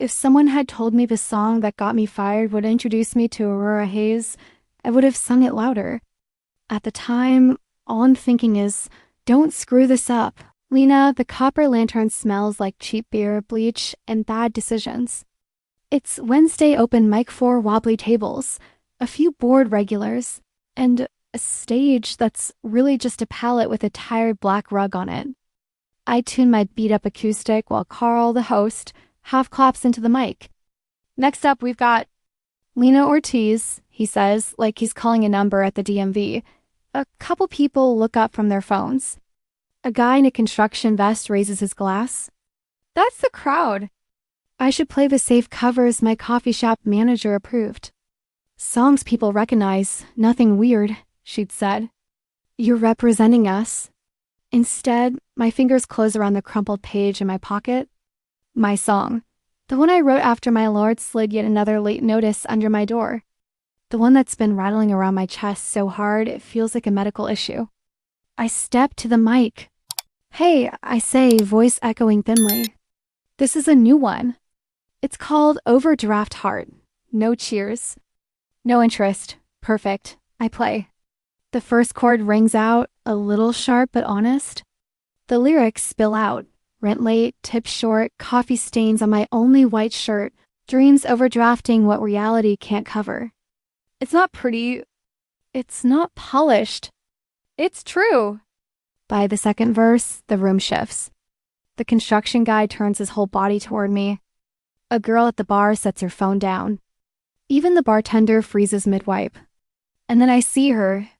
If someone had told me the song that got me fired would introduce me to Aurora Hayes, I would have sung it louder. At the time, all I'm thinking is, don't screw this up. Lena, the copper lantern smells like cheap beer, bleach, and bad decisions. It's Wednesday open mic for wobbly tables, a few bored regulars, and a stage that's really just a pallet with a tired black rug on it. I tune my beat-up acoustic while Carl, the host, half claps into the mic. Next up, we've got Lena Ortiz, he says, like he's calling a number at the DMV. A couple people look up from their phones. A guy in a construction vest raises his glass. That's the crowd. I should play the safe covers my coffee shop manager approved. Songs people recognize, nothing weird, she'd said. You're representing us. Instead, my fingers close around the crumpled page in my pocket. My song. The one I wrote after my lord slid yet another late notice under my door. The one that's been rattling around my chest so hard it feels like a medical issue. I step to the mic. Hey, I say, voice echoing thinly. This is a new one. It's called Overdraft Heart. No cheers. No interest. Perfect. I play. The first chord rings out, a little sharp but honest. The lyrics spill out. Rent late, tips short, coffee stains on my only white shirt, dreams overdrafting what reality can't cover. It's not pretty. It's not polished. It's true. By the second verse, the room shifts. The construction guy turns his whole body toward me. A girl at the bar sets her phone down. Even the bartender freezes mid-wipe. And then I see her.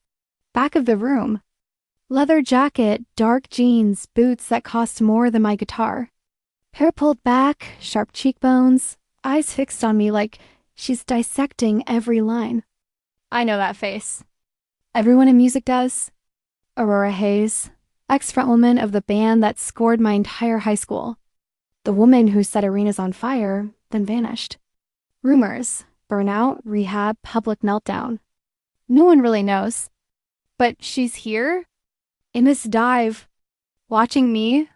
Back of the room. Leather jacket, dark jeans, boots that cost more than my guitar. Hair pulled back, sharp cheekbones, eyes fixed on me like she's dissecting every line. I know that face. Everyone in music does. Aurora Hayes, ex-frontwoman of the band that scored my entire high school. The woman who set arenas on fire, then vanished. Rumors, burnout, rehab, public meltdown. No one really knows. But she's here? In this dive, watching me,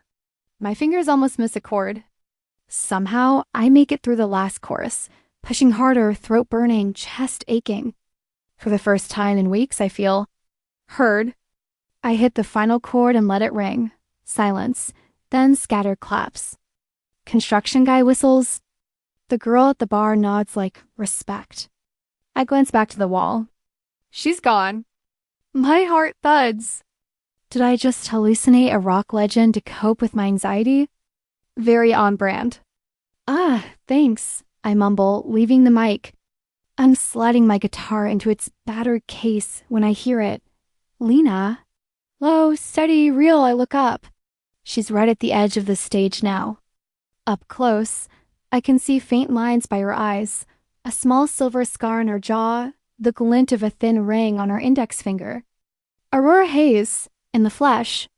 my fingers almost miss a chord. Somehow, I make it through the last chorus, pushing harder, throat burning, chest aching. For the first time in weeks, I feel heard. I hit the final chord and let it ring. Silence, then scattered claps. Construction guy whistles. The girl at the bar nods like respect. I glance back to the wall. She's gone. My heart thuds. Did I just hallucinate a rock legend to cope with my anxiety? Very on brand. Ah, thanks, I mumble, leaving the mic. I'm sliding my guitar into its battered case when I hear it. Lena? Low, steady, real, I look up. She's right at the edge of the stage now. Up close, I can see faint lines by her eyes, a small silver scar on her jaw, the glint of a thin ring on her index finger. Aurora Hayes, in the flesh.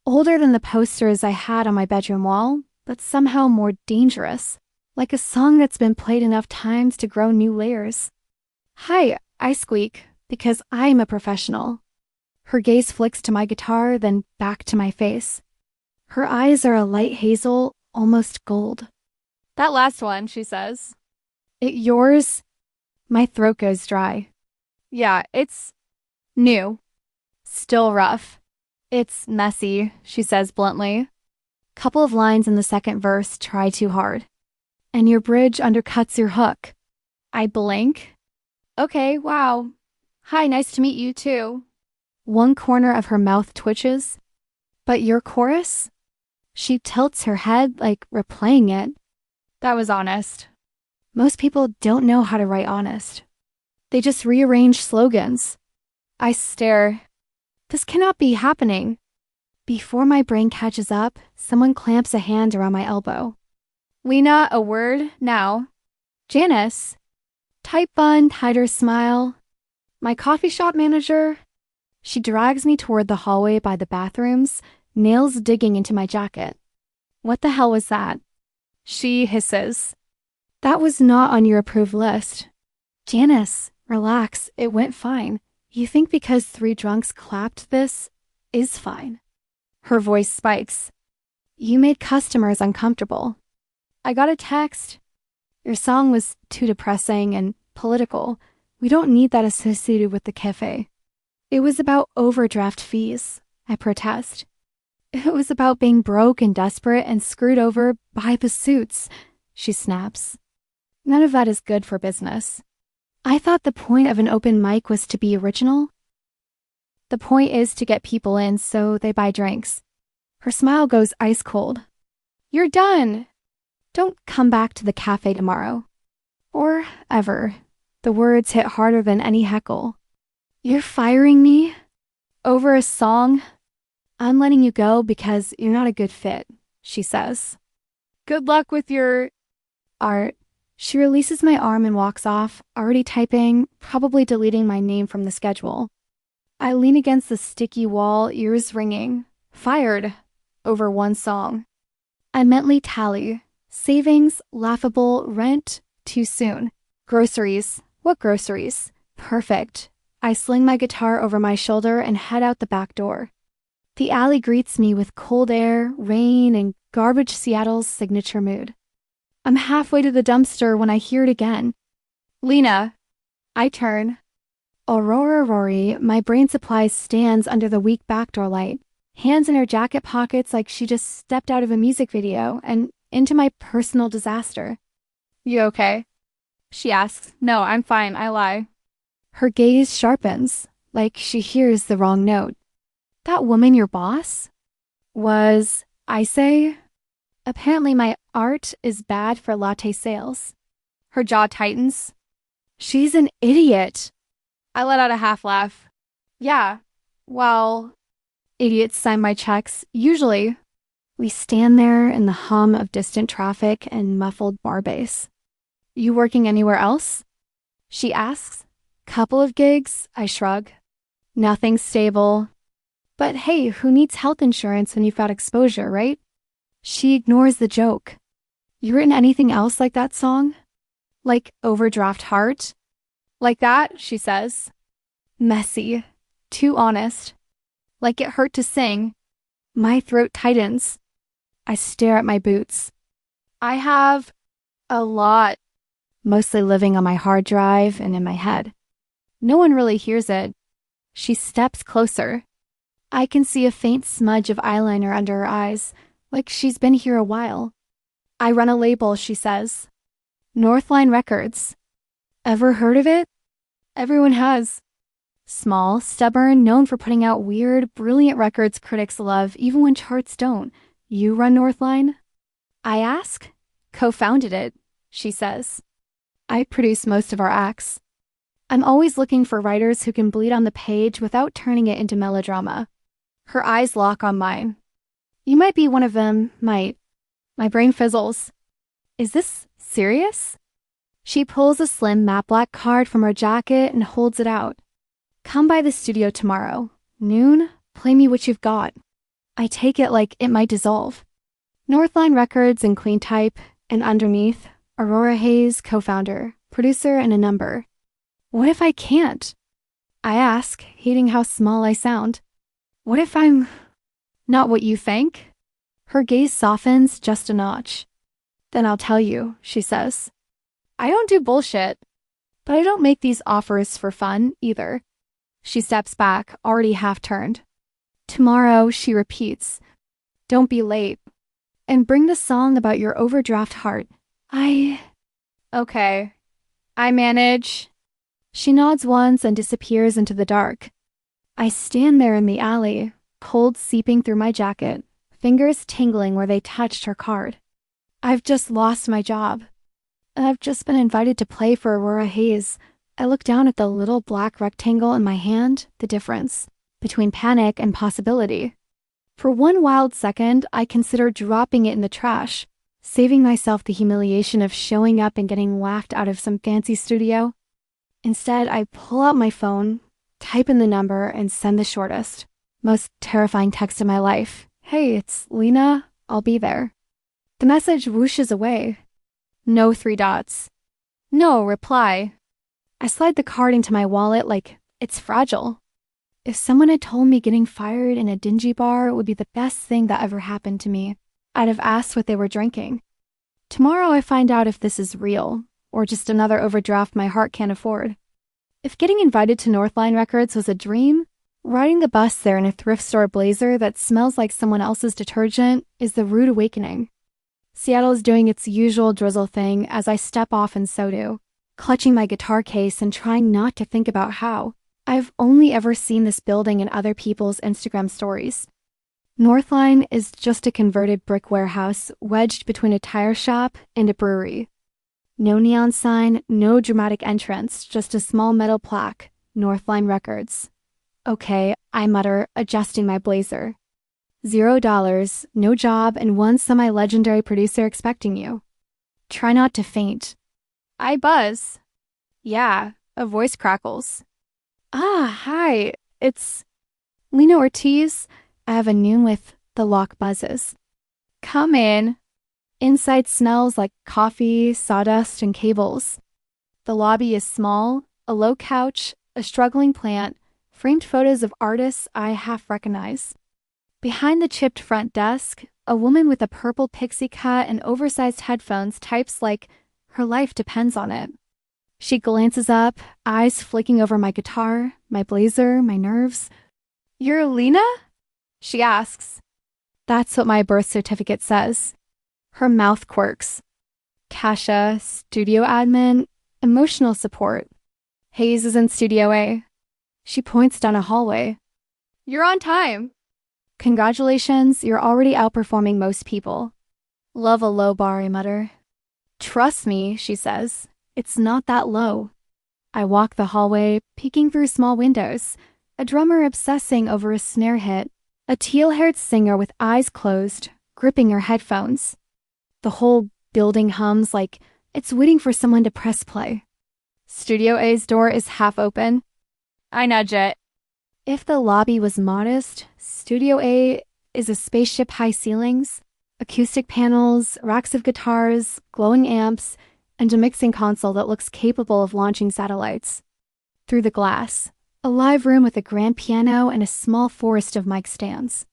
Older than the posters I had on my bedroom wall, but somehow more dangerous, like a song that's been played enough times to grow new layers. Hi, I squeak, because I'm a professional. Her gaze flicks to my guitar, then back to my face. Her eyes are a light hazel, almost gold. That last one, she says. It yours? My throat goes dry. Yeah, it's new. Still rough. It's messy, she says bluntly. Couple of lines in the second verse try too hard. And your bridge undercuts your hook. I blink. Okay, wow. Hi, nice to meet you too. One corner of her mouth twitches. But your chorus? She tilts her head like replaying it. That was honest. Most people don't know how to write honest. They just rearrange slogans. I stare. This cannot be happening. Before my brain catches up, someone clamps a hand around my elbow. Lena, a word, now. Janice. Tight bun, tighter smile. My coffee shop manager. She drags me toward the hallway by the bathrooms, nails digging into my jacket. What the hell was that? She hisses. That was not on your approved list. Janice, relax, it went fine. You think because 3 drunks clapped this is fine. Her voice spikes. You made customers uncomfortable. I got a text. Your song was too depressing and political. We don't need that associated with the cafe. It was about overdraft fees, I protest. It was about being broke and desperate and screwed over by the suits, she snaps. None of that is good for business. I thought the point of an open mic was to be original. The point is to get people in so they buy drinks. Her smile goes ice cold. You're done. Don't come back to the cafe tomorrow. Or ever. The words hit harder than any heckle. You're firing me? Over a song? I'm letting you go because you're not a good fit, she says. Good luck with your art. She releases my arm and walks off, already typing, probably deleting my name from the schedule. I lean against the sticky wall, ears ringing. Fired. Over one song. I mentally tally. Savings, laughable, rent, too soon. Groceries. What groceries? Perfect. I sling my guitar over my shoulder and head out the back door. The alley greets me with cold air, rain, and garbage Seattle's signature mood. I'm halfway to the dumpster when I hear it again. Lena. I turn. Aurora Rory, my brain supply stands under the weak backdoor light, hands in her jacket pockets like she just stepped out of a music video and into my personal disaster. You okay? She asks. No, I'm fine, I lie. Her gaze sharpens, like she hears the wrong note. That woman your boss? Was, I say? Apparently my art is bad for latte sales. Her jaw tightens. She's an idiot. I let out a half laugh. Yeah, well, idiots sign my checks, usually. We stand there in the hum of distant traffic and muffled bar bass. You working anywhere else? She asks. Couple of gigs, I shrug. Nothing stable. But hey, who needs health insurance when you've got exposure, right? She ignores the joke. You written anything else like that song? Like Overdraft Heart? Like that, she says. Messy. Too honest. Like it hurt to sing. My throat tightens. I stare at my boots. I have a lot. Mostly living on my hard drive and in my head. No one really hears it. She steps closer. I can see a faint smudge of eyeliner under her eyes, like she's been here a while. I run a label, she says. Northline Records. Ever heard of it? Everyone has. Small, stubborn, known for putting out weird, brilliant records critics love even when charts don't. You run Northline? I ask. Co-founded it, she says. I produce most of our acts. I'm always looking for writers who can bleed on the page without turning it into melodrama. Her eyes lock on mine. You might be one of them, might. My brain fizzles. Is this serious? She pulls a slim matte black card from her jacket and holds it out. Come by the studio tomorrow. Noon, play me what you've got. I take it like it might dissolve. Northline Records in clean type, and underneath, Aurora Hayes, co-founder, producer, and a number. What if I can't? I ask, hating how small I sound. What if I'm not what you think? Her gaze softens just a notch. Then I'll tell you, she says. I don't do bullshit, but I don't make these offers for fun either. She steps back, already half-turned. Tomorrow, she repeats, don't be late. And bring the song about your overdraft heart. Okay. I manage. She nods once and disappears into the dark. I stand there in the alley, cold seeping through my jacket, fingers tingling where they touched her card. I've just lost my job. I've just been invited to play for Aurora Hayes. I look down at the little black rectangle in my hand, the difference between panic and possibility. For one wild second, I consider dropping it in the trash, saving myself the humiliation of showing up and getting laughed out of some fancy studio. Instead, I pull out my phone, type in the number, and send the shortest, most terrifying text of my life. Hey, it's Lena. I'll be there. The message whooshes away. No 3 dots. No reply. I slide the card into my wallet like it's fragile. If someone had told me getting fired in a dingy bar would be the best thing that ever happened to me, I'd have asked what they were drinking. Tomorrow I find out if this is real, or just another overdraft my heart can't afford. If getting invited to Northline Records was a dream, riding the bus there in a thrift store blazer that smells like someone else's detergent is the rude awakening. Seattle is doing its usual drizzle thing as I step off and so do, clutching my guitar case and trying not to think about how. I've only ever seen this building in other people's Instagram stories. Northline is just a converted brick warehouse wedged between a tire shop and a brewery. No neon sign, no dramatic entrance, just a small metal plaque, Northline Records. Okay, I mutter, adjusting my blazer. $0, no job, and one semi-legendary producer expecting you. Try not to faint. I buzz. Yeah, a voice crackles. Ah, hi, it's Lena Ortiz. I have a noon with the lock buzzes. Come in. Inside smells like coffee, sawdust, and cables. The lobby is small, a low couch, a struggling plant, framed photos of artists I half recognize. Behind the chipped front desk, a woman with a purple pixie cut and oversized headphones types like her life depends on it. She glances up, eyes flicking over my guitar, my blazer, my nerves. You're Lena? She asks. That's what my birth certificate says. Her mouth quirks. Kasha, studio admin, emotional support. Hayes is in Studio A. She points down a hallway. You're on time. Congratulations, you're already outperforming most people. Love a low bar, I mutter. Trust me, she says. It's not that low. I walk the hallway, peeking through small windows, a drummer obsessing over a snare hit, a teal-haired singer with eyes closed, gripping her headphones. The whole building hums like it's waiting for someone to press play. Studio A's door is half open. I nudge it. If the lobby was modest, Studio A is a spaceship high ceilings, acoustic panels, racks of guitars, glowing amps, and a mixing console that looks capable of launching satellites. Through the glass, a live room with a grand piano and a small forest of mic stands.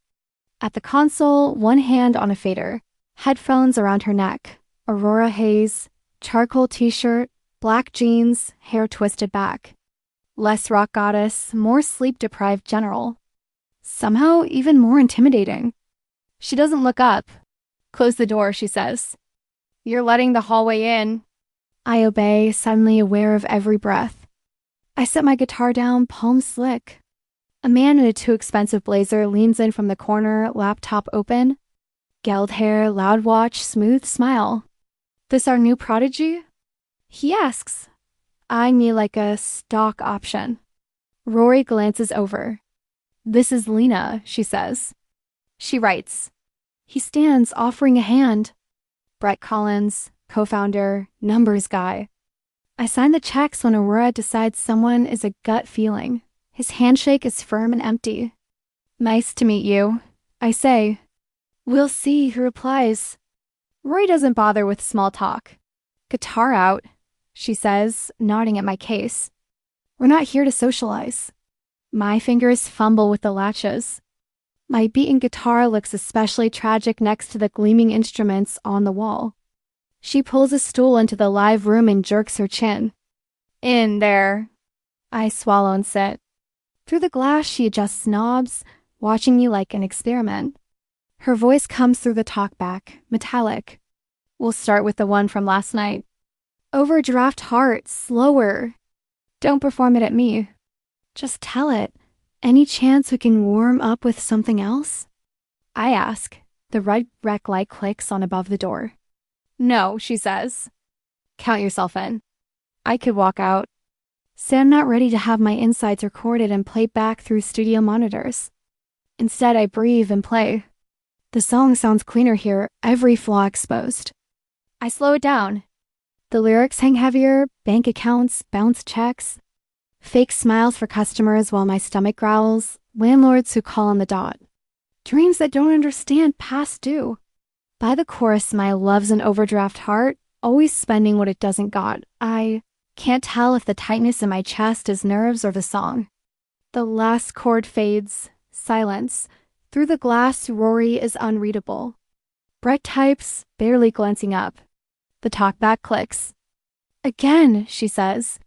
At the console, one hand on a fader, headphones around her neck, Aurora haze, charcoal t-shirt, black jeans, hair twisted back. Less rock goddess, more sleep-deprived general. Somehow even more intimidating. She doesn't look up. Close the door, she says. You're letting the hallway in. I obey, suddenly aware of every breath. I set my guitar down, palms slick. A man in a too expensive blazer leans in from the corner, laptop open. Gelled hair, loud watch, smooth smile. This our new prodigy? He asks, eyeing me like a stock option. Rory glances over. This is Lena, she says. She writes. He stands, offering a hand. Brett Collins, co-founder, numbers guy. I sign the checks when Aurora decides someone is a gut feeling. His handshake is firm and empty. Nice to meet you, I say. We'll see, he replies. Rory doesn't bother with small talk. Guitar out, she says, nodding at my case. We're not here to socialize. My fingers fumble with the latches. My beaten guitar looks especially tragic next to the gleaming instruments on the wall. She pulls a stool into the live room and jerks her chin. In there. I swallow and sit. Through the glass, she adjusts knobs, watching me like an experiment. Her voice comes through the talkback, metallic. We'll start with the one from last night. Overdraft heart, slower. Don't perform it at me. Just tell it. Any chance we can warm up with something else? I ask. The red rec light clicks on above the door. No, she says. Count yourself in. I could walk out. Say I'm not ready to have my insides recorded and played back through studio monitors. Instead, I breathe and play. The song sounds cleaner here, every flaw exposed. I slow it down. The lyrics hang heavier, bank accounts, bounce checks. Fake smiles for customers while my stomach growls, landlords who call on the dot. Dreams that don't understand past due. By the chorus, my love's an overdraft heart, always spending what it doesn't got. I can't tell if the tightness in my chest is nerves or the song. The last chord fades. Silence. Through the glass, Rory is unreadable. Brett types, barely glancing up. The talkback clicks. Again, she says.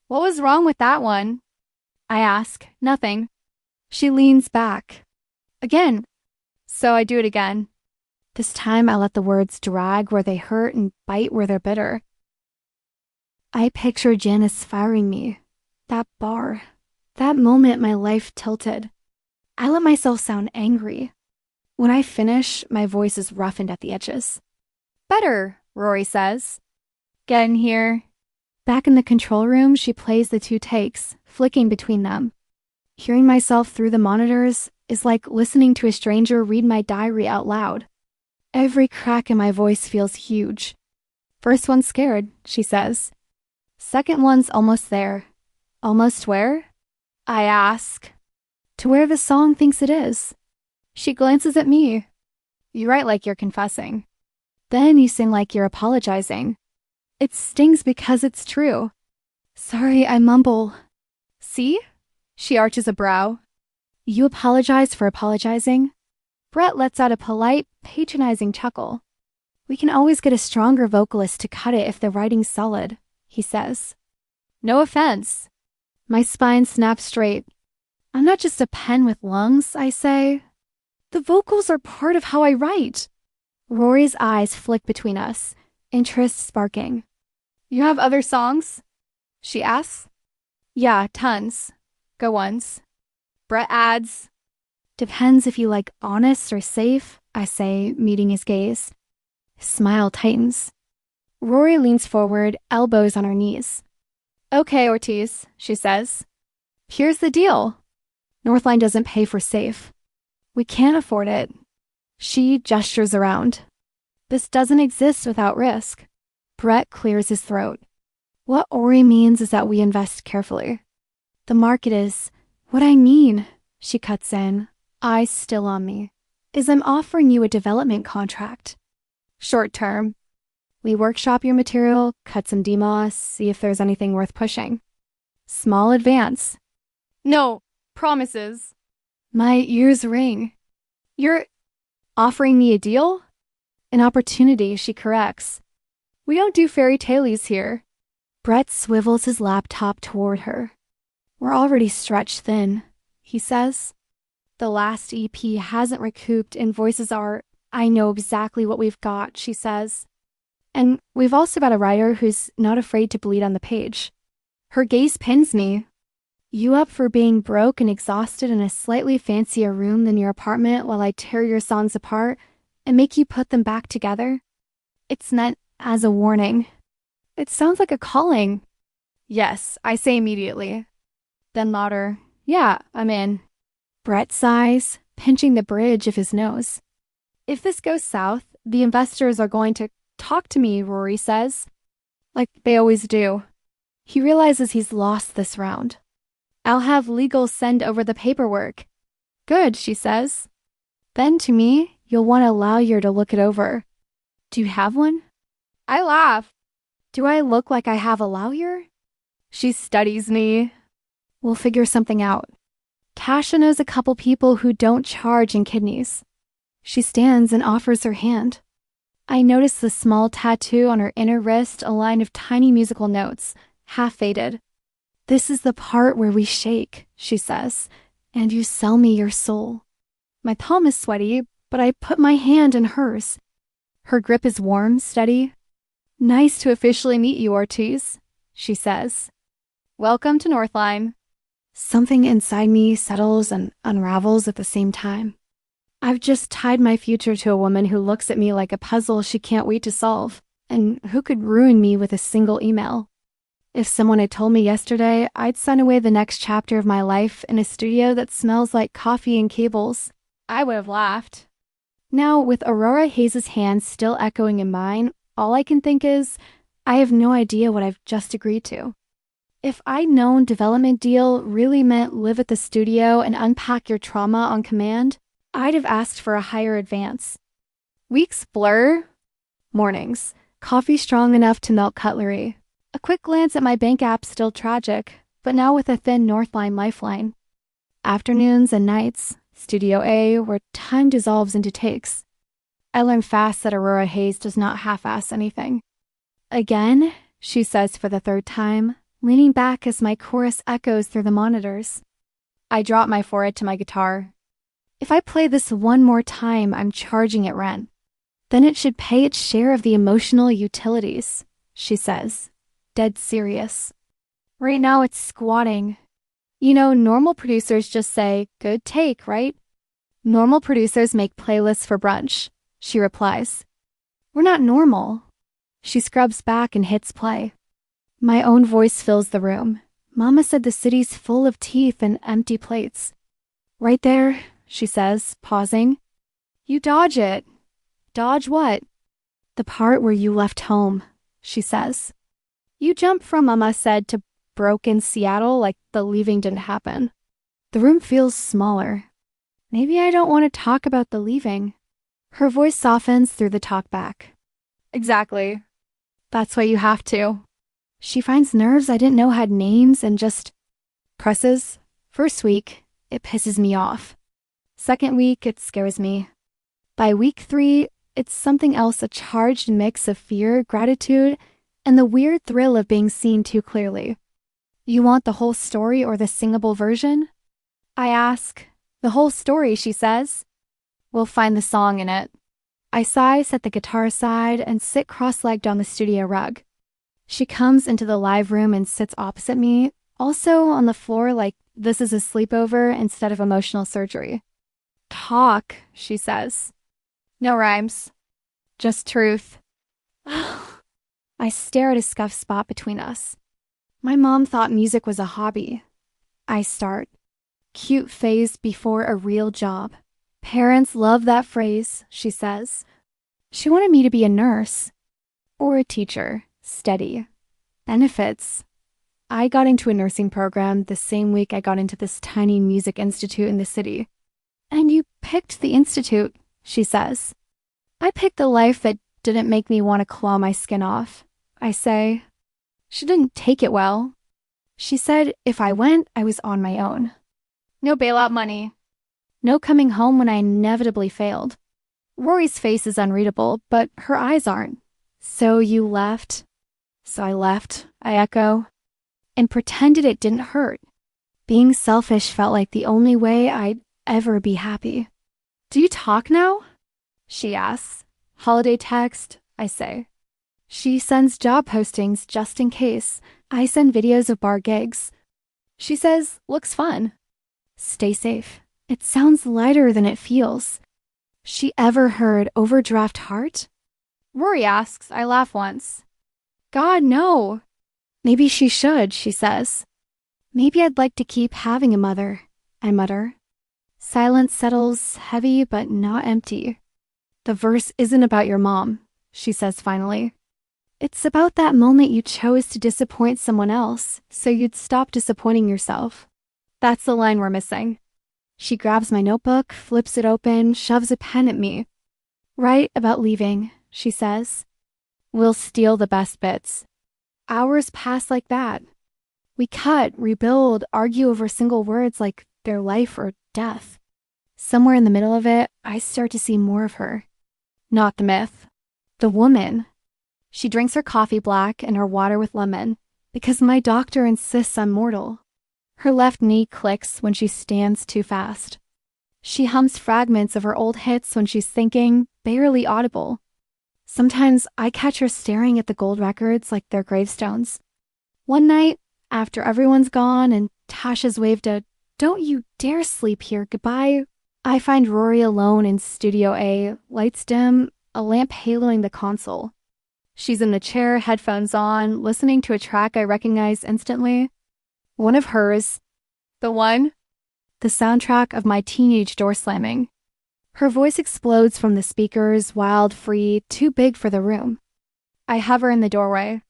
What was wrong with that one? I ask. Nothing. She leans back. Again. So I do it again. This time I let the words drag where they hurt and bite where they're bitter. I picture Janice firing me. That bar. That moment my life tilted. I let myself sound angry. When I finish, my voice is roughened at the edges. Better, Rory says. Get in here. Back in the control room, she plays the 2 takes, flicking between them. Hearing myself through the monitors is like listening to a stranger read my diary out loud. Every crack in my voice feels huge. First one's scared, she says. Second one's almost there. Almost where? I ask. To where the song thinks it is. She glances at me. You write like you're confessing. Then you sing like you're apologizing. It stings because it's true. Sorry, I mumble. See? She arches a brow. You apologize for apologizing? Brett lets out a polite, patronizing chuckle. We can always get a stronger vocalist to cut it if the writing's solid, he says. No offense. My spine snaps straight. I'm not just a pen with lungs, I say. The vocals are part of how I write. Rory's eyes flick between us, interest sparking. You have other songs? She asks. Yeah, tons. Go ones. Brett adds. Depends if you like honest or safe, I say, meeting his gaze. His smile tightens. Rory leans forward, elbows on her knees. Okay, Ortiz, she says. Here's the deal. Northline doesn't pay for safe. We can't afford it. She gestures around. This doesn't exist without risk. Brett clears his throat. What Ori means is that we invest carefully. The market is, what I mean, she cuts in, eyes still on me, is I'm offering you a development contract. Short term. We workshop your material, cut some DMOS, see if there's anything worth pushing. Small advance. No, promises. My ears ring. You're offering me a deal? An opportunity, she corrects. We don't do fairy tales here. Brett swivels his laptop toward her. We're already stretched thin, he says. The last EP hasn't recouped and voices are, I know exactly what we've got, she says. And we've also got a writer who's not afraid to bleed on the page. Her gaze pins me. You up for being broke and exhausted in a slightly fancier room than your apartment while I tear your songs apart and make you put them back together? It's meant as a warning. It sounds like a calling. Yes, I say immediately. Then louder, yeah, I'm in. Brett sighs, pinching the bridge of his nose. If this goes south, the investors are going to talk to me, Rory says. Like they always do. He realizes he's lost this round. I'll have legal send over the paperwork. Good, she says. Then to me, you'll want a lawyer to look it over. Do you have one? I laugh. Do I look like I have a lawyer? She studies me. We'll figure something out. Tasha knows a couple people who don't charge in kidneys. She stands and offers her hand. I notice the small tattoo on her inner wrist, a line of tiny musical notes, half faded. This is the part where we shake, she says, and you sell me your soul. My palm is sweaty, but I put my hand in hers. Her grip is warm, steady. Nice to officially meet you, Ortiz, she says. Welcome to Northline. Something inside me settles and unravels at the same time. I've just tied my future to a woman who looks at me like a puzzle she can't wait to solve, and who could ruin me with a single email. If someone had told me yesterday I'd sign away the next chapter of my life in a studio that smells like coffee and cables, I would have laughed. Now, with Aurora Hayes' hands still echoing in mine, all I can think is, I have no idea what I've just agreed to. If I'd known development deal really meant live at the studio and unpack your trauma on command, I'd have asked for a higher advance. Weeks blur. Mornings. Coffee strong enough to melt cutlery. A quick glance at my bank app still tragic, but now with a thin Northline lifeline. Afternoons and nights. Studio A, where time dissolves into takes. I learned fast that Aurora Hayes does not half-ass anything. Again, she says for the third time, leaning back as my chorus echoes through the monitors. I drop my forehead to my guitar. If I play this one more time, I'm charging it rent. Then it should pay its share of the emotional utilities, she says, dead serious. Right now it's squatting. You know, normal producers just say, good take, right? Normal producers make playlists for brunch, she replies. We're not normal. She scrubs back and hits play. My own voice fills the room. Mama said the city's full of teeth and empty plates. Right there, she says, pausing. You dodge it. Dodge what? The part where you left home, she says. You jump from Mama said to broken Seattle like the leaving didn't happen. The room feels smaller. Maybe I don't want to talk about the leaving. Her voice softens through the talkback. Exactly. That's why you have to. She finds nerves I didn't know had names and just presses. First week, it pisses me off. Second week, it scares me. By week 3, it's something else, a charged mix of fear, gratitude, and the weird thrill of being seen too clearly. You want the whole story or the singable version? I ask. The whole story, she says. We'll find the song in it. I sigh, set the guitar aside, and sit cross-legged on the studio rug. She comes into the live room and sits opposite me, also on the floor like this is a sleepover instead of emotional surgery. Talk, she says. No rhymes. Just truth. I stare at a scuffed spot between us. My mom thought music was a hobby. I start. Cute phase before a real job. Parents love that phrase, she says. She wanted me to be a nurse. Or a teacher. Steady. Benefits. I got into a nursing program the same week I got into this tiny music institute in the city. And you picked the institute, she says. I picked the life that didn't make me want to claw my skin off, I say. She didn't take it well. She said if I went, I was on my own. No bailout money. No coming home when I inevitably failed. Rory's face is unreadable, but her eyes aren't. So you left? So I left, I echo, and pretended it didn't hurt. Being selfish felt like the only way I'd ever be happy. Do you talk now? She asks. Holiday text, I say. She sends job postings just in case. I send videos of bar gigs. She says, looks fun. Stay safe. It sounds lighter than it feels. She ever heard overdraft heart? Rory asks. I laugh once. God, no. Maybe she should, she says. Maybe I'd like to keep having a mother, I mutter. Silence settles, heavy but not empty. The verse isn't about your mom, she says finally. It's about that moment you chose to disappoint someone else so you'd stop disappointing yourself. That's the line we're missing. She grabs my notebook, flips it open, shoves a pen at me. Write about leaving, she says. We'll steal the best bits. Hours pass like that. We cut, rebuild, argue over single words like they're life or death. Somewhere in the middle of it, I start to see more of her. Not the myth. The woman. She drinks her coffee black and her water with lemon because my doctor insists I'm mortal. Her left knee clicks when she stands too fast. She hums fragments of her old hits when she's thinking, barely audible. Sometimes I catch her staring at the gold records like they're gravestones. One night, after everyone's gone and Tasha's waved a "Don't you dare sleep here" goodbye, I find Rory alone in Studio A, lights dim, a lamp haloing the console. She's in the chair, headphones on, listening to a track I recognize instantly. One of hers. The one? The soundtrack of my teenage door slamming. Her voice explodes from the speakers, wild, free, too big for the room. I hover in the doorway.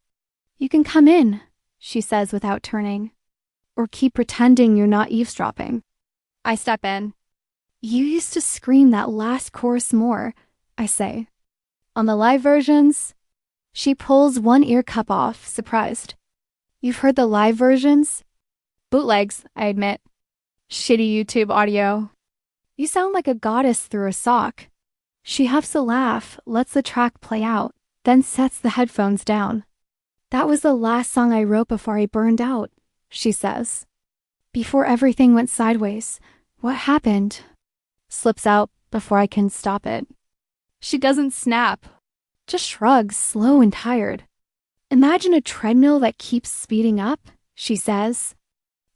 You can come in, she says without turning. Or keep pretending you're not eavesdropping. I step in. You used to scream that last chorus more, I say. On the live versions, she pulls one ear cup off, surprised. You've heard the live versions? Bootlegs, I admit. Shitty YouTube audio. You sound like a goddess through a sock. She huffs a laugh, lets the track play out, then sets the headphones down. That was the last song I wrote before I burned out, she says. Before everything went sideways. What happened? Slips out before I can stop it. She doesn't snap, just shrugs, slow and tired. Imagine a treadmill that keeps speeding up, she says.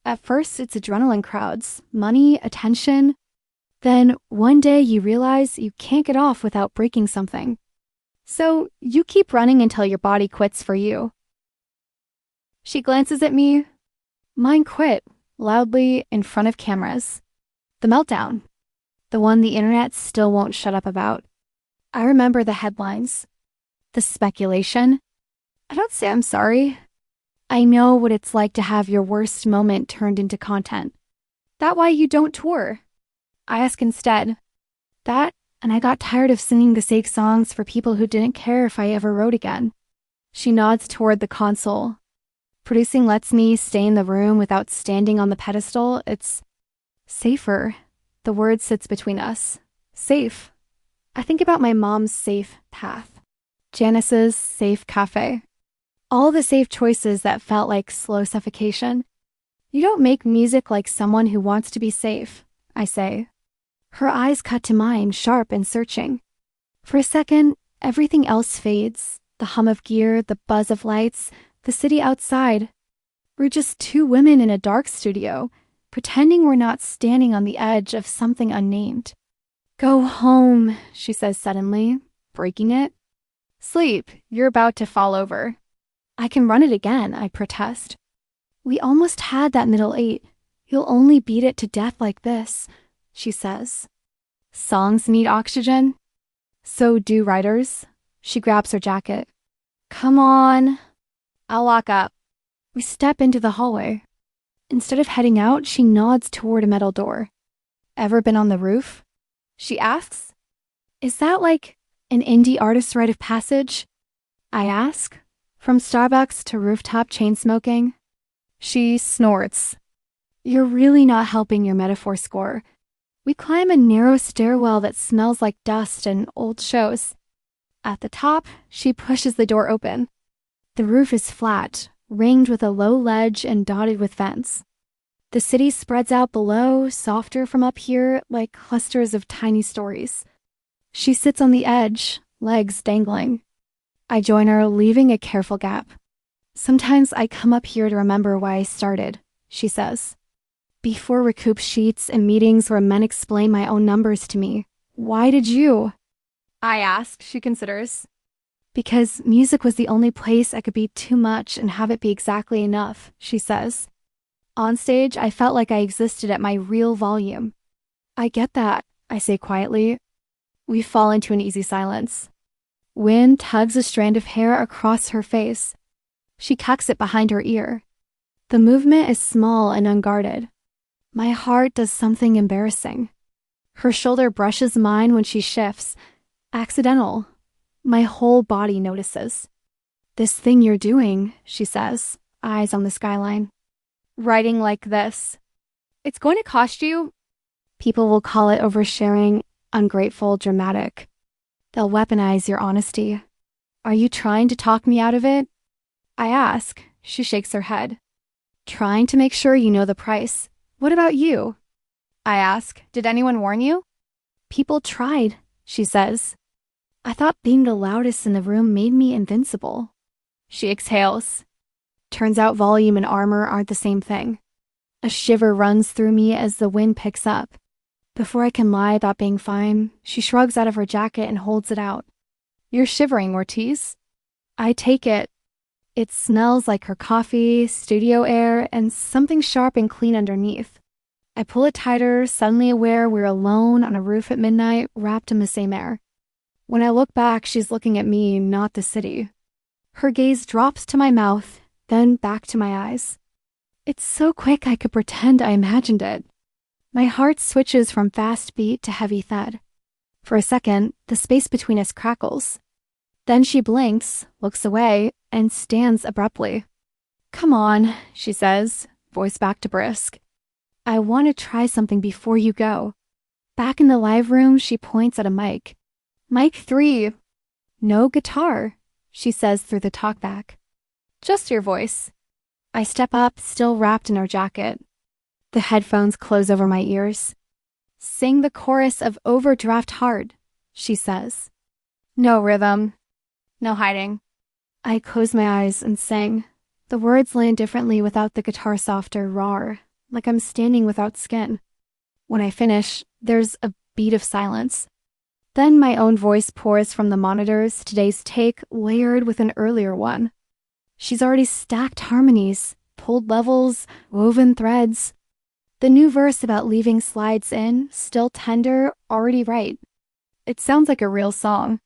At first, it's adrenaline crowds, money, attention. Then one day you realize you can't get off without breaking something. So you keep running until your body quits for you. She glances at me. Mine quit, loudly in front of cameras. The meltdown. The one the internet still won't shut up about. I remember the headlines. The speculation. I don't say I'm sorry. I know what it's like to have your worst moment turned into content. That why you don't tour? I ask instead. That, and I got tired of singing the same songs for people who didn't care if I ever wrote again. She nods toward the console. Producing lets me stay in the room without standing on the pedestal. It's safer. The word sits between us. Safe. I think about my mom's safe path. Janice's safe cafe. All the safe choices that felt like slow suffocation. You don't make music like someone who wants to be safe, I say. Her eyes cut to mine, sharp and searching. For a second, everything else fades. The hum of gear, the buzz of lights, the city outside. We're just two women in a dark studio, pretending we're not standing on the edge of something unnamed. Go home, she says suddenly, breaking it. Sleep, you're about to fall over. I can run it again, I protest. We almost had that middle eight. You'll only beat it to death like this, she says. Songs need oxygen. So do writers. She grabs her jacket. Come on. I'll lock up. We step into the hallway. Instead of heading out, she nods toward a metal door. Ever been on the roof? She asks. Is that like an indie artist's rite of passage? I ask. From Starbucks to rooftop chain smoking? She snorts. You're really not helping your metaphor score. We climb a narrow stairwell that smells like dust and old shows. At the top, she pushes the door open. The roof is flat, ringed with a low ledge and dotted with vents. The city spreads out below, softer from up here, like clusters of tiny stories. She sits on the edge, legs dangling. I join her, leaving a careful gap. Sometimes I come up here to remember why I started, she says. Before recoup sheets and meetings where men explain my own numbers to me. Why did you? I ask, she considers. Because music was the only place I could be too much and have it be exactly enough, she says. On stage, I felt like I existed at my real volume. I get that, I say quietly. We fall into an easy silence. Wind tugs a strand of hair across her face. She tucks it behind her ear. The movement is small and unguarded. My heart does something embarrassing. Her shoulder brushes mine when she shifts. Accidental. My whole body notices. This thing you're doing, she says, eyes on the skyline. Writing like this. It's going to cost you. People will call it oversharing, ungrateful, dramatic. They'll weaponize your honesty. Are you trying to talk me out of it? I ask. She shakes her head. Trying to make sure you know the price. What about you? I ask. Did anyone warn you? People tried, she says. I thought being the loudest in the room made me invincible. She exhales. Turns out volume and armor aren't the same thing. A shiver runs through me as the wind picks up. Before I can lie about being fine, she shrugs out of her jacket and holds it out. You're shivering, Ortiz. I take it. It smells like her coffee, studio air, and something sharp and clean underneath. I pull it tighter, suddenly aware we're alone on a roof at midnight, wrapped in the same air. When I look back, she's looking at me, not the city. Her gaze drops to my mouth, then back to my eyes. It's so quick I could pretend I imagined it. My heart switches from fast beat to heavy thud. For a second, the space between us crackles. Then she blinks, looks away, and stands abruptly. Come on, she says, voice back to brisk. I want to try something before you go. Back in the live room, she points at a mic. Mic 3. No guitar, she says through the talkback. Just your voice. I step up, still wrapped in our jacket. The headphones close over my ears. Sing the chorus of Overdraft Hard, she says. No rhythm. No hiding. I close my eyes and sing. The words land differently without the guitar softer roar, like I'm standing without skin. When I finish, there's a beat of silence. Then my own voice pours from the monitors, today's take layered with an earlier one. She's already stacked harmonies, pulled levels, woven threads. The new verse about leaving slides in, still tender, already right. It sounds like a real song.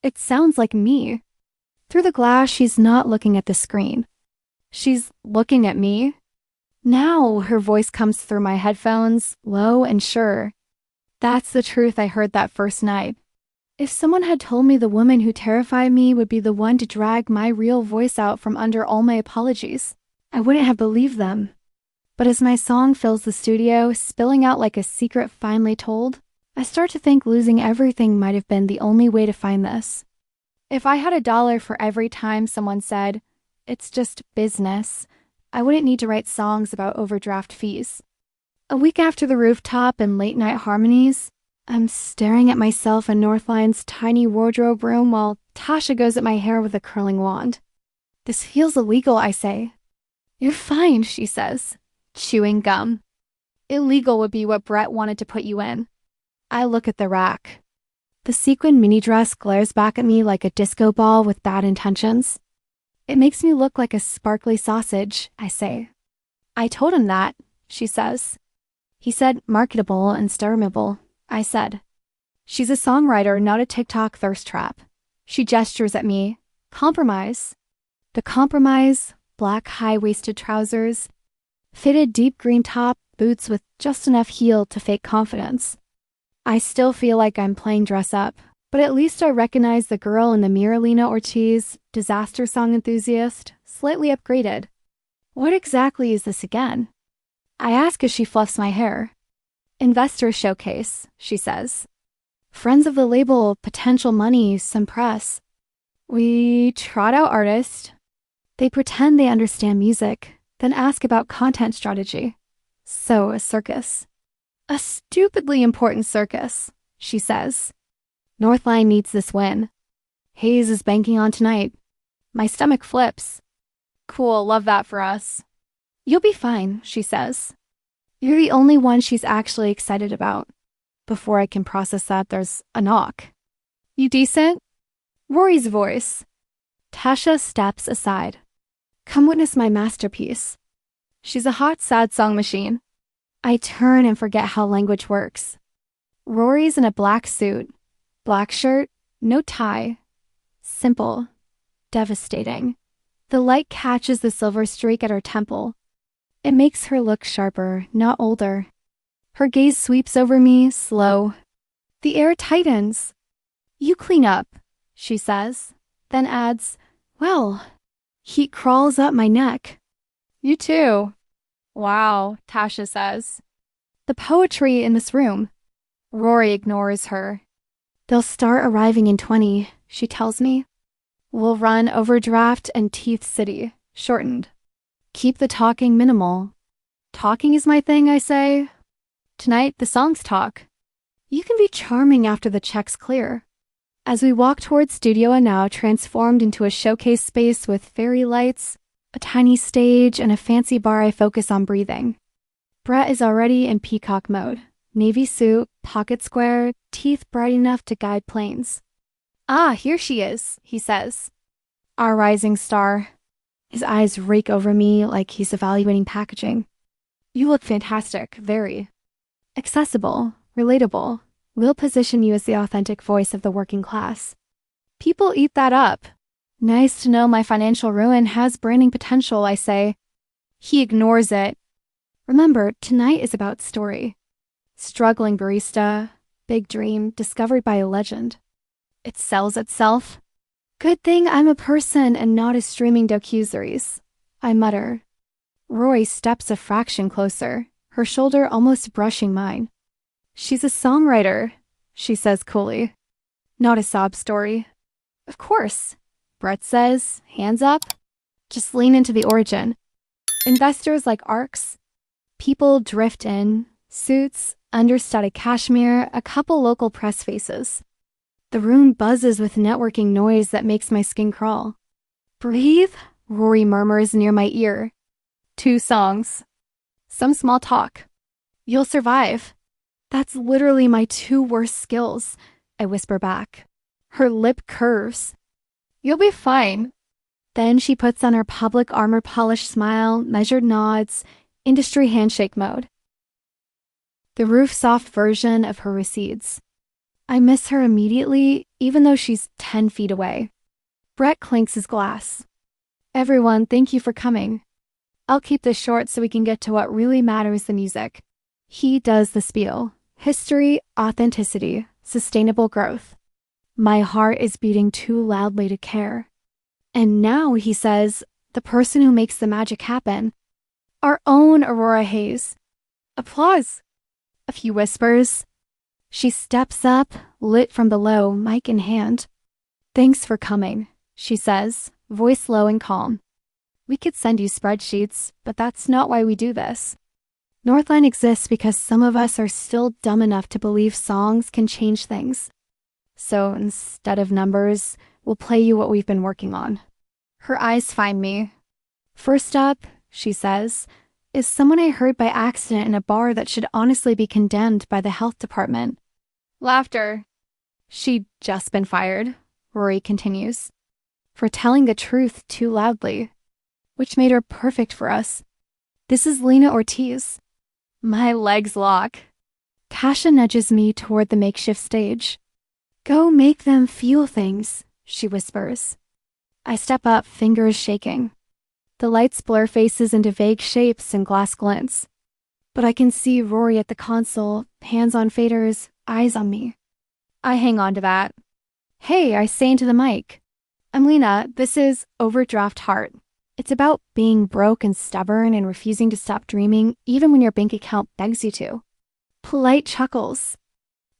It sounds like me. Through the glass, she's not looking at the screen. She's looking at me. Now her voice comes through my headphones, low and sure. That's the truth I heard that first night. If someone had told me the woman who terrified me would be the one to drag my real voice out from under all my apologies, I wouldn't have believed them. But as my song fills the studio, spilling out like a secret finally told, I start to think losing everything might have been the only way to find this. If I had $1 for every time someone said, "It's just business," I wouldn't need to write songs about overdraft fees. A week after the rooftop and late night harmonies, I'm staring at myself in Northline's tiny wardrobe room while Tasha goes at my hair with a curling wand. This feels illegal, I say. You're fine, she says, chewing gum. Illegal would be what Brett wanted to put you in. I look at the rack. The sequin mini dress glares back at me like a disco ball with bad intentions. It makes me look like a sparkly sausage, I say. I told him that, she says. He said marketable and Instagrammable, I said. She's a songwriter, not a TikTok thirst trap. She gestures at me. Compromise. The compromise, black high-waisted trousers, fitted deep green top, boots with just enough heel to fake confidence. I still feel like I'm playing dress up, but at least I recognize the girl in the mirror, Lena Ortiz, disaster song enthusiast, slightly upgraded. What exactly is this again? I ask as she fluffs my hair. Investor showcase, she says. Friends of the label, potential money, some press. We trot out artists. They pretend they understand music, then ask about content strategy. So a circus. A stupidly important circus, she says. Northline needs this win. Hayes is banking on tonight. My stomach flips. Cool, love that for us. You'll be fine, she says. You're the only one she's actually excited about. Before I can process that, there's a knock. You decent? Rory's voice. Tasha steps aside. Come witness my masterpiece. She's a hot, sad song machine. I turn and forget how language works. Rory's in a black suit, black shirt, no tie. Simple, devastating. The light catches the silver streak at her temple. It makes her look sharper, not older. Her gaze sweeps over me, slow. The air tightens. You clean up, she says, then adds, well, heat crawls up my neck. You too. Wow, Tasha says. The poetry in this room. Rory ignores her. They'll start arriving in 20, she tells me. We'll run Overdraft and Teeth City, shortened. Keep the talking minimal. Talking is my thing, I say. Tonight, the songs talk. You can be charming after the checks clear. As we walk towards Studio A now transformed into a showcase space with fairy lights, a tiny stage, and a fancy bar, I focus on breathing. Brett is already in peacock mode. Navy suit, pocket square, teeth bright enough to guide planes. Ah, here she is, he says. Our rising star. His eyes rake over me like he's evaluating packaging. You look fantastic, very. Accessible, relatable. We'll position you as the authentic voice of the working class. People eat that up. Nice to know my financial ruin has branding potential, I say. He ignores it. Remember, tonight is about story. Struggling barista, big dream, discovered by a legend. It sells itself. Good thing I'm a person and not a streaming docuseries, I mutter. Rory steps a fraction closer, her shoulder almost brushing mine. She's a songwriter, she says coolly. Not a sob story. Of course. Brett says, hands up. Just lean into the origin. Investors like arcs. People drift in. Suits, understudy cashmere, a couple local press faces. The room buzzes with networking noise that makes my skin crawl. Breathe, Rory murmurs near my ear. 2 songs. Some small talk. You'll survive. That's literally my 2 worst skills, I whisper back. Her lip curves. You'll be fine. Then she puts on her public armor-polished smile, measured nods, industry handshake mode. The roof-soft version of her recedes. I miss her immediately, even though she's 10 feet away. Brett clinks his glass. Everyone, thank you for coming. I'll keep this short so we can get to what really matters, the music. He does the spiel. History, authenticity, sustainable growth. My heart is beating too loudly to care. And now, he says, the person who makes the magic happen. Our own Aurora Hayes. Applause. A few whispers. She steps up, lit from below, mic in hand. Thanks for coming, she says, voice low and calm. We could send you spreadsheets, but that's not why we do this. Northline exists because some of us are still dumb enough to believe songs can change things. So instead of numbers, we'll play you what we've been working on. Her eyes find me. First up, she says, is someone I heard by accident in a bar that should honestly be condemned by the health department. Laughter. She'd just been fired, Rory continues, for telling the truth too loudly, which made her perfect for us. This is Lena Ortiz. My legs lock. Tasha nudges me toward the makeshift stage. Go make them feel things, she whispers. I step up, fingers shaking. The lights blur faces into vague shapes and glass glints. But I can see Rory at the console, hands on faders, eyes on me. I hang on to that. Hey, I say into the mic. I'm Lena, this is Overdraft Heart. It's about being broke and stubborn and refusing to stop dreaming even when your bank account begs you to. Polite chuckles.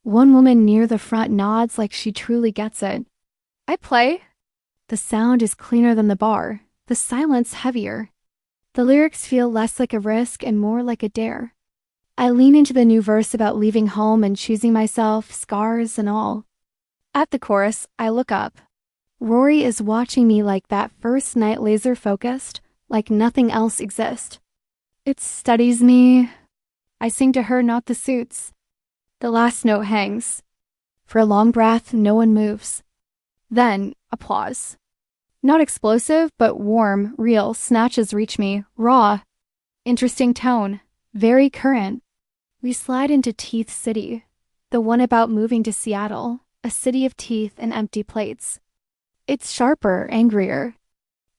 One woman near the front nods like she truly gets it. I play. The sound is cleaner than the bar, the silence heavier. The lyrics feel less like a risk and more like a dare. I lean into the new verse about leaving home and choosing myself, scars and all. At the chorus, I look up. Rory is watching me like that first night, laser-focused, like nothing else exists. It studies me. I sing to her, not the suits. The last note hangs. For a long breath, no one moves. Then, applause. Not explosive, but warm, real, snatches reach me, raw. Interesting tone, very current. We slide into Teeth City, the one about moving to Seattle, a city of teeth and empty plates. It's sharper, angrier.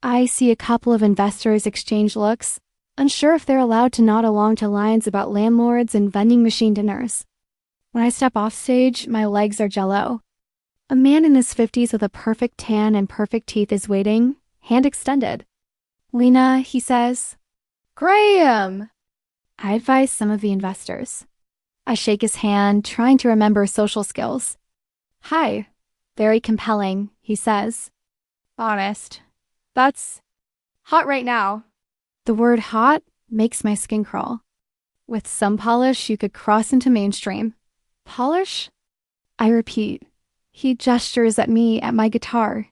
I see a couple of investors exchange looks, unsure if they're allowed to nod along to lines about landlords and vending machine dinners. When I step off stage, my legs are jello. A man in his 50s with a perfect tan and perfect teeth is waiting, hand extended. Lena, he says. Graham! I advise some of the investors. I shake his hand, trying to remember social skills. Hi. Very compelling, he says. Honest. That's hot right now. The word hot makes my skin crawl. With some polish, you could cross into mainstream. Polish? I repeat. He gestures at me at my guitar.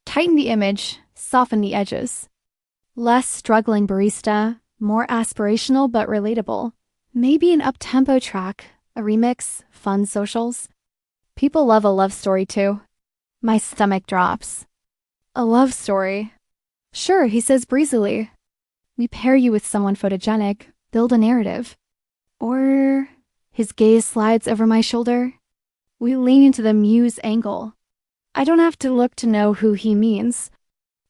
Tighten the image, soften the edges. Less struggling barista, more aspirational but relatable. Maybe an up-tempo track, a remix, fun socials. People love a love story too. My stomach drops. A love story? Sure, he says breezily. We pair you with someone photogenic, build a narrative. Or his gaze slides over my shoulder. We lean into the muse angle. I don't have to look to know who he means.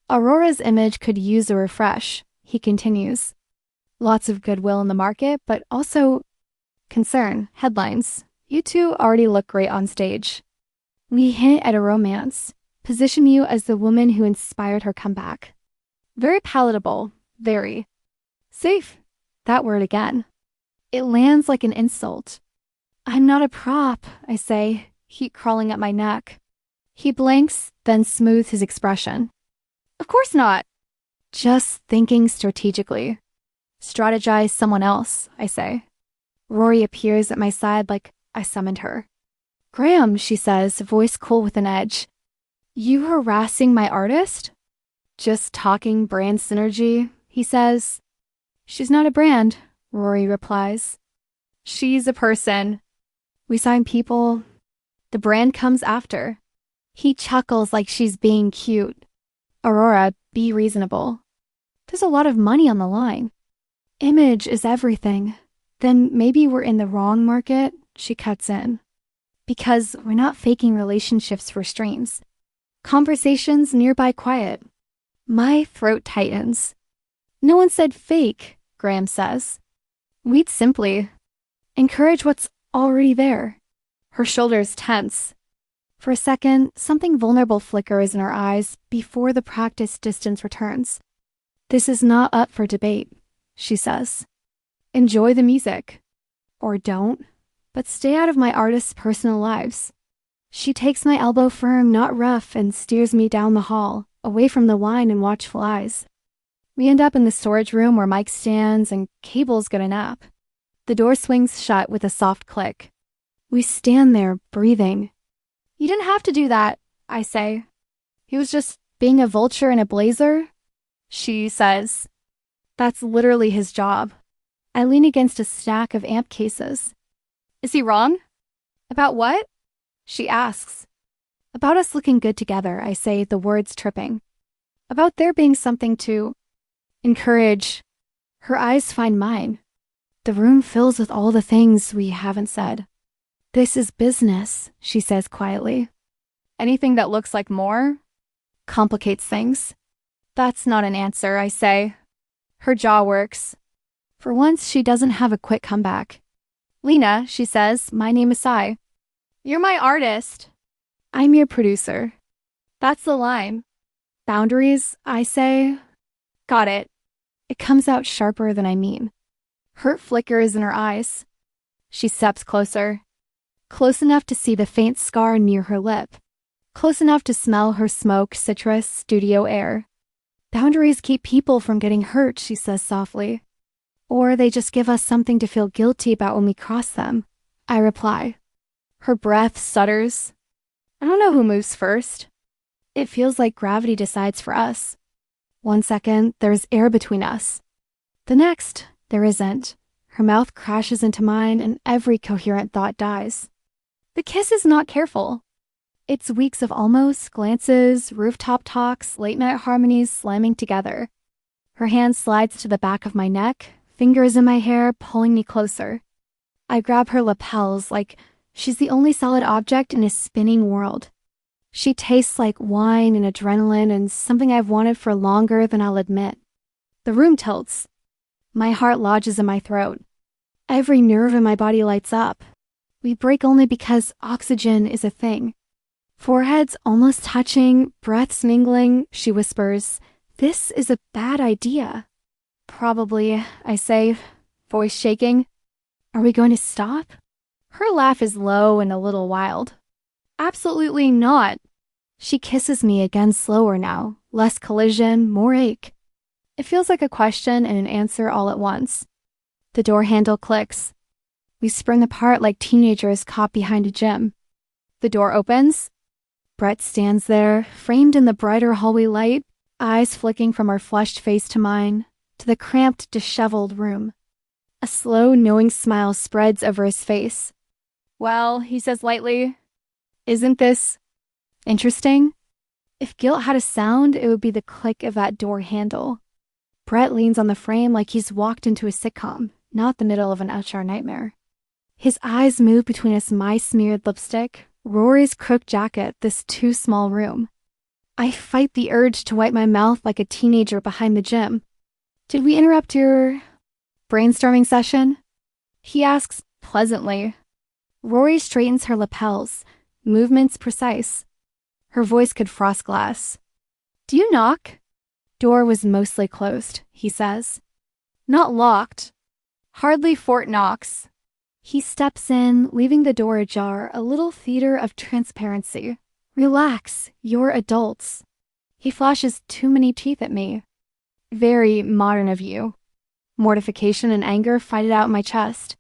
Aurora's image could use a refresh, he continues. Lots of goodwill in the market, but also concern, headlines. You two already look great on stage. We hint at a romance, position you as the woman who inspired her comeback. Very palatable, very. Safe, that word again. It lands like an insult. I'm not a prop, I say, heat crawling up my neck. He blinks, then smooths his expression. Of course not. Just thinking strategically. Strategize someone else, I say. Rory appears at my side like I summoned her. Graham, she says, voice cool with an edge. You harassing my artist? Just talking brand synergy, he says. She's not a brand, Rory replies. She's a person. We sign people. The brand comes after. He chuckles like she's being cute. Aurora, be reasonable. There's a lot of money on the line. Image is everything. Then maybe we're in the wrong market, she cuts in. Because we're not faking relationships for streams. Conversations nearby quiet. My throat tightens. No one said fake, Graham says. We'd simply encourage what's already there. Her shoulders tense. For a second, something vulnerable flickers in her eyes before the practiced distance returns. This is not up for debate, she says. Enjoy the music. Or don't, but stay out of my artists' personal lives. She takes my elbow firm, not rough, and steers me down the hall, away from the wine and watchful eyes. We end up in the storage room where Mike stands and Cable's got a nap. The door swings shut with a soft click. We stand there, breathing. You didn't have to do that, I say. He was just being a vulture in a blazer, she says. That's literally his job. I lean against a stack of amp cases. Is he wrong? About what? She asks. About us looking good together, I say, the words tripping. About there being something to encourage. Her eyes find mine. The room fills with all the things we haven't said. This is business, she says quietly. Anything that looks like more complicates things. That's not an answer, I say. Her jaw works. For once, she doesn't have a quick comeback. Lena, she says, my name is Sai. You're my artist. I'm your producer. That's the line. Boundaries, I say. Got it. It comes out sharper than I mean. Hurt flickers in her eyes. She steps closer. Close enough to see the faint scar near her lip. Close enough to smell her smoke, citrus, studio air. Boundaries keep people from getting hurt, she says softly. Or they just give us something to feel guilty about when we cross them, I reply. Her breath stutters. I don't know who moves first. It feels like gravity decides for us. 1 second, there's air between us. The next, there isn't. Her mouth crashes into mine and every coherent thought dies. The kiss is not careful. It's weeks of almost, glances, rooftop talks, late-night harmonies slamming together. Her hand slides to the back of my neck, fingers in my hair, pulling me closer. I grab her lapels like she's the only solid object in a spinning world. She tastes like wine and adrenaline and something I've wanted for longer than I'll admit. The room tilts. My heart lodges in my throat. Every nerve in my body lights up. We break only because oxygen is a thing. Foreheads almost touching, breaths mingling, she whispers, "This is a bad idea." Probably, I say, voice shaking. Are we going to stop? Her laugh is low and a little wild. Absolutely not. She kisses me again slower now, less collision, more ache. It feels like a question and an answer all at once. The door handle clicks. We spring apart like teenagers caught behind a gym. The door opens. Brett stands there, framed in the brighter hallway light, eyes flicking from our flushed face to mine, to the cramped, disheveled room. A slow, knowing smile spreads over his face. Well, he says lightly, isn't this interesting? If guilt had a sound, it would be the click of that door handle. Brett leans on the frame like he's walked into a sitcom, not the middle of an HR nightmare. His eyes move between us my-smeared lipstick, Rory's crook jacket, this too-small room. I fight the urge to wipe my mouth like a teenager behind the gym. Did we interrupt your brainstorming session? He asks pleasantly. Rory straightens her lapels, movements precise. Her voice could frost glass. Do you knock? Door was mostly closed, he says. Not locked. Hardly Fort Knox. He steps in, leaving the door ajar, a little theater of transparency. Relax, you're adults. He flashes too many teeth at me. Very modern of you. Mortification and anger fight it out in my chest.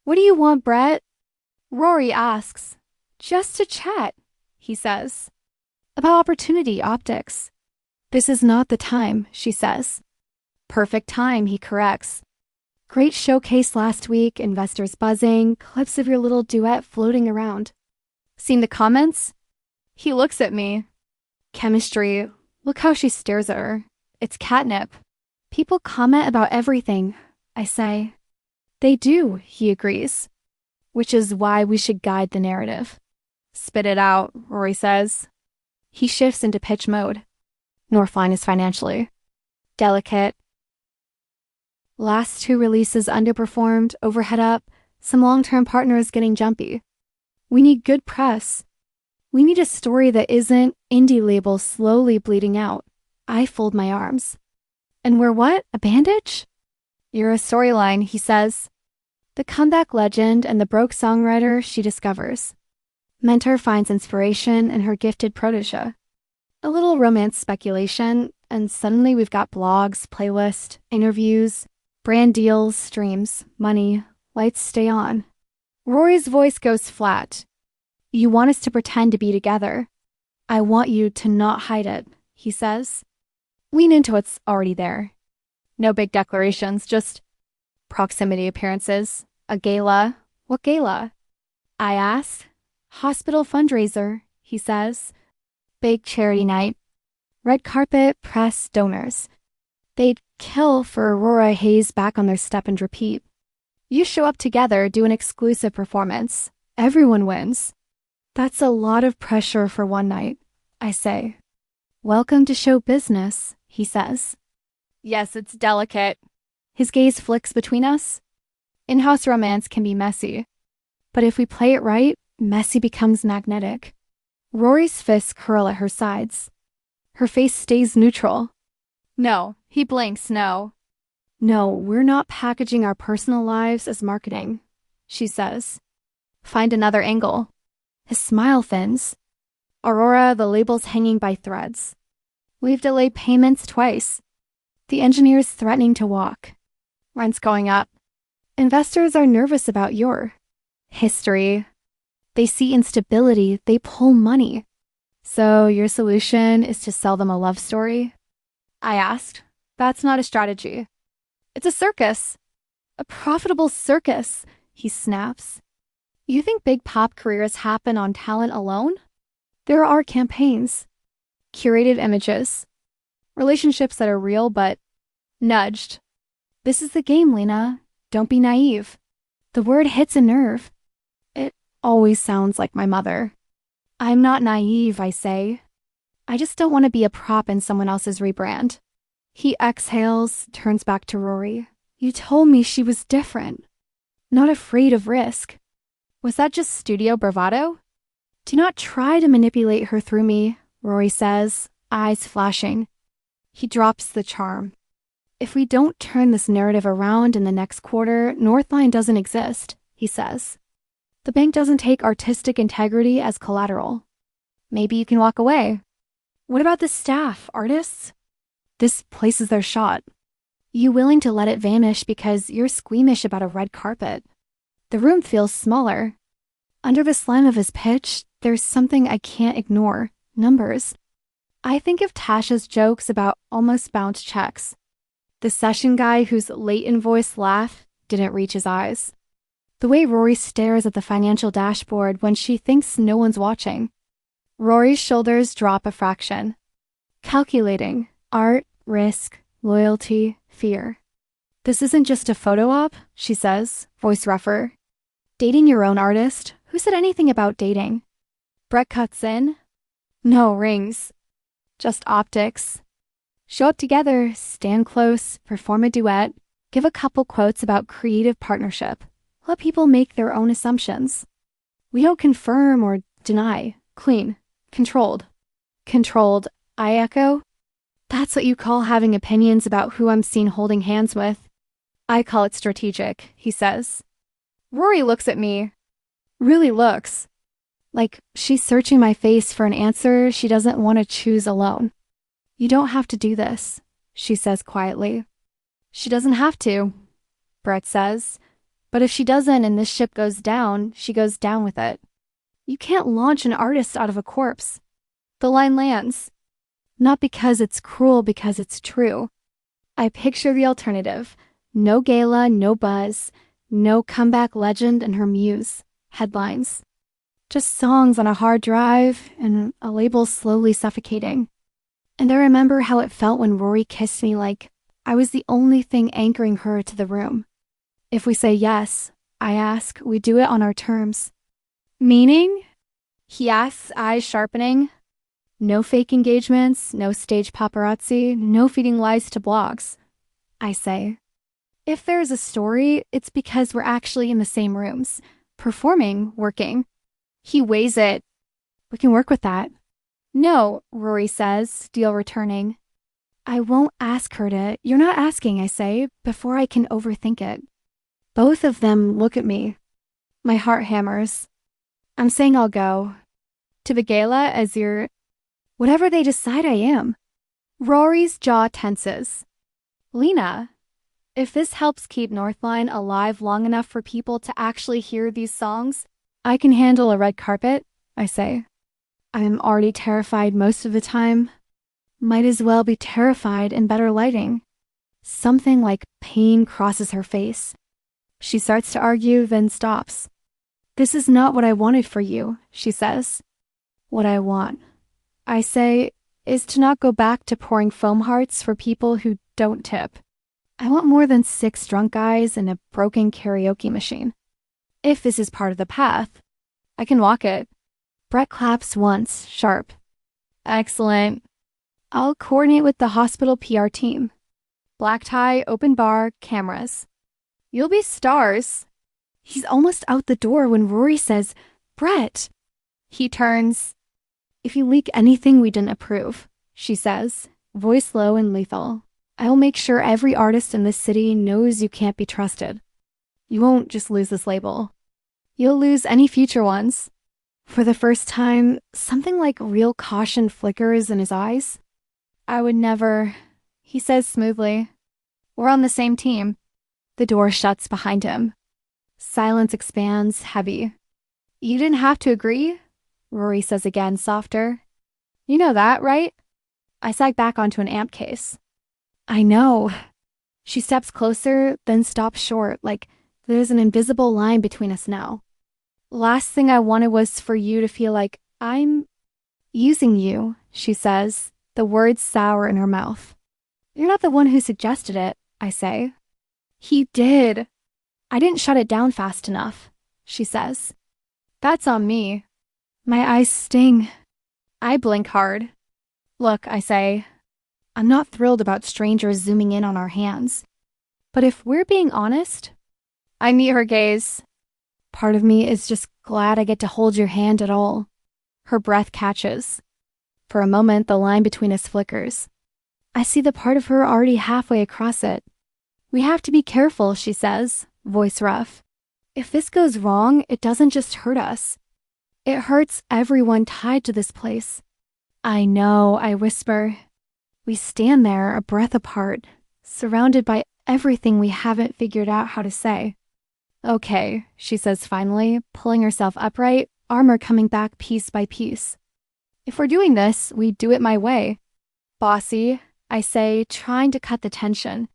What do you want, Brett? Rory asks. Just to chat, he says. About opportunity optics. This is not the time, she says. Perfect time, he corrects. Great showcase last week, investors buzzing, clips of your little duet floating around. Seen the comments? He looks at me. Chemistry. Look how she stares at her. It's catnip. People comment about everything, I say. They do, he agrees. Which is why we should guide the narrative. Spit it out, Rory says. He shifts into pitch mode. Northline is financially delicate. Last two releases underperformed, overhead up, some long-term partners getting jumpy. We need good press. We need a story that isn't indie labels slowly bleeding out. I fold my arms. And we're what? A bandage? You're a storyline, he says. The comeback legend and the broke songwriter she discovers. Mentor finds inspiration in her gifted protege. A little romance speculation, and suddenly we've got blogs, playlists, interviews, brand deals, streams, money, lights stay on. Rory's voice goes flat. You want us to pretend to be together. I want you to not hide it, he says. Lean into what's already there. No big declarations, just proximity appearances. A gala. What gala? I ask. Hospital fundraiser, he says. Big charity night. Red carpet, press, donors. They'd kill for Aurora Hayes back on their step and repeat. You show up together, do an exclusive performance. Everyone wins. That's a lot of pressure for one night, I say. Welcome to show business, he says. Yes, it's delicate. His gaze flicks between us. In-house romance can be messy. But if we play it right, messy becomes magnetic. Rory's fists curl at her sides. Her face stays neutral. No, he blinks no. No, we're not packaging our personal lives as marketing, she says. Find another angle. His smile thins. Aurora, the label's hanging by threads. We've delayed payments twice. The engineer's threatening to walk. Rent's going up. Investors are nervous about your history. They see instability, they pull money. So your solution is to sell them a love story? I asked. That's not a strategy. It's a circus. A profitable circus, he snaps. You think big pop careers happen on talent alone? There are campaigns, curated images, relationships that are real but nudged. This is the game, Lena. Don't be naive. The word hits a nerve. It always sounds like my mother. I'm not naive, I say. I just don't want to be a prop in someone else's rebrand. He exhales, turns back to Rory. You told me she was different. Not afraid of risk. Was that just studio bravado? Do not try to manipulate her through me, Rory says, eyes flashing. He drops the charm. If we don't turn this narrative around in the next quarter, Northline doesn't exist, he says. The bank doesn't take artistic integrity as collateral. Maybe you can walk away. What about the staff, artists? This place is their shot. You willing to let it vanish because you're squeamish about a red carpet. The room feels smaller. Under the slam of his pitch, there's something I can't ignore. Numbers. I think of Tasha's jokes about almost bounced checks. The session guy whose late invoice laugh didn't reach his eyes. The way Rory stares at the financial dashboard when she thinks no one's watching. Rory's shoulders drop a fraction. Calculating. Art, risk, loyalty, fear. This isn't just a photo op, she says, voice rougher. Dating your own artist? Who said anything about dating? Brett cuts in. No rings. Just optics. Show up together, stand close, perform a duet, give a couple quotes about creative partnership. Let people make their own assumptions. We don't confirm or deny. Clean. Controlled. Controlled, I echo. That's what you call having opinions about who I'm seen holding hands with. I call it strategic, he says. Rory looks at me. Really looks. Like she's searching my face for an answer she doesn't want to choose alone. You don't have to do this, she says quietly. She doesn't have to, Brett says. But if she doesn't and this ship goes down, she goes down with it. You can't launch an artist out of a corpse. The line lands. Not because it's cruel, because it's true. I picture the alternative. No gala, no buzz, no comeback legend and her muse. Headlines. Just songs on a hard drive and a label slowly suffocating. And I remember how it felt when Rory kissed me like I was the only thing anchoring her to the room. If we say yes, I ask, we do it on our terms. Meaning? He asks, eyes sharpening. No fake engagements, no stage paparazzi, no feeding lies to blogs. I say, if there's a story, it's because we're actually in the same rooms, performing, working. He weighs it. We can work with that. No, Rory says, deal returning. I won't ask her to. You're not asking, I say, before I can overthink it. Both of them look at me. My heart hammers. I'm saying I'll go. To the gala as your... whatever they decide I am. Rory's jaw tenses. Lena, if this helps keep Northline alive long enough for people to actually hear these songs, I can handle a red carpet, I say. I'm already terrified most of the time. Might as well be terrified in better lighting. Something like pain crosses her face. She starts to argue, then stops. This is not what I wanted for you, she says. What I want, I say, is to not go back to pouring foam hearts for people who don't tip. I want more than 6 drunk guys and a broken karaoke machine. If this is part of the path, I can walk it. Brett claps once, sharp. Excellent. I'll coordinate with the hospital PR team. Black tie, open bar, cameras. You'll be stars. He's almost out the door when Rory says, Brett. He turns. If you leak anything we didn't approve, she says, voice low and lethal, I'll make sure every artist in this city knows you can't be trusted. You won't just lose this label. You'll lose any future ones. For the first time, something like real caution flickers in his eyes. I would never, he says smoothly. We're on the same team. The door shuts behind him. Silence expands, heavy. You didn't have to agree, Rory says again, softer. You know that, right? I sag back onto an amp case. I know. She steps closer, then stops short, like there's an invisible line between us now. Last thing I wanted was for you to feel like I'm using you, she says, the words sour in her mouth. You're not the one who suggested it, I say. He did. I didn't shut it down fast enough, she says. That's on me. My eyes sting. I blink hard. Look, I say, I'm not thrilled about strangers zooming in on our hands. But if we're being honest, I meet her gaze. Part of me is just glad I get to hold your hand at all. Her breath catches. For a moment, the line between us flickers. I see the part of her already halfway across it. We have to be careful, she says, voice rough. If this goes wrong, it doesn't just hurt us. It hurts everyone tied to this place. I know, I whisper. We stand there, a breath apart, surrounded by everything we haven't figured out how to say. Okay, she says finally, pulling herself upright, armor coming back piece by piece. If we're doing this, we do it my way. Bossy, I say, trying to cut the tension.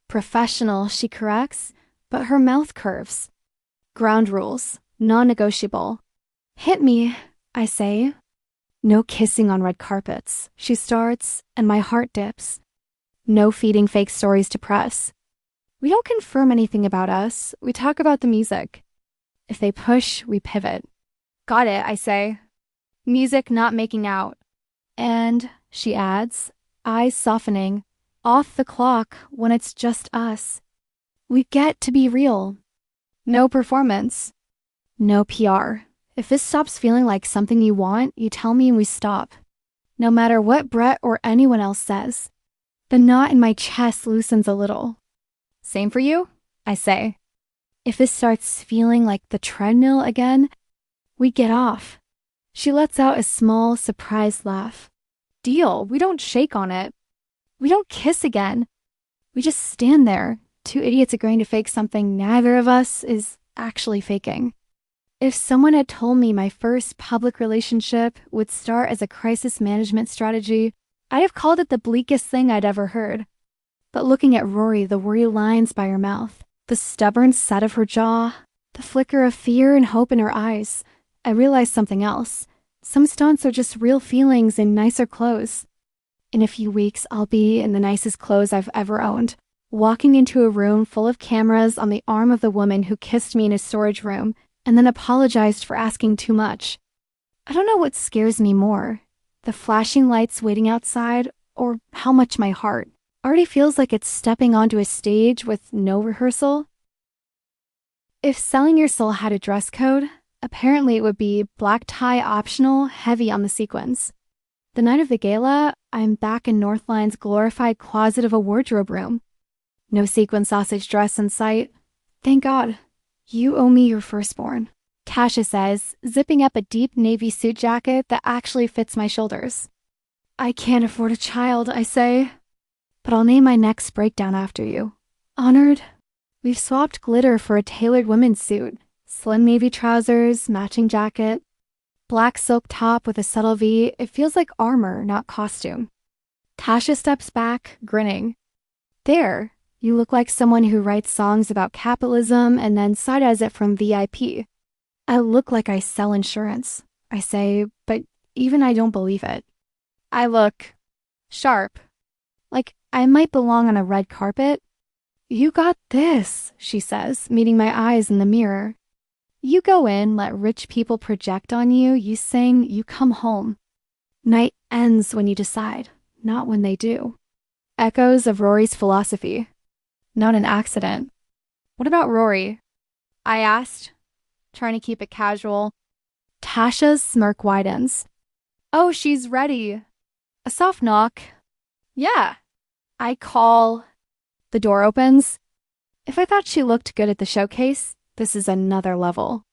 Professional, she corrects, but her mouth curves. Ground rules, non-negotiable. Hit me, I say. No kissing on red carpets, she starts, and my heart dips. No feeding fake stories to press. We don't confirm anything about us, we talk about the music. If they push, we pivot. Got it, I say. Music not making out. And, she adds, eyes softening, off the clock when it's just us. We get to be real. No performance. No PR. If this stops feeling like something you want, you tell me and we stop. No matter what Brett or anyone else says. The knot in my chest loosens a little. Same for you? I say. If this starts feeling like the treadmill again, we get off. She lets out a small, surprised laugh. Deal, we don't shake on it. We don't kiss again. We just stand there, two idiots agreeing to fake something neither of us is actually faking. If someone had told me my first public relationship would start as a crisis management strategy, I'd have called it the bleakest thing I'd ever heard. But looking at Rory, the worry lines by her mouth, the stubborn set of her jaw, the flicker of fear and hope in her eyes, I realized something else. Some stunts are just real feelings in nicer clothes. In a few weeks, I'll be in the nicest clothes I've ever owned, walking into a room full of cameras on the arm of the woman who kissed me in a storage room and then apologized for asking too much. I don't know what scares me more, the flashing lights waiting outside or how much my heart already feels like it's stepping onto a stage with no rehearsal. If selling your soul had a dress code, apparently it would be black tie optional, heavy on the sequins. The night of the gala, I'm back in Northline's glorified closet of a wardrobe room. No sequin sausage dress in sight. Thank God. You owe me your firstborn, Tasha says, zipping up a deep navy suit jacket that actually fits my shoulders. I can't afford a child, I say. But I'll name my next breakdown after you. Honored. We've swapped glitter for a tailored women's suit. Slim navy trousers, matching jacket. Black silk top with a subtle V. It feels like armor, not costume. Tasha steps back, grinning. There, you look like someone who writes songs about capitalism and then side-eyes it from VIP. I look like I sell insurance, I say, but even I don't believe it. I look sharp. Like I might belong on a red carpet. You got this, she says, meeting my eyes in the mirror. You go in, let rich people project on you, you sing, you come home. Night ends when you decide, not when they do. Echoes of Rory's philosophy. Not an accident. What about Rory? I asked, trying to keep it casual. Tasha's smirk widens. Oh, she's ready. A soft knock. Yeah. I call. The door opens. If I thought she looked good at the showcase, this is another level.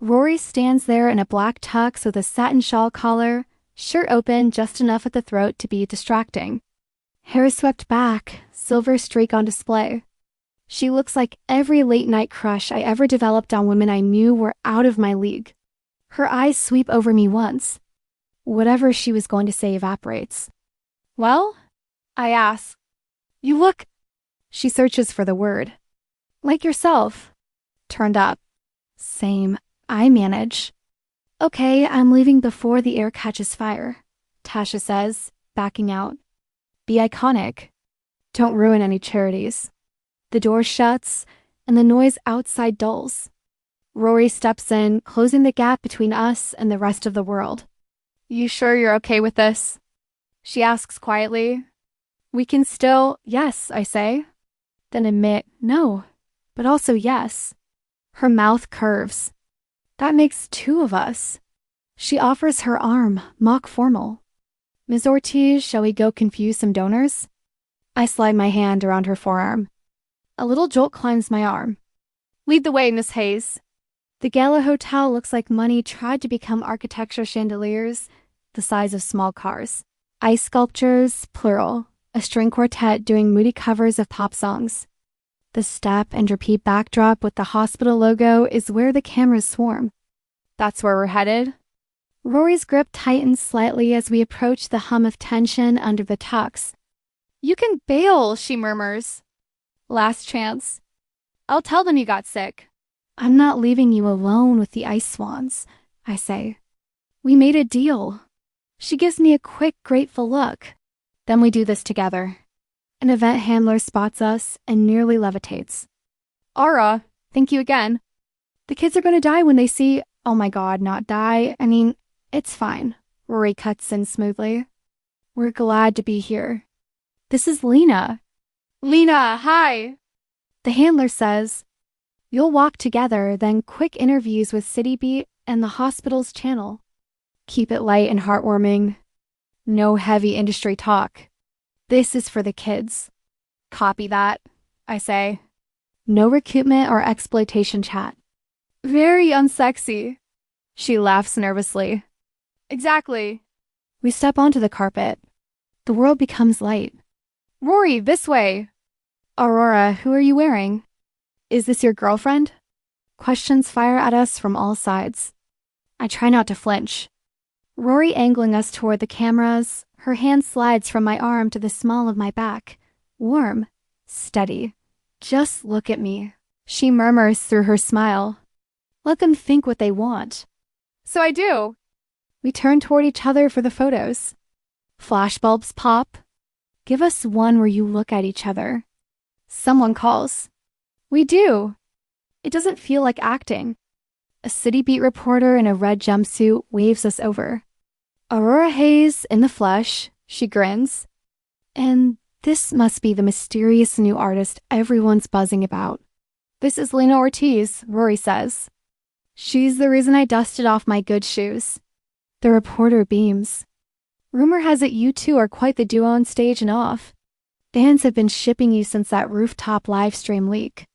Rory stands there in a black tux with a satin shawl collar, shirt open just enough at the throat to be distracting. Hair swept back, silver streak on display. She looks like every late-night crush I ever developed on women I knew were out of my league. Her eyes sweep over me once. Whatever she was going to say evaporates. Well? I ask. You look... She searches for the word. Like yourself. Turned up. Same. I manage. Okay, I'm leaving before the air catches fire, Tasha says, backing out. Be iconic. Don't ruin any charities. The door shuts, and the noise outside dulls. Rory steps in, closing the gap between us and the rest of the world. You sure you're okay with this? She asks quietly. We can still, yes, I say. Then admit, no, but also yes. Her mouth curves. That makes two of us. She offers her arm, mock formal. Ms. Ortiz, shall we go confuse some donors? I slide my hand around her forearm. A little jolt climbs my arm. Lead the way, Miss Hayes. The gala hotel looks like money tried to become architecture chandeliers, the size of small cars. Ice sculptures, plural. A string quartet doing moody covers of pop songs. The step and repeat backdrop with the hospital logo is where the cameras swarm. That's where we're headed. Rory's grip tightens slightly as we approach the hum of tension under the tux. You can bail, she murmurs. Last chance. I'll tell them you got sick. I'm not leaving you alone with the ice swans, I say. We made a deal. She gives me a quick, grateful look. Then we do this together. An event handler spots us and nearly levitates. Ara, thank you again. The kids are going to die when they see... Oh my God, not die. I mean, it's fine. Rory cuts in smoothly. We're glad to be here. This is Lena. Lena, hi. The handler says, you'll walk together, then quick interviews with City Beat and the hospital's channel. Keep it light and heartwarming. No heavy industry talk. This is for the kids. Copy that, I say. No recoupment or exploitation chat. Very unsexy. She laughs nervously. Exactly. We step onto the carpet. The world becomes light. Rory, this way. Aurora, who are you wearing? Is this your girlfriend? Questions fire at us from all sides. I try not to flinch. Rory angling us toward the cameras, her hand slides from my arm to the small of my back. Warm, steady. Just look at me, she murmurs through her smile. Let them think what they want. So I do. We turn toward each other for the photos. Flashbulbs pop. Give us one where you look at each other. Someone calls. We do. It doesn't feel like acting. A city beat reporter in a red jumpsuit waves us over. Aurora Hayes in the flesh, she grins. And this must be the mysterious new artist everyone's buzzing about. This is Lena Ortiz, Rory says. She's the reason I dusted off my good shoes. The reporter beams. Rumor has it you two are quite the duo on stage and off. Fans have been shipping you since that rooftop live stream leak.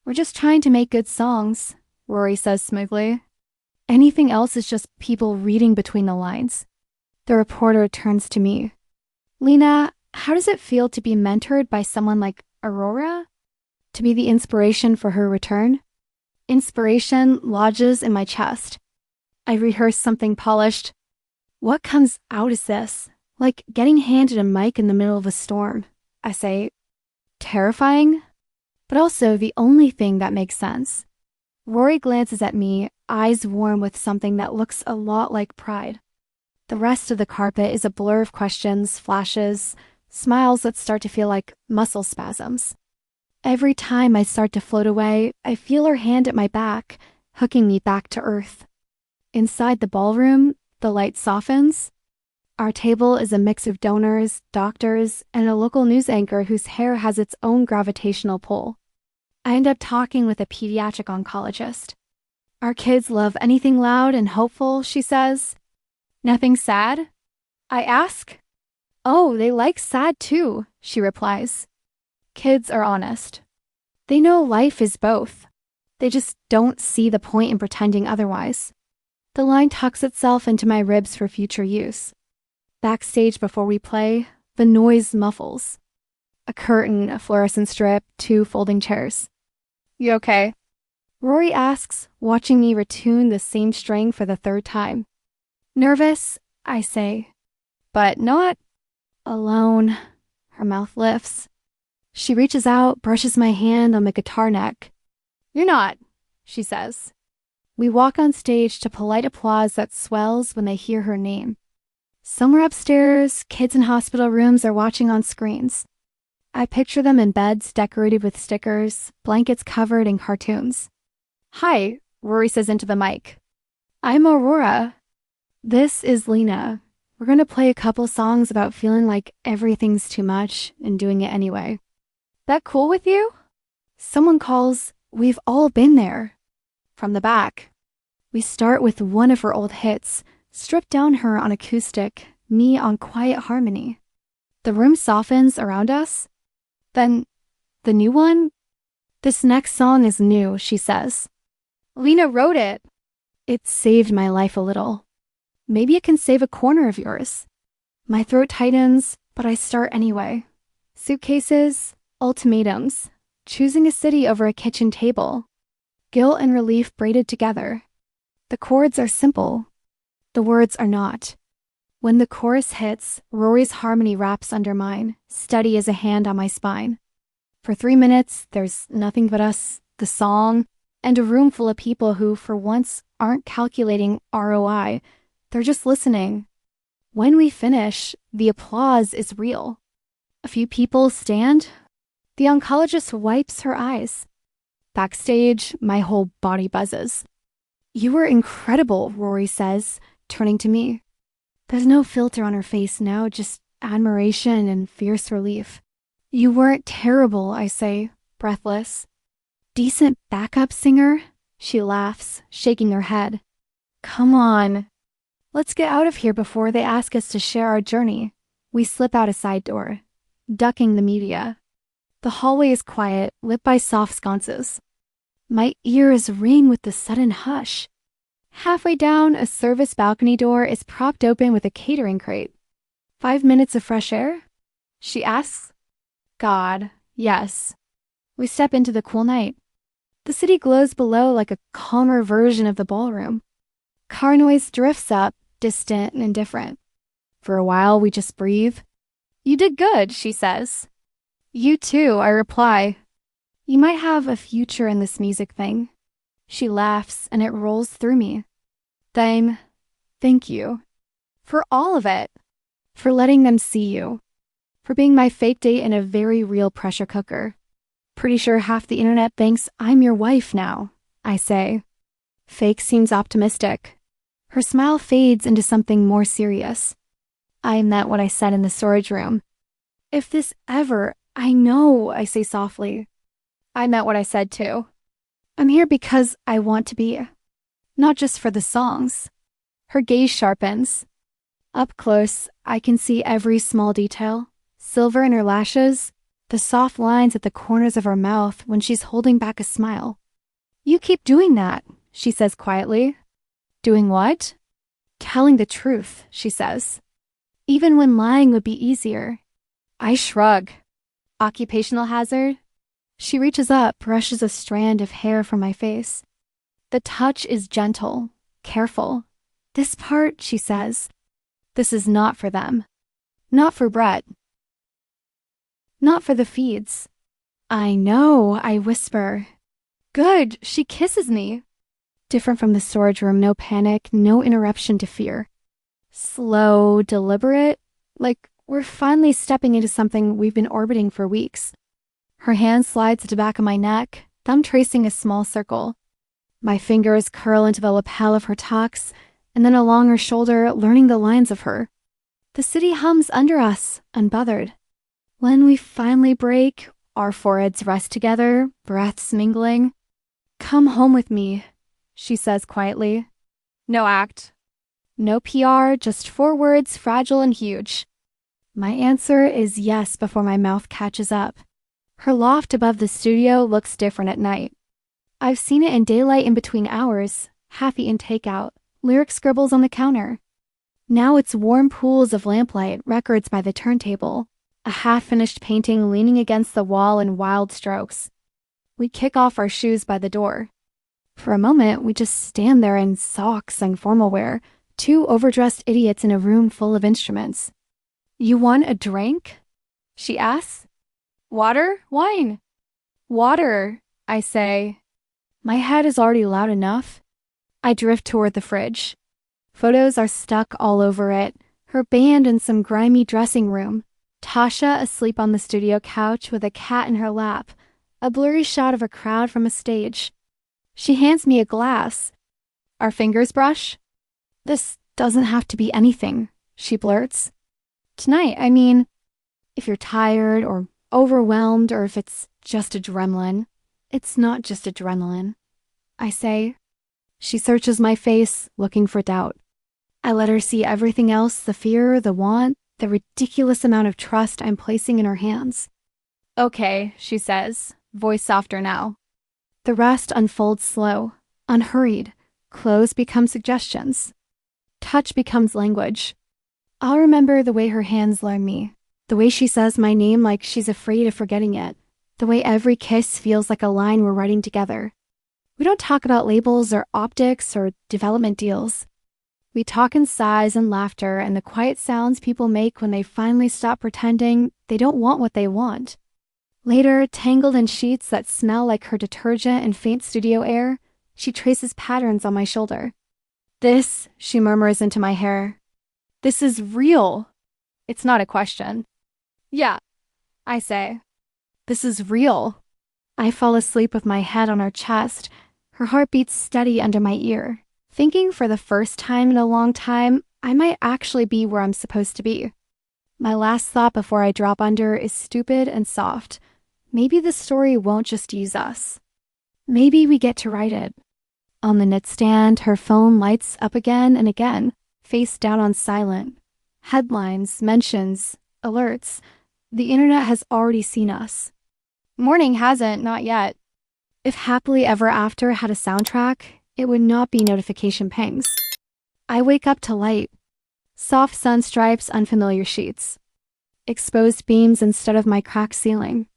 We're just trying to make good songs, Rory says smoothly. Anything else is just people reading between the lines. The reporter turns to me. Lena, how does it feel to be mentored by someone like Aurora? To be the inspiration for her return? Inspiration lodges in my chest. I rehearse something polished. What comes out is this, like getting handed a mic in the middle of a storm. I say, terrifying, but also the only thing that makes sense. Rory glances at me, eyes warm with something that looks a lot like pride. The rest of the carpet is a blur of questions, flashes, smiles that start to feel like muscle spasms. Every time I start to float away, I feel her hand at my back, hooking me back to earth. Inside the ballroom, the light softens. Our table is a mix of donors, doctors, and a local news anchor whose hair has its own gravitational pull. I end up talking with a pediatric oncologist. Our kids love anything loud and hopeful, she says. Nothing sad? I ask. Oh, they like sad too, she replies. Kids are honest. They know life is both. They just don't see the point in pretending otherwise. The line tucks itself into my ribs for future use. Backstage before we play, the noise muffles. A curtain, a fluorescent strip, 2 folding chairs. You okay? Rory asks, watching me retune the same string for the 3rd time. Nervous, I say, but not alone. Her mouth lifts. She reaches out, brushes my hand on the guitar neck. You're not, she says. We walk on stage to polite applause that swells when they hear her name. Somewhere upstairs, kids in hospital rooms are watching on screens. I picture them in beds decorated with stickers, blankets covered in cartoons. Hi, Rory says into the mic. I'm Aurora. This is Lena. We're going to play a couple songs about feeling like everything's too much and doing it anyway. That cool with you? Someone calls, We've all been there. From the back. We start with one of her old hits, strip down her on acoustic, me on quiet harmony. The room softens around us. Then, the new one? This next song is new, she says. Lena wrote it. It saved my life a little. Maybe it can save a corner of yours. My throat tightens, but I start anyway. Suitcases, ultimatums, choosing a city over a kitchen table. Guilt and relief braided together. The chords are simple. The words are not. When the chorus hits, Rory's harmony wraps under mine, steady as a hand on my spine. For 3 minutes, there's nothing but us, the song, and a room full of people who, for once, aren't calculating ROI. They're just listening. When we finish, the applause is real. A few people stand. The oncologist wipes her eyes. Backstage, my whole body buzzes. You were incredible, Rory says, turning to me. There's no filter on her face now, just admiration and fierce relief. You weren't terrible, I say, breathless. Decent backup singer? She laughs, shaking her head. Come on. Let's get out of here before they ask us to share our journey. We slip out a side door, ducking the media. The hallway is quiet, lit by soft sconces. My ears ring with the sudden hush. Halfway down, a service balcony door is propped open with a catering crate. 5 minutes of fresh air? She asks. God, yes. We step into the cool night. The city glows below like a calmer version of the ballroom. Car noise drifts up, distant and indifferent. For a while, we just breathe. You did good, she says. You too, I reply. You might have a future in this music thing. She laughs, and it rolls through me. Thank you. For all of it. For letting them see you. For being my fake date in a very real pressure cooker. Pretty sure half the internet thinks I'm your wife now, I say. Fake seems optimistic. Her smile fades into something more serious. I meant what I said in the storage room. If this ever, I know, I say softly. I meant what I said too. I'm here because I want to be. Not just for the songs. Her gaze sharpens. Up close, I can see every small detail. Silver in her lashes, the soft lines at the corners of her mouth when she's holding back a smile. You keep doing that, she says quietly. Doing what? Telling the truth, she says. Even when lying would be easier. I shrug. Occupational hazard? She reaches up, brushes a strand of hair from my face. The touch is gentle, careful. This part, she says, this is not for them. Not for Brett. Not for the feeds. I know, I whisper. Good, she kisses me. Different from the storage room, no panic, no interruption to fear. Slow, deliberate, like we're finally stepping into something we've been orbiting for weeks. Her hand slides to the back of my neck, thumb tracing a small circle. My fingers curl into the lapel of her tux, and then along her shoulder, learning the lines of her. The city hums under us, unbothered. When we finally break, our foreheads rest together, breaths mingling. Come home with me, she says quietly. No act. No PR, just 4 words, fragile and huge. My answer is yes before my mouth catches up. Her loft above the studio looks different at night. I've seen it in daylight in between hours, half-eaten takeout, lyric scribbles on the counter. Now it's warm pools of lamplight, records by the turntable, a half-finished painting leaning against the wall in wild strokes. We kick off our shoes by the door. For a moment, we just stand there in socks and formal wear, 2 overdressed idiots in a room full of instruments. You want a drink? She asks. Water? Wine? Water, I say. My head is already loud enough. I drift toward the fridge. Photos are stuck all over it, her band in some grimy dressing room, Tasha asleep on the studio couch with a cat in her lap, a blurry shot of a crowd from a stage. She hands me a glass. Our fingers brush. This doesn't have to be anything, she blurts. Tonight, I mean, if you're tired or overwhelmed or if it's just adrenaline. It's not just adrenaline, I say. She searches my face, looking for doubt. I let her see everything else, the fear, the want, the ridiculous amount of trust I'm placing in her hands. Okay, she says, voice softer now. The rest unfolds slow, unhurried. Clothes become suggestions. Touch becomes language. I'll remember the way her hands learn me, the way she says my name like she's afraid of forgetting it, the way every kiss feels like a line we're writing together. We don't talk about labels or optics or development deals. We talk in sighs and laughter and the quiet sounds people make when they finally stop pretending they don't want what they want. Later, tangled in sheets that smell like her detergent and faint studio air, she traces patterns on my shoulder. This, she murmurs into my hair. This is real. It's not a question. Yeah, I say. This is real. I fall asleep with my head on her chest, her heart beats steady under my ear, thinking for the first time in a long time, I might actually be where I'm supposed to be. My last thought before I drop under is stupid and soft. Maybe the story won't just use us. Maybe we get to write it. On the nightstand, her phone lights up again and again, face down on silent. Headlines, mentions, alerts. The internet has already seen us. Morning hasn't, not yet. If Happily Ever After had a soundtrack, it would not be notification pings. I wake up to light. Soft sun stripes unfamiliar sheets. exposed beams instead of my cracked ceiling.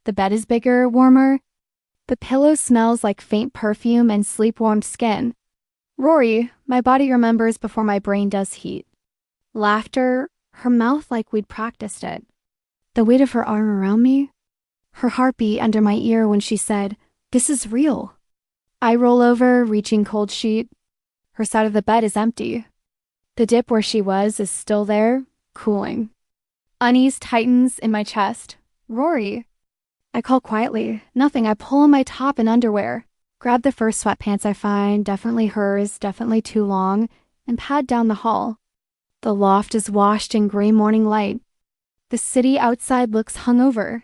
The bed is bigger, warmer. The pillow smells like faint perfume and sleep-warmed skin. Rory, my body remembers before my brain does heat. Laughter, her mouth like we'd practiced it. The weight of her arm around me. Her heartbeat under my ear when she said, "This is real." I roll over, reaching cold sheet. Her side of the bed is empty. The dip where she was is still there, cooling. Unease tightens in my chest. "Rory." I call quietly. Nothing. I pull on my top and underwear. Grab the first sweatpants I find, definitely hers, definitely too long, and pad down the hall. The loft is washed in gray morning light. The city outside looks hungover.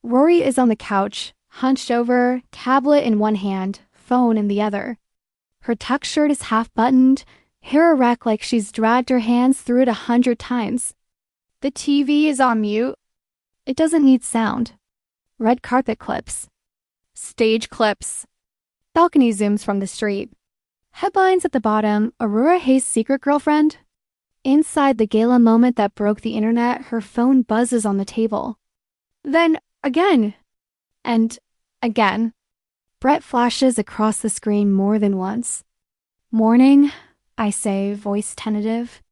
Rory is on the couch, hunched over, tablet in one hand, phone in the other. Her tuck shirt is half-buttoned, hair erect like she's dragged her hands through it 100 times. The TV is on mute. It doesn't need sound. Red carpet clips. Stage clips. Balcony zooms from the street. Headlines at the bottom, Aurora Hayes' secret girlfriend. Inside the gala moment that broke the internet, her phone buzzes on the table. Then, again. And again. Brett flashes across the screen more than once. "Morning," I say, voice tentative.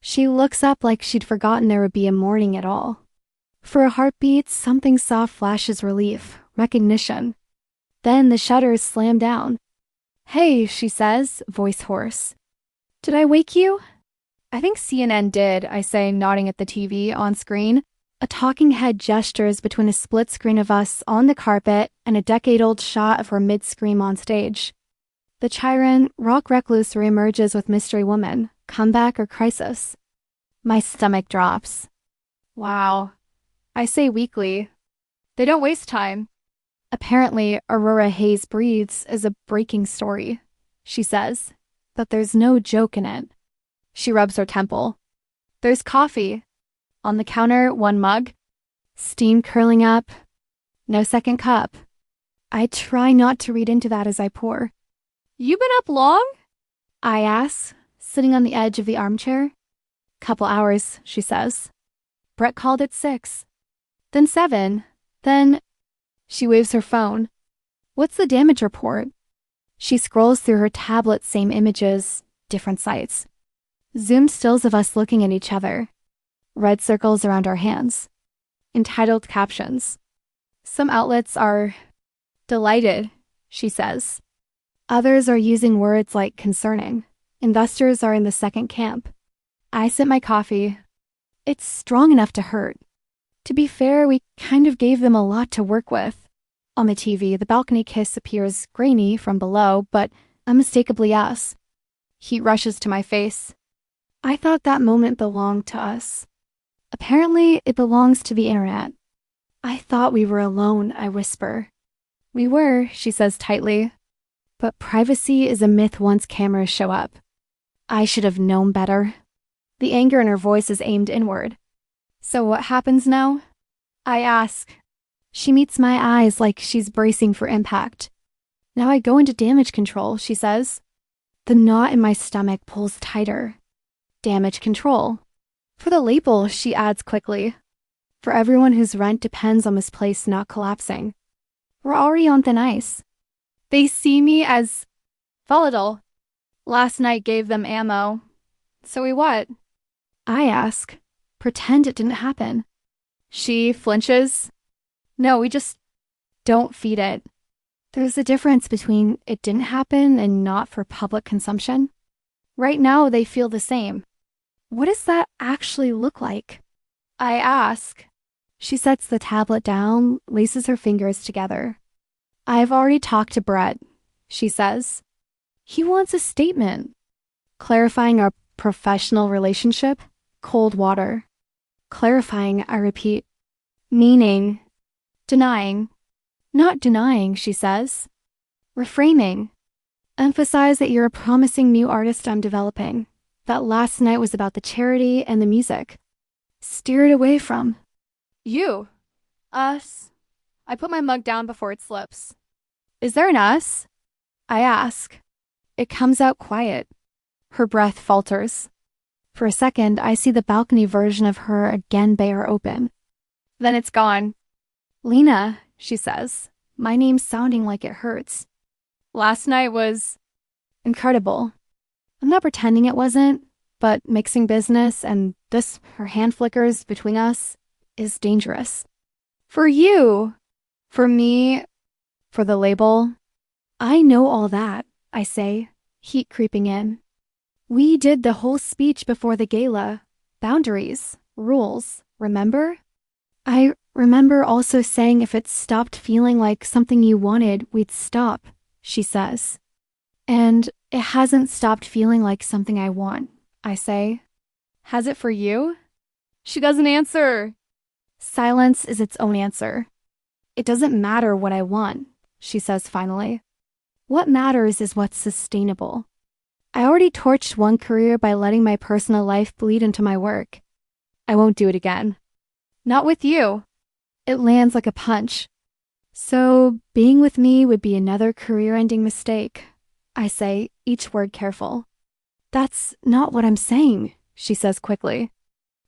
She looks up like she'd forgotten there would be a morning at all. For a heartbeat, something soft flashes relief, recognition. Then the shutters slam down. "Hey," she says, voice hoarse. "Did I wake you?" "I think CNN did," I say, nodding at the TV on screen. A talking head gestures between a split screen of us on the carpet and a decade-old shot of her mid-scream on stage. The Chiron, rock recluse reemerges with Mystery Woman, comeback or crisis. My stomach drops. "Wow," I say weakly. "They don't waste time." "Apparently, Aurora Hayes Breathes is a breaking story," she says, "but there's no joke in it." She rubs her temple. "There's coffee. On the counter, one mug. Steam curling up. No second cup." I try not to read into that as I pour. "You been up long?" I ask, sitting on the edge of the armchair. "Couple hours," she says. "Brett called at 6. Then 7. Then..." She waves her phone. "What's the damage report?" She scrolls through her tablet, same images, different sites. Zoom stills of us looking at each other. Red circles around our hands. Entitled captions. Some outlets are delighted, she says. Others are using words like concerning. Investors are in the second camp. I sip my coffee. It's strong enough to hurt. To be fair, we kind of gave them a lot to work with. On the TV, the balcony kiss appears grainy from below, but unmistakably us. Heat rushes to my face. I thought that moment belonged to us. Apparently, it belongs to the internet. I thought we were alone, I whisper. We were, she says tightly. But privacy is a myth once cameras show up. I should have known better. The anger in her voice is aimed inward. "So what happens now?" I ask. She meets my eyes like she's bracing for impact. "Now I go into damage control," she says. The knot in my stomach pulls tighter. Damage control. For the label, she adds quickly. For everyone whose rent depends on this place not collapsing. We're already on thin ice. They see me as volatile. Last night gave them ammo. So we what? I ask. Pretend it didn't happen. She flinches. No, we just don't feed it. There's a difference between it didn't happen and not for public consumption. Right now, they feel the same. What does that actually look like? I ask. She sets the tablet down, laces her fingers together. I've already talked to Brett, she says. He wants a statement. Clarifying our professional relationship, cold water. Clarifying, I repeat. Meaning. Denying. Not denying, she says. Reframing. Emphasize that you're a promising new artist I'm developing. That last night was about the charity and the music. Steer it away from. You. Us. I put my mug down before it slips. Is there an us? I ask. It comes out quiet. Her breath falters. For a second, I see the balcony version of her again bare open. Then it's gone. Lena, she says, my name sounding like it hurts. Last night was incredible. I'm not pretending it wasn't, but mixing business and this, her hand flickers between us, is dangerous. For you, for me, for the label. I know all that, I say, heat creeping in. We did the whole speech before the gala. Boundaries, rules, remember? I remember also saying if it stopped feeling like something you wanted, we'd stop, she says. And it hasn't stopped feeling like something I want, I say. Has it for you? She doesn't answer. Silence is its own answer. It doesn't matter what I want, she says finally. What matters is what's sustainable. I already torched one career by letting my personal life bleed into my work. I won't do it again. Not with you. It lands like a punch. So being with me would be another career-ending mistake, I say, each word careful. That's not what I'm saying, she says quickly.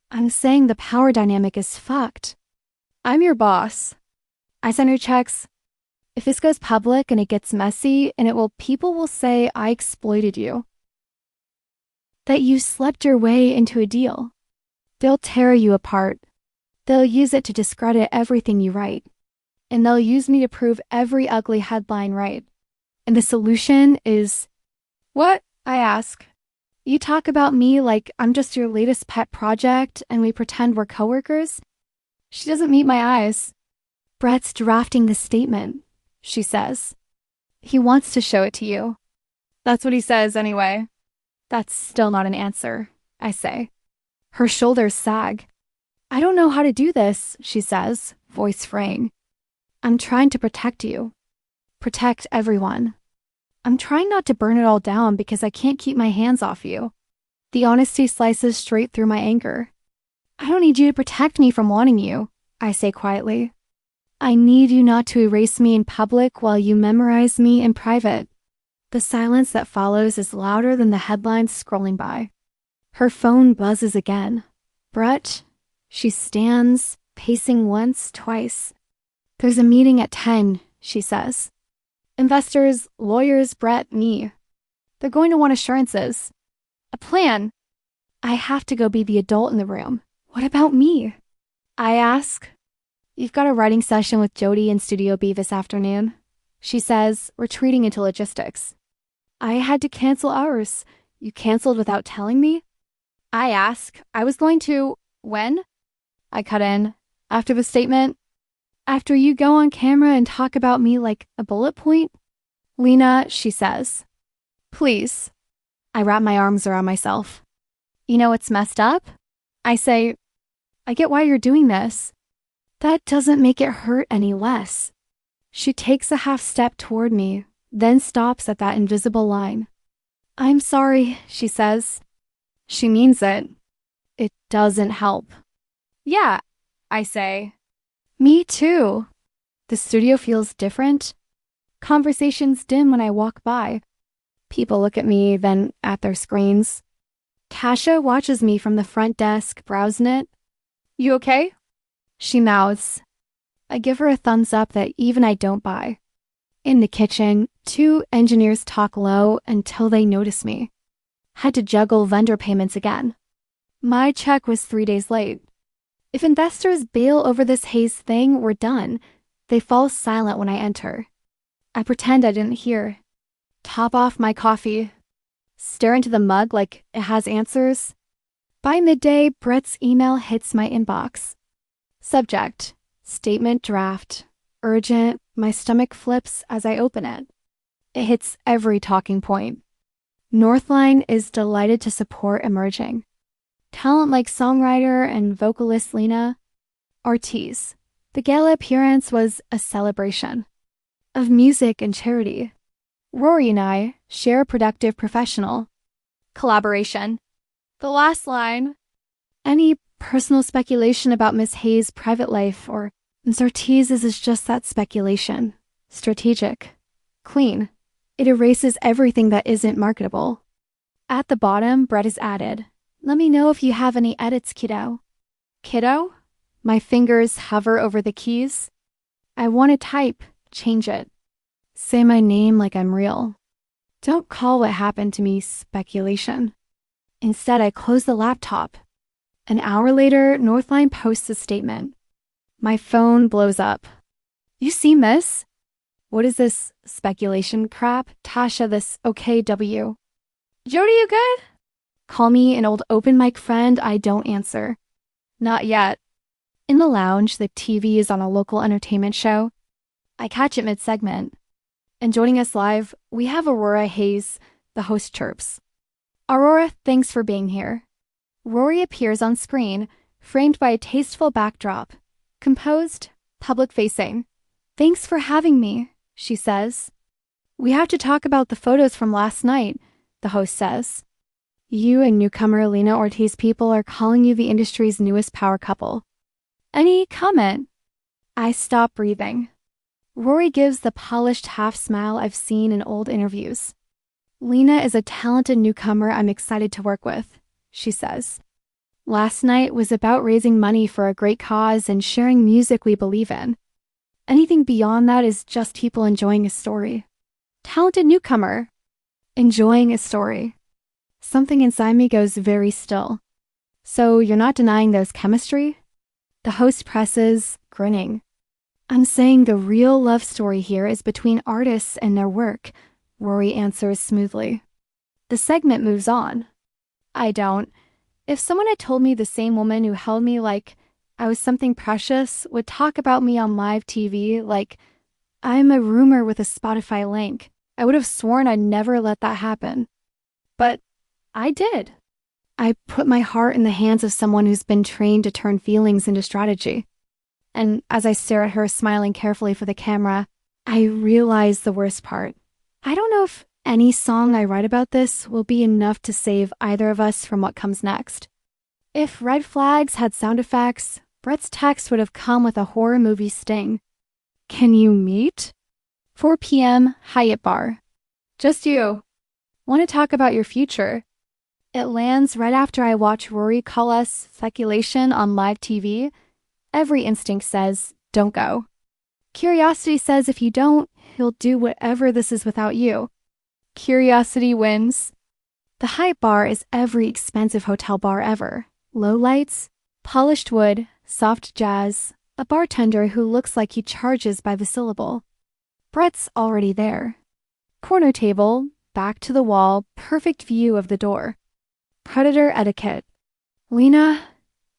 I'm saying the power dynamic is fucked. I'm your boss. I send her checks. If this goes public and it gets messy, people will say I exploited you. That you slept your way into a deal. They'll tear you apart. They'll use it to discredit everything you write. And they'll use me to prove every ugly headline right. And the solution is... What? I ask. You talk about me like I'm just your latest pet project and we pretend we're coworkers? She doesn't meet my eyes. Brett's drafting the statement, she says. He wants to show it to you. That's what he says anyway. That's still not an answer, I say. Her shoulders sag. I don't know how to do this, she says, voice fraying. I'm trying to protect you. Protect everyone. I'm trying not to burn it all down because I can't keep my hands off you. The honesty slices straight through my anger. I don't need you to protect me from wanting you, I say quietly. I need you not to erase me in public while you memorize me in private. The silence that follows is louder than the headlines scrolling by. Her phone buzzes again. Brett, she stands, pacing once, twice. There's a meeting at 10, she says. Investors, lawyers, Brett, me. They're going to want assurances. A plan. I have to go be the adult in the room. What about me? I ask. You've got a writing session with Jody in Studio B this afternoon, she says, retreating into logistics. I had to cancel ours. You canceled without telling me? I ask. I was going to... When? I cut in. After the statement? After you go on camera and talk about me like a bullet point? Lena, she says. Please. I wrap my arms around myself. You know what's messed up? I say, I get why you're doing this. That doesn't make it hurt any less. She takes a half step toward me, then stops at that invisible line. I'm sorry, she says. She means it. It doesn't help. Yeah, I say. Me too. The studio feels different. Conversations dim when I walk by. People look at me, then at their screens. Tasha watches me from the front desk, browsing it. You okay? She mouths. I give her a thumbs up that even I don't buy. In the kitchen, two engineers talk low until they notice me. Had to juggle vendor payments again. My check was 3 days late. If investors bail over this haze thing, we're done. They fall silent when I enter. I pretend I didn't hear. Top off my coffee. Stare into the mug like it has answers. By midday, Brett's email hits my inbox. Subject, statement draft. Urgent, my stomach flips as I open it. It hits every talking point. Northline is delighted to support emerging. Talent like songwriter and vocalist Lena. Ortiz. The gala appearance was a celebration of music and charity. Rory and I share a productive professional collaboration. The last line. Any personal speculation about Miss Hayes' private life or Ms. Ortiz's is just that speculation. Strategic. Clean. It erases everything that isn't marketable. At the bottom, Brett is added. Let me know if you have any edits, kiddo. Kiddo? My fingers hover over the keys. I want to type, change it. Say my name like I'm real. Don't call what happened to me speculation. Instead, I close the laptop. An hour later, Northline posts a statement. My phone blows up. You seen this? What is this speculation crap? Tasha, this OKW. Jody, you good? Call me an old open mic friend, I don't answer. Not yet. In the lounge, the TV is on a local entertainment show. I catch it mid-segment. And joining us live, we have Aurora Hayes, the host chirps. Aurora, thanks for being here. Rory appears on screen, framed by a tasteful backdrop. Composed, public-facing. Thanks for having me, she says. We have to talk about the photos from last night, the host says. You and newcomer Lena Ortiz people are calling you the industry's newest power couple. Any comment? I stop breathing. Rory gives the polished half smile I've seen in old interviews. Lena is a talented newcomer I'm excited to work with, she says. Last night was about raising money for a great cause and sharing music we believe in. Anything beyond that is just people enjoying a story. Talented newcomer. Enjoying a story. Something inside me goes very still. So you're not denying there's chemistry? The host presses, grinning. I'm saying the real love story here is between artists and their work, Rory answers smoothly. The segment moves on. I don't. If someone had told me the same woman who held me like I was something precious would talk about me on live TV like I'm a rumor with a Spotify link, I would have sworn I'd never let that happen. But I did. I put my heart in the hands of someone who's been trained to turn feelings into strategy. And as I stare at her smiling carefully for the camera, I realize the worst part. I don't know if any song I write about this will be enough to save either of us from what comes next. If Red Flags had sound effects, Brett's text would have come with a horror movie sting. Can you meet? 4 p.m. Hyatt Bar. Just you. Want to talk about your future? It lands right after I watch Rory call us speculation on live TV. Every instinct says, don't go. Curiosity says if you don't, he'll do whatever this is without you. Curiosity wins. The Hyatt Bar is every expensive hotel bar ever. Low lights, polished wood, soft jazz, a bartender who looks like he charges by the syllable. Brett's already there. Corner table, back to the wall, perfect view of the door. Predator etiquette. Lena,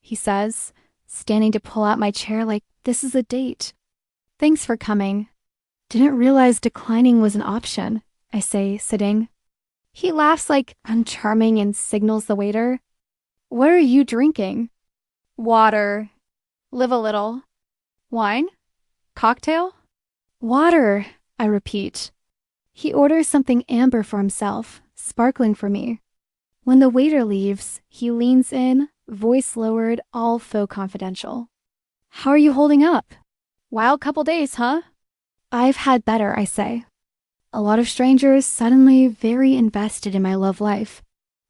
he says, standing to pull out my chair like this is a date. Thanks for coming. Didn't realize declining was an option, I say, sitting. He laughs like I'm charming and signals the waiter. What are you drinking? Water. Live a little. Wine? Cocktail? Water, I repeat. He orders something amber for himself, sparkling for me. When the waiter leaves, he leans in, voice lowered, all faux confidential. How are you holding up? Wild couple days, huh? I've had better, I say. A lot of strangers suddenly very invested in my love life.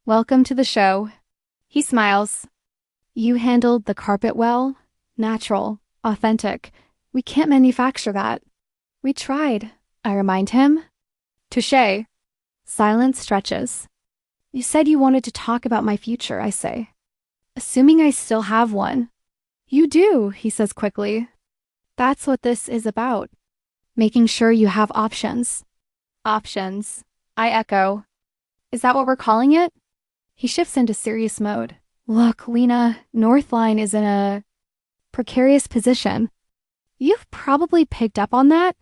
Welcome to the show. He smiles. You handled the carpet well. Natural. Authentic. We can't manufacture that. We tried, I remind him. Touché. Silence stretches. You said you wanted to talk about my future, I say. Assuming I still have one. You do, he says quickly. That's what this is about. Making sure you have options. Options. I echo. Is that what we're calling it? He shifts into serious mode. Look, Lena, Northline is in a precarious position. You've probably picked up on that.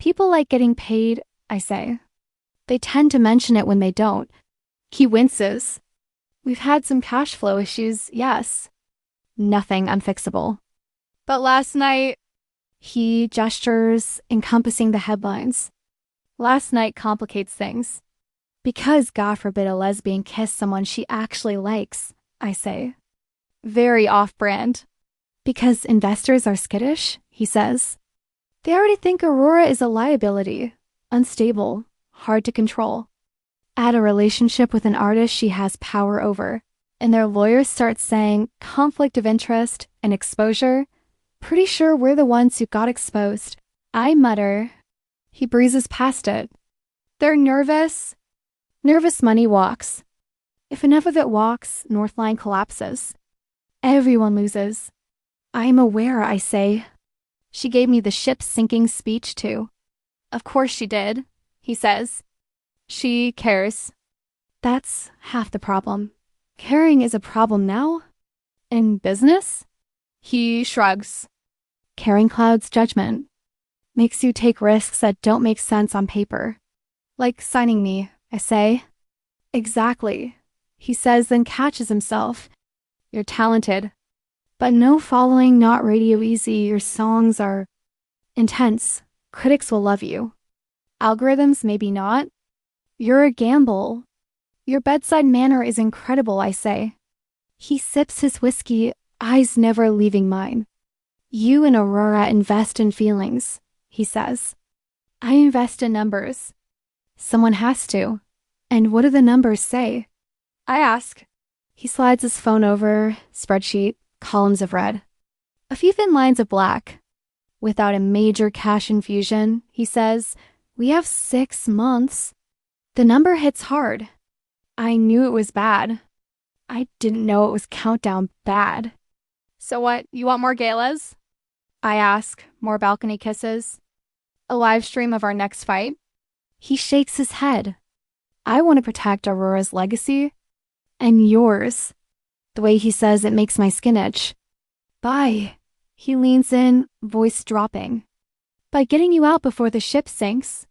People like getting paid, I say. They tend to mention it when they don't. He winces. We've had some cash flow issues, yes. Nothing unfixable. But last night, he gestures, encompassing the headlines. Last night complicates things. Because, God forbid, a lesbian kiss someone she actually likes, I say. Very off-brand. Because investors are skittish, he says. They already think Aurora is a liability, unstable, hard to control. Add a relationship with an artist she has power over. and their lawyers start saying conflict of interest and exposure. Pretty sure we're the ones who got exposed. I mutter. He breezes past it. They're nervous. Nervous money walks. If enough of it walks, Northline collapses. Everyone loses. I'm aware, I say. She gave me the ship's sinking speech, too. Of course she did, he says. She cares. That's half the problem. Caring is a problem now? In business? He shrugs. Caring clouds judgment. Makes you take risks that don't make sense on paper. Like signing me, I say. Exactly. He says, then catches himself. You're talented. But no following, not radio easy. Your songs are intense. Critics will love you. Algorithms, maybe not. You're a gamble. Your bedside manner is incredible, I say. He sips his whiskey, eyes never leaving mine. You and Aurora invest in feelings, he says. I invest in numbers. Someone has to. And what do the numbers say? I ask. He slides his phone over, spreadsheet, columns of red. A few thin lines of black. Without a major cash infusion, he says, we have 6 months. The number hits hard. I knew it was bad. I didn't know it was countdown bad. So what, you want more galas? I ask, more balcony kisses. A live stream of our next fight? He shakes his head. I want to protect Aurora's legacy. And yours. The way he says it makes my skin itch. Bye. He leans in, voice dropping. By getting you out before the ship sinks.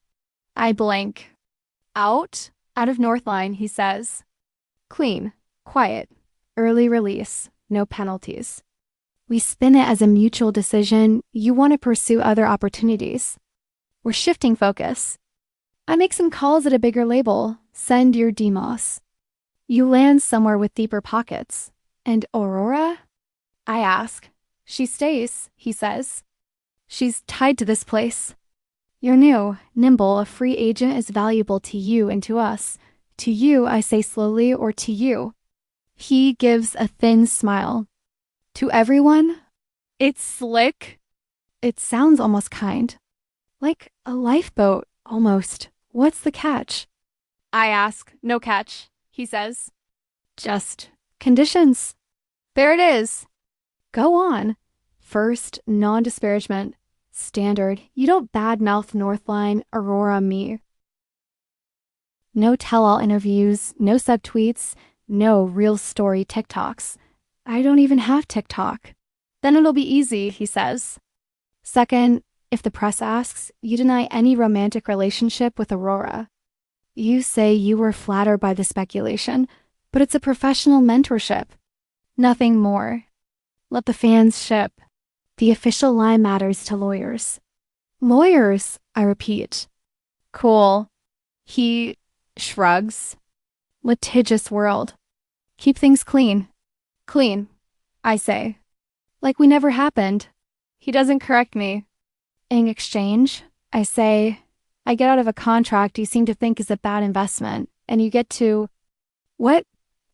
I blink. Out? Out of Northline, he says. Clean. Quiet. Early release. No penalties. We spin it as a mutual decision. You want to pursue other opportunities. We're shifting focus. I make some calls at a bigger label. Send your demos. You land somewhere with deeper pockets. And Aurora? I ask. She stays, he says. She's tied to this place. You're new, nimble, a free agent is valuable to you and to us. To you, I say slowly, or to you. He gives a thin smile. To everyone? It's slick. It sounds almost kind. Like a lifeboat, almost. What's the catch? I ask. No catch, he says. Just conditions. There it is. Go on. First, non-disparagement. Standard. You don't badmouth Northline, Aurora, me. No tell-all interviews, no subtweets, no real story TikToks. I don't even have TikTok. Then it'll be easy, he says. Second, if the press asks, you deny any romantic relationship with Aurora. You say you were flattered by the speculation, but it's a professional mentorship. Nothing more. Let the fans ship. The official line matters to lawyers. Lawyers, I repeat. Cool. He shrugs. Litigious world. Keep things clean. Clean, I say. Like we never happened. He doesn't correct me. In exchange, I say, I get out of a contract you seem to think is a bad investment, and you get to, what?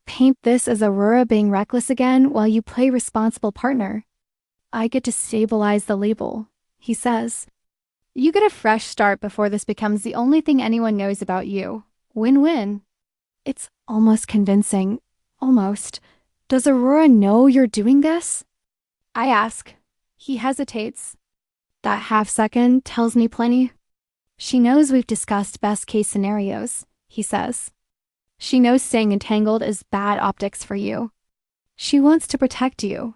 Paint this as Aurora being reckless again while you play responsible partner. I get to stabilize the label, he says. You get a fresh start before this becomes the only thing anyone knows about you. Win-win. It's almost convincing. Almost. Does Aurora know you're doing this? I ask. He hesitates. That half second tells me plenty. She knows we've discussed best case scenarios, he says. She knows staying entangled is bad optics for you. She wants to protect you.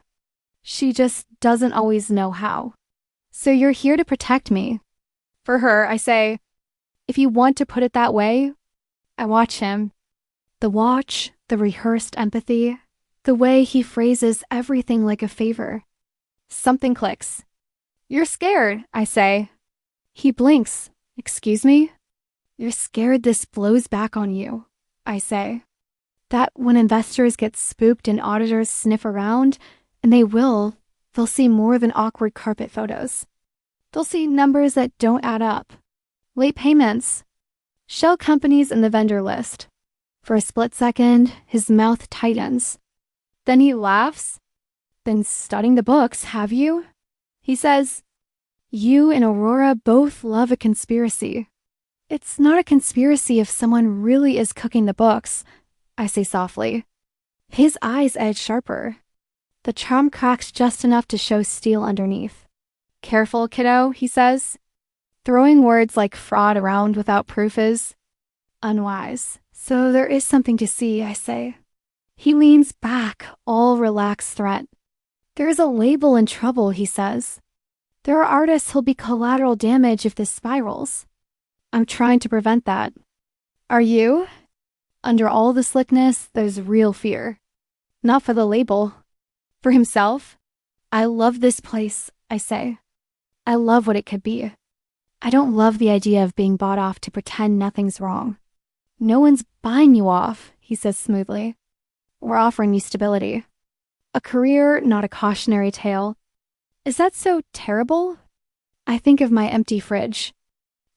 She just doesn't always know how. So you're here to protect me. For her, I say, if you want to put it that way. I watch him. The watch, the rehearsed empathy, the way he phrases everything like a favor. Something clicks. You're scared, I say. He blinks. Excuse me? You're scared this blows back on you, I say. That when investors get spooked and auditors sniff around, and they will, they'll see more than awkward carpet photos. They'll see numbers that don't add up. Late payments. Shell companies in the vendor list. For a split second, his mouth tightens. Then he laughs. Been studying the books, have you? He says, you and Aurora both love a conspiracy. It's not a conspiracy if someone really is cooking the books, I say softly. His eyes edge sharper. The charm cracks just enough to show steel underneath. Careful, kiddo, he says. Throwing words like fraud around without proof is unwise. So there is something to see, I say. He leans back, all relaxed threat. There is a label in trouble, he says. There are artists who'll be collateral damage if this spirals. I'm trying to prevent that. Are you? Under all the slickness, there's real fear. Not for the label. For himself. I love this place, I say. I love what it could be. I don't love the idea of being bought off to pretend nothing's wrong. No one's buying you off, he says smoothly. We're offering you stability. A career, not a cautionary tale. Is that so terrible? I think of my empty fridge.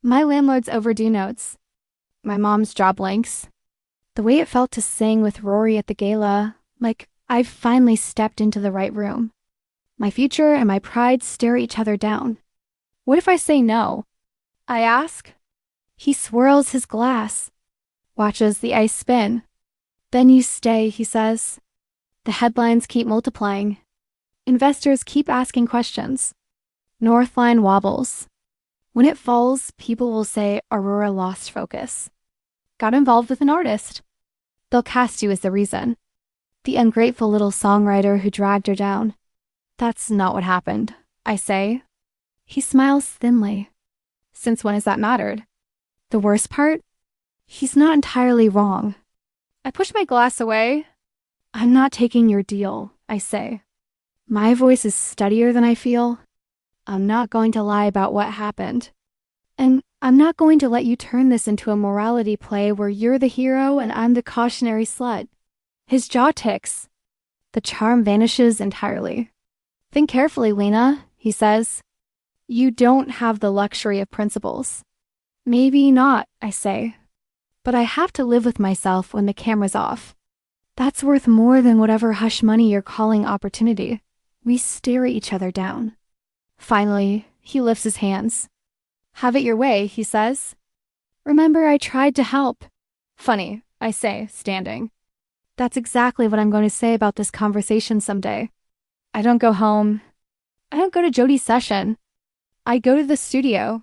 My landlord's overdue notes. My mom's job links. The way it felt to sing with Rory at the gala, like I've finally stepped into the right room. My future and my pride stare each other down. What if I say no? I ask. He swirls his glass, watches the ice spin. Then you stay, he says. The headlines keep multiplying. Investors keep asking questions. Northline wobbles. When it falls, people will say Aurora lost focus. Got involved with an artist. They'll cast you as the reason. The ungrateful little songwriter who dragged her down. That's not what happened, I say. He smiles thinly. Since when has that mattered? The worst part? He's not entirely wrong. I push my glass away. I'm not taking your deal, I say. My voice is steadier than I feel. I'm not going to lie about what happened. And I'm not going to let you turn this into a morality play where you're the hero and I'm the cautionary slut. His jaw ticks. The charm vanishes entirely. Think carefully, Lena, he says. You don't have the luxury of principles. Maybe not, I say. But I have to live with myself when the camera's off. That's worth more than whatever hush money you're calling opportunity. We stare each other down. Finally, he lifts his hands. Have it your way, he says. Remember, I tried to help. Funny, I say, standing. That's exactly what I'm going to say about this conversation someday. I don't go home. I don't go to Jody's session. I go to the studio.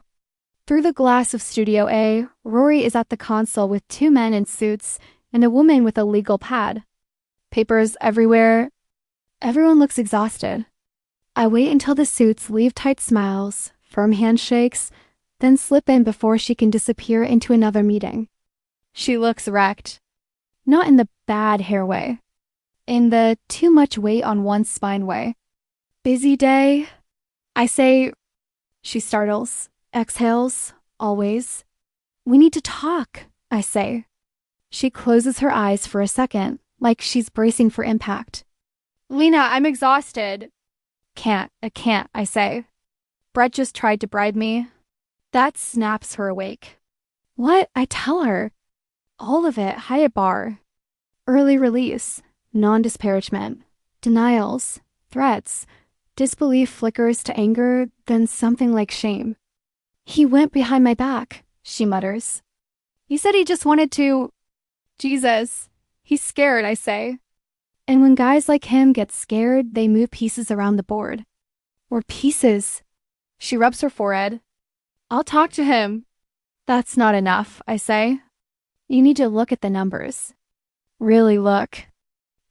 Through the glass of Studio A, Rory is at the console with two men in suits and a woman with a legal pad. Papers everywhere. Everyone looks exhausted. I wait until the suits leave tight smiles, firm handshakes, then slip in before she can disappear into another meeting. She looks wrecked. Not in the bad hair way. In the too much weight on one's spine way. Busy day? I say. She startles, exhales, always. We need to talk, I say. She closes her eyes for a second, like she's bracing for impact. Lena, I'm exhausted. I can't, I say. Brett just tried to bribe me. That snaps her awake. What? I tell her. All of it, high at bar. Early release, non-disparagement, denials, threats, disbelief flickers to anger, then something like shame. He went behind my back, she mutters. He said he just wanted to... Jesus. He's scared, I say. And when guys like him get scared, they move pieces around the board. Or pieces. She rubs her forehead. I'll talk to him. That's not enough, I say. You need to look at the numbers. Really look.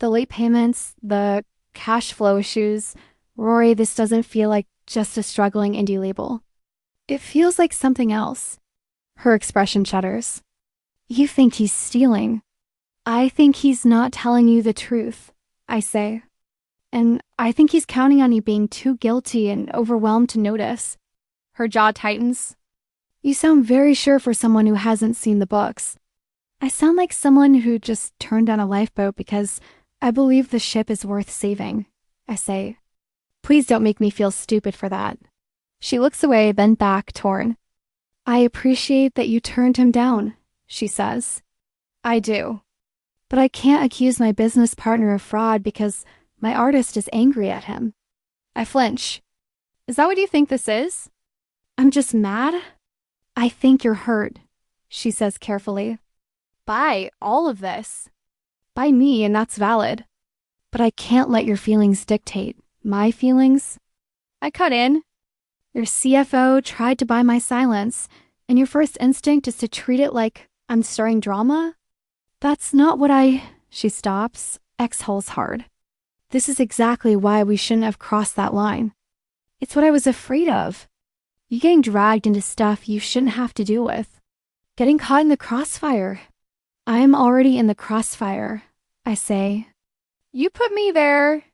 The late payments, the cash flow issues. Rory, this doesn't feel like just a struggling indie label. It feels like something else. Her expression shudders. You think he's stealing. I think he's not telling you the truth, I say. And I think he's counting on you being too guilty and overwhelmed to notice. Her jaw tightens. You sound very sure for someone who hasn't seen the books. I sound like someone who just turned down a lifeboat because I believe the ship is worth saving, I say. Please don't make me feel stupid for that. She looks away, then back, torn. I appreciate that you turned him down, she says. I do. But I can't accuse my business partner of fraud because my artist is angry at him. I flinch. Is that what you think this is? I'm just mad? I think you're hurt, she says carefully. By all of this. By me, and that's valid. But I can't let your feelings dictate my feelings. I cut in. Your CFO tried to buy my silence, and your first instinct is to treat it like I'm starring drama? That's not what She stops, exhales hard. This is exactly why we shouldn't have crossed that line. It's what I was afraid of. You getting dragged into stuff you shouldn't have to deal with. Getting caught in the crossfire. I'm already in the crossfire, I say. You put me there.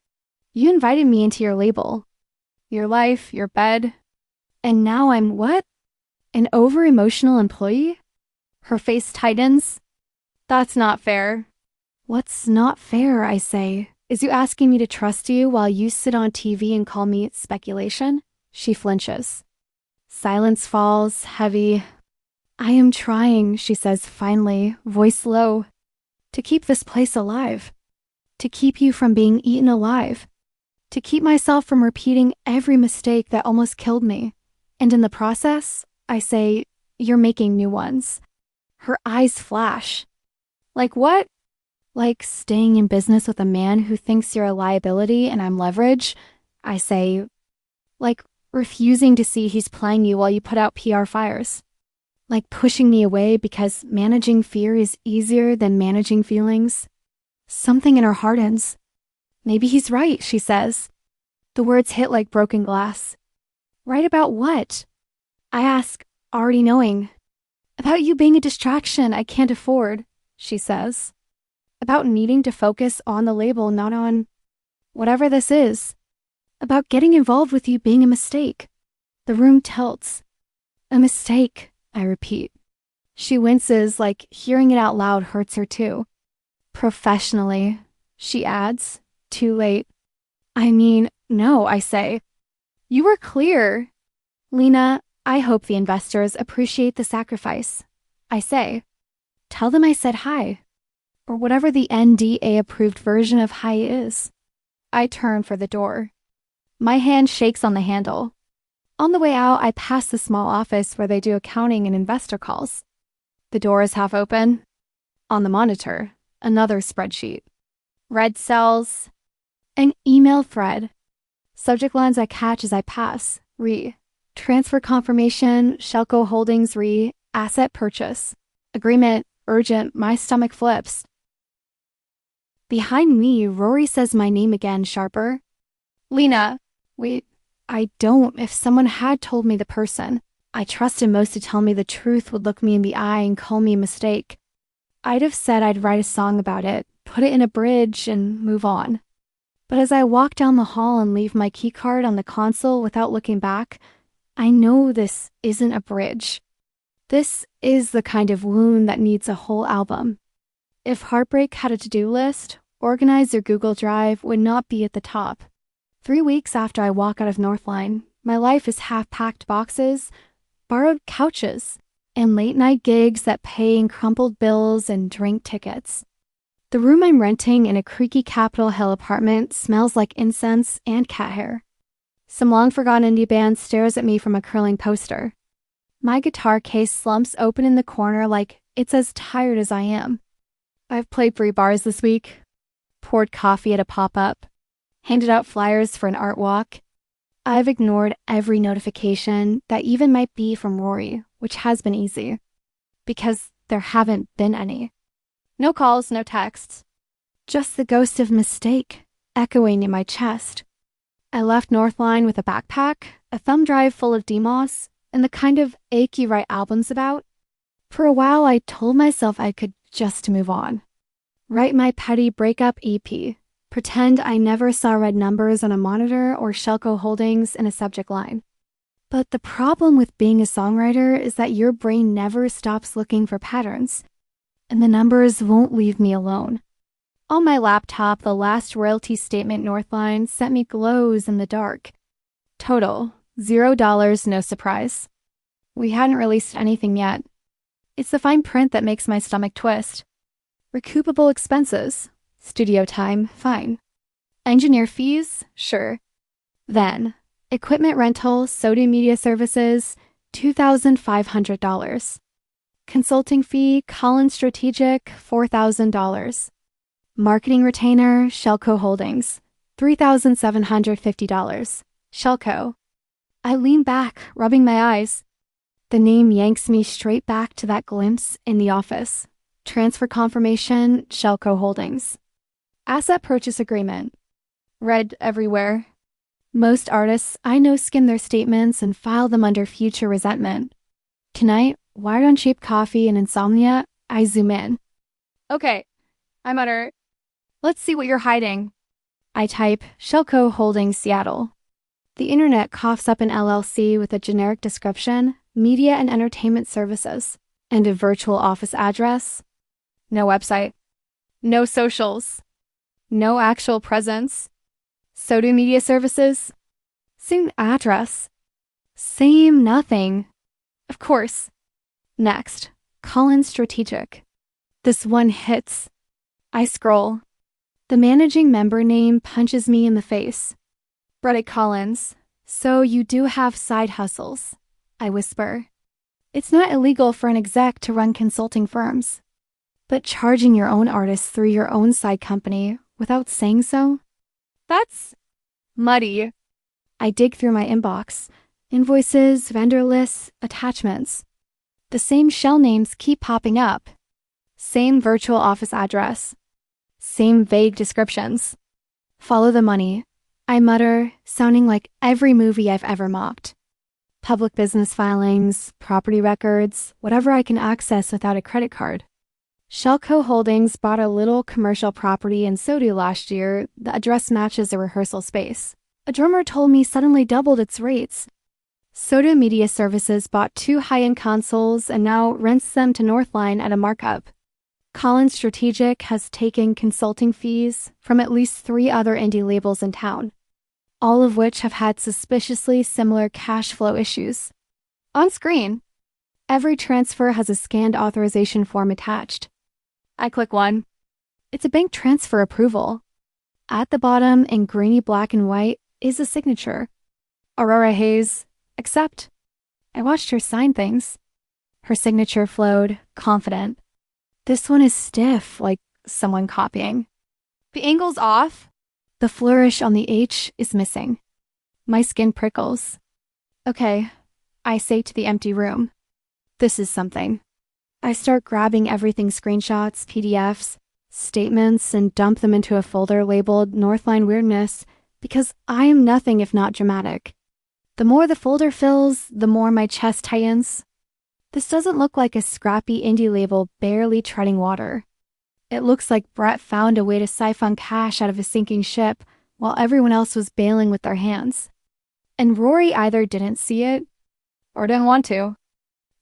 You invited me into your label. Your life, your bed. And now I'm what? An over-emotional employee? Her face tightens. That's not fair. What's not fair, I say, is you asking me to trust you while you sit on TV and call me speculation? She flinches. Silence falls, heavy. I am trying, she says finally, voice low, to keep this place alive. To keep you from being eaten alive. To keep myself from repeating every mistake that almost killed me. And in the process, I say, you're making new ones. Her eyes flash. Like what? Like staying in business with a man who thinks you're a liability and I'm leverage? I say, like refusing to see he's playing you while you put out PR fires. Like pushing me away because managing fear is easier than managing feelings. Something in her hardens. Maybe he's right, she says. The words hit like broken glass. Right about what? I ask, already knowing. About you being a distraction I can't afford, she says. About needing to focus on the label, not on whatever this is. About getting involved with you being a mistake. The room tilts. A mistake, I repeat. She winces like hearing it out loud hurts her too. Professionally, she adds, too late. I mean, no, I say. You were clear. Lena, I hope the investors appreciate the sacrifice. I say. Tell them I said hi. Or whatever the NDA-approved version of hi is. I turn for the door. My hand shakes on the handle. On the way out, I pass the small office where they do accounting and investor calls. The door is half open. On the monitor, another spreadsheet. Red cells. An email thread. Subject lines I catch as I pass. Transfer confirmation, Shelco Holdings asset purchase. Agreement, urgent, my stomach flips. Behind me, Rory says my name again, sharper. Lena. Wait, I don't. If someone had told me the person I trusted most to tell me the truth would look me in the eye and call me a mistake, I'd have said I'd write a song about it, put it in a bridge, and move on. But as I walk down the hall and leave my keycard on the console without looking back, I know this isn't a bridge. This is the kind of wound that needs a whole album. If Heartbreak had a to-do list, Organize Your Google Drive would not be at the top. 3 weeks after I walk out of Northline, my life is half-packed boxes, borrowed couches, and late-night gigs that pay in crumpled bills and drink tickets. The room I'm renting in a creaky Capitol Hill apartment smells like incense and cat hair. Some long-forgotten indie band stares at me from a curling poster. My guitar case slumps open in the corner like it's as tired as I am. I've played 3 bars this week, poured coffee at a pop-up, handed out flyers for an art walk. I've ignored every notification that even might be from Rory, which has been easy, because there haven't been any. No calls, no texts. Just the ghost of mistake echoing in my chest. I left Northline with a backpack, a thumb drive full of DMOS, and the kind of ache you write albums about. For a while, I told myself I could just move on. Write my petty breakup EP. Pretend I never saw red numbers on a monitor or Shelco Holdings in a subject line. But the problem with being a songwriter is that your brain never stops looking for patterns. And the numbers won't leave me alone. On my laptop, the last royalty statement Northline sent me glows in the dark. Total, $0, no surprise. We hadn't released anything yet. It's the fine print that makes my stomach twist. Recoupable expenses. Studio time, fine. Engineer fees, sure. Then, equipment rental, Soda Media Services, $2,500. Consulting fee, Collins Strategic, $4,000. Marketing retainer, Shellco Holdings, $3,750. Shellco. I lean back, rubbing my eyes. The name yanks me straight back to that glimpse in the office. Transfer confirmation, Shellco Holdings. Asset purchase agreement. Read everywhere. Most artists I know skim their statements and file them under future resentment. Tonight, wired on cheap coffee and insomnia, I zoom in. Okay, I mutter, let's see what you're hiding. I type Shellco Holdings Seattle. The internet coughs up an LLC with a generic description, media and entertainment services, and a virtual office address. No website. No socials. No actual presence. Soda Media Services. Same address. Same nothing. Of course. Next, Collins Strategic. This one hits. I scroll. The managing member name punches me in the face. Brett Collins. So you do have side hustles, I whisper. It's not illegal for an exec to run consulting firms. But charging your own artists through your own side company without saying so? That's muddy. I dig through my inbox. Invoices, vendor lists, attachments. The same shell names keep popping up. Same virtual office address. Same vague descriptions. Follow the money, I mutter, sounding like every movie I've ever mocked. Public business filings, property records, whatever I can access without a credit card. Shellco Holdings bought a little commercial property in Sodi last year. The address matches a rehearsal space. A drummer told me suddenly doubled its rates. Soda Media Services bought 2 high-end consoles and now rents them to Northline at a markup. Collins Strategic has taken consulting fees from at least 3 other indie labels in town, all of which have had suspiciously similar cash flow issues. On screen, every transfer has a scanned authorization form attached. I click one. It's a bank transfer approval. At the bottom, in grainy black and white, is a signature. Aurora Hayes, accept. I watched her sign things. Her signature flowed, confident. This one is stiff, like someone copying. The angle's off. The flourish on the H is missing. My skin prickles. Okay, I say to the empty room. This is something. I start grabbing everything screenshots, PDFs, statements, and dump them into a folder labeled Northline Weirdness because I am nothing if not dramatic. The more the folder fills, the more my chest tightens. This doesn't look like a scrappy indie label barely treading water. It looks like Brett found a way to siphon cash out of a sinking ship while everyone else was bailing with their hands. And Rory either didn't see it or didn't want to.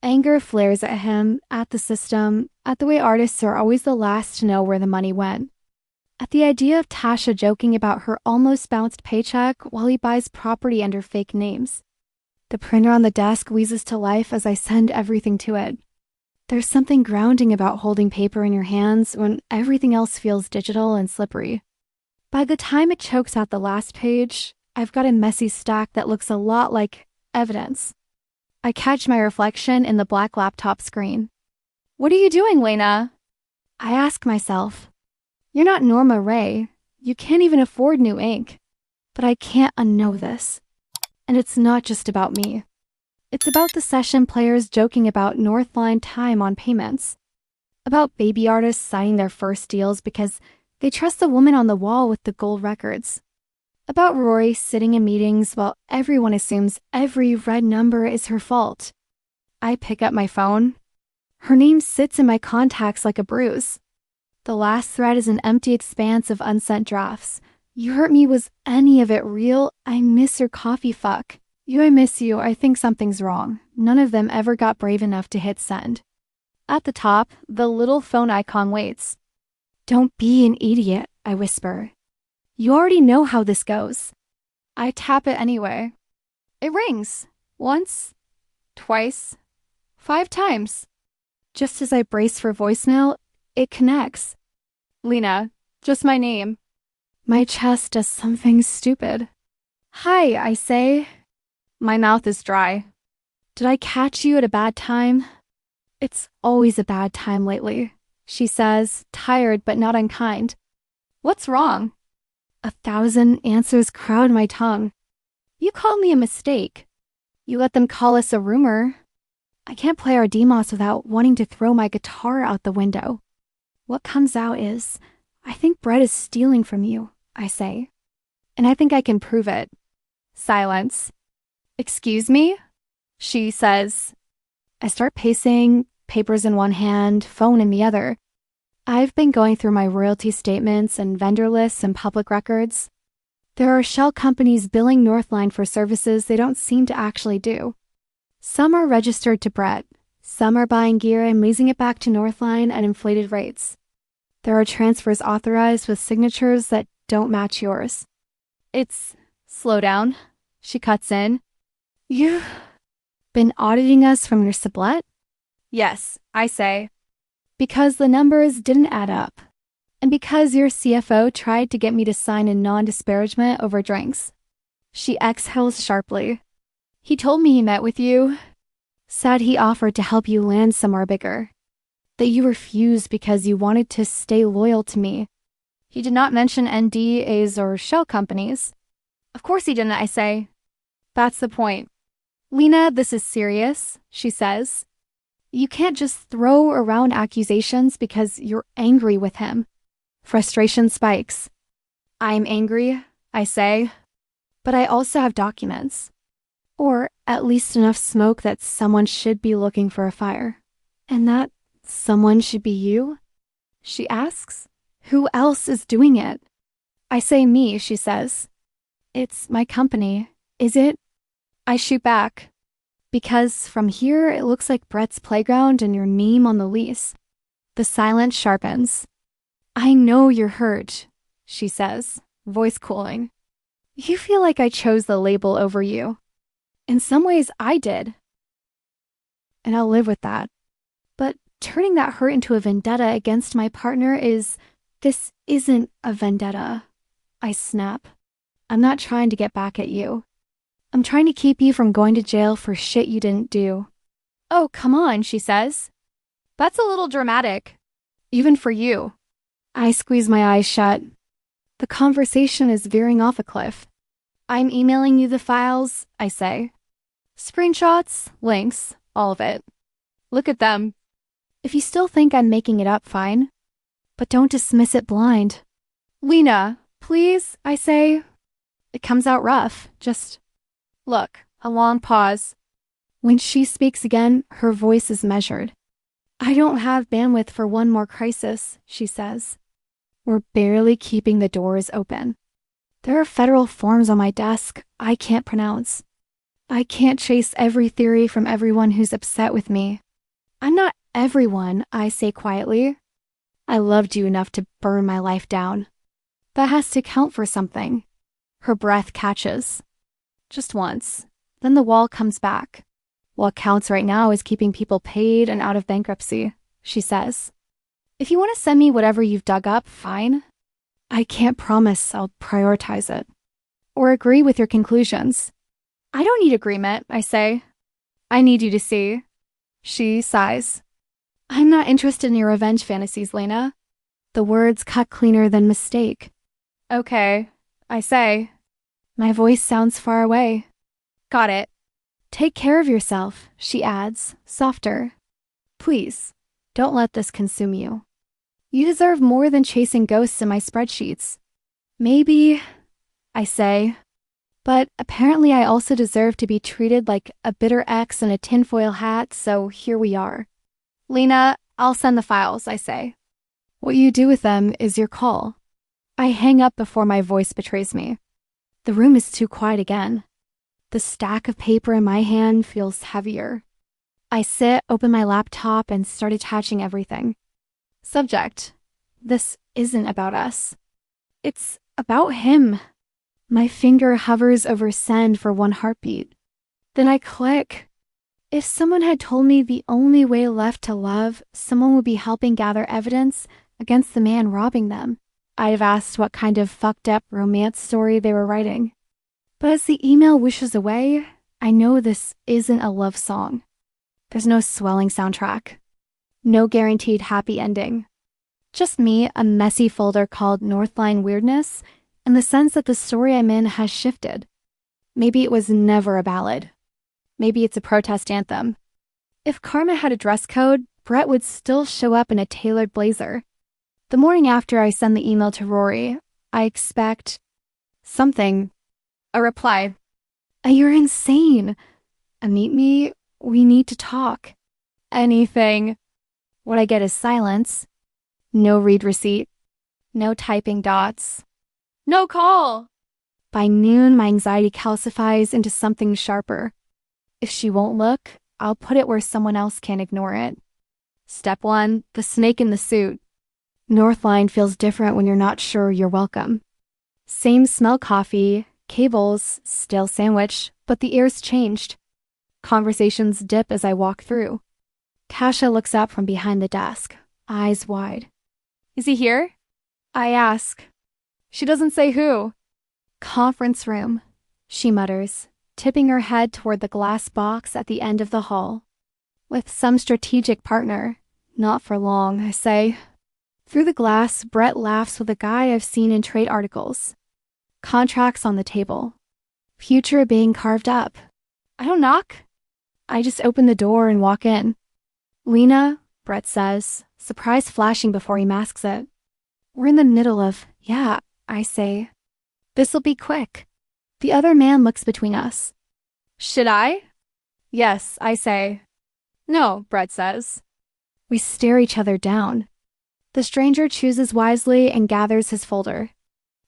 Anger flares at him, at the system, at the way artists are always the last to know where the money went. At the idea of Tasha joking about her almost bounced paycheck while he buys property under fake names. The printer on the desk wheezes to life as I send everything to it. There's something grounding about holding paper in your hands when everything else feels digital and slippery. By the time it chokes out the last page, I've got a messy stack that looks a lot like evidence. I catch my reflection in the black laptop screen. What are you doing, Lena? I ask myself. You're not Norma Ray. You can't even afford new ink. But I can't unknow this. And it's not just about me. It's about the session players joking about Northline time on payments. About baby artists signing their first deals because they trust the woman on the wall with the gold records. About Rory sitting in meetings while everyone assumes every red number is her fault. I pick up my phone. Her name sits in my contacts like a bruise. The last thread is an empty expanse of unsent drafts. You hurt me, was any of it real? I miss your coffee fuck. You, I miss you, I think something's wrong. None of them ever got brave enough to hit send. At the top, the little phone icon waits. Don't be an idiot, I whisper. You already know how this goes. I tap it anyway. It rings. Once, twice, 5 times. Just as I brace for voicemail, It connects. Lena, just my name. My chest does something stupid. Hi, I say. My mouth is dry. Did I catch you at a bad time? It's always a bad time lately, she says, tired but not unkind. What's wrong? 1,000 answers crowd my tongue. You called me a mistake. You let them call us a rumor. I can't play our demos without wanting to throw my guitar out the window. What comes out is, I think Brett is stealing from you, I say. And I think I can prove it. Silence. Excuse me? She says. I start pacing, papers in one hand, phone in the other. I've been going through my royalty statements and vendor lists and public records. There are shell companies billing Northline for services they don't seem to actually do. Some are registered to Brett. Some are buying gear and leasing it back to Northline at inflated rates. There are transfers authorized with signatures that don't match yours. Slow down. She cuts in. You've been auditing us from your sublet? Yes, I say. Because the numbers didn't add up. And because your CFO tried to get me to sign a non-disparagement over drinks. She exhales sharply. He told me he met with you. Said he offered to help you land somewhere bigger. That you refused because you wanted to stay loyal to me. He did not mention NDAs or shell companies. Of course he didn't, I say. That's the point. Lena, this is serious, she says. You can't just throw around accusations because you're angry with him. Frustration spikes. I'm angry, I say. But I also have documents. Or at least enough smoke that someone should be looking for a fire. And that someone should be you? She asks. Who else is doing it? I say me, she says. It's my company, is it? I shoot back. Because from here it looks like Brett's playground and your name on the lease. The silence sharpens. I know you're hurt, she says, voice cooling. You feel like I chose the label over you. In some ways, I did. And I'll live with that. But turning that hurt into a vendetta against my partner this isn't a vendetta. I snap. I'm not trying to get back at you. I'm trying to keep you from going to jail for shit you didn't do. Oh, come on, she says. That's a little dramatic. Even for you. I squeeze my eyes shut. The conversation is veering off a cliff. I'm emailing you the files, I say. Screenshots, links, all of it. Look at them. If you still think I'm making it up, fine. But don't dismiss it blind. Lena, please, I say. It comes out rough, just... Look, a long pause. When she speaks again, her voice is measured. I don't have bandwidth for one more crisis, she says. We're barely keeping the doors open. There are federal forms on my desk I can't pronounce. I can't chase every theory from everyone who's upset with me. I'm not everyone, I say quietly. I loved you enough to burn my life down. That has to count for something. Her breath catches. Just once. Then the wall comes back. What counts right now is keeping people paid and out of bankruptcy, she says. If you want to send me whatever you've dug up, fine. I can't promise I'll prioritize it. Or agree with your conclusions. I don't need agreement, I say. I need you to see. She sighs. I'm not interested in your revenge fantasies, Lena. The words cut cleaner than mistake. Okay, I say. My voice sounds far away. Got it. Take care of yourself, she adds, softer. Please, don't let this consume you. You deserve more than chasing ghosts in my spreadsheets. Maybe, I say. But apparently I also deserve to be treated like a bitter ex in a tinfoil hat, so here we are. Lena, I'll send the files, I say. What you do with them is your call. I hang up before my voice betrays me. The room is too quiet again. The stack of paper in my hand feels heavier. I sit, open my laptop, and start attaching everything. Subject. This isn't about us. It's about him. My finger hovers over send for one heartbeat. Then I click. If someone had told me the only way left to love, someone would be helping gather evidence against the man robbing them, I'd have asked what kind of fucked up romance story they were writing. But as the email wishes away, I know this isn't a love song. There's no swelling soundtrack. No guaranteed happy ending. Just me, a messy folder called Northline Weirdness, and the sense that the story I'm in has shifted. Maybe it was never a ballad. Maybe it's a protest anthem. If karma had a dress code, Brett would still show up in a tailored blazer. The morning after I send the email to Rory, I expect something. A reply. You're insane. Meet me. We need to talk. Anything. What I get is silence. No read receipt. No typing dots. No call. By noon, my anxiety calcifies into something sharper. If she won't look, I'll put it where someone else can't ignore it. Step 1, the snake in the suit. Northline feels different when you're not sure you're welcome. Same smell coffee, cables, stale sandwich, but the air's changed. Conversations dip as I walk through. Tasha looks up from behind the desk, eyes wide. Is he here? I ask. She doesn't say who. Conference room, she mutters, tipping her head toward the glass box at the end of the hall. With some strategic partner. Not for long, I say. Through the glass, Brett laughs with a guy I've seen in trade articles. Contracts on the table. Future being carved up. I don't knock. I just open the door and walk in. Lena, Brett says, surprise flashing before he masks it. We're in the middle of, yeah, I say. This'll be quick. The other man looks between us. Should I? Yes, I say. No, Brett says. We stare each other down. The stranger chooses wisely and gathers his folder.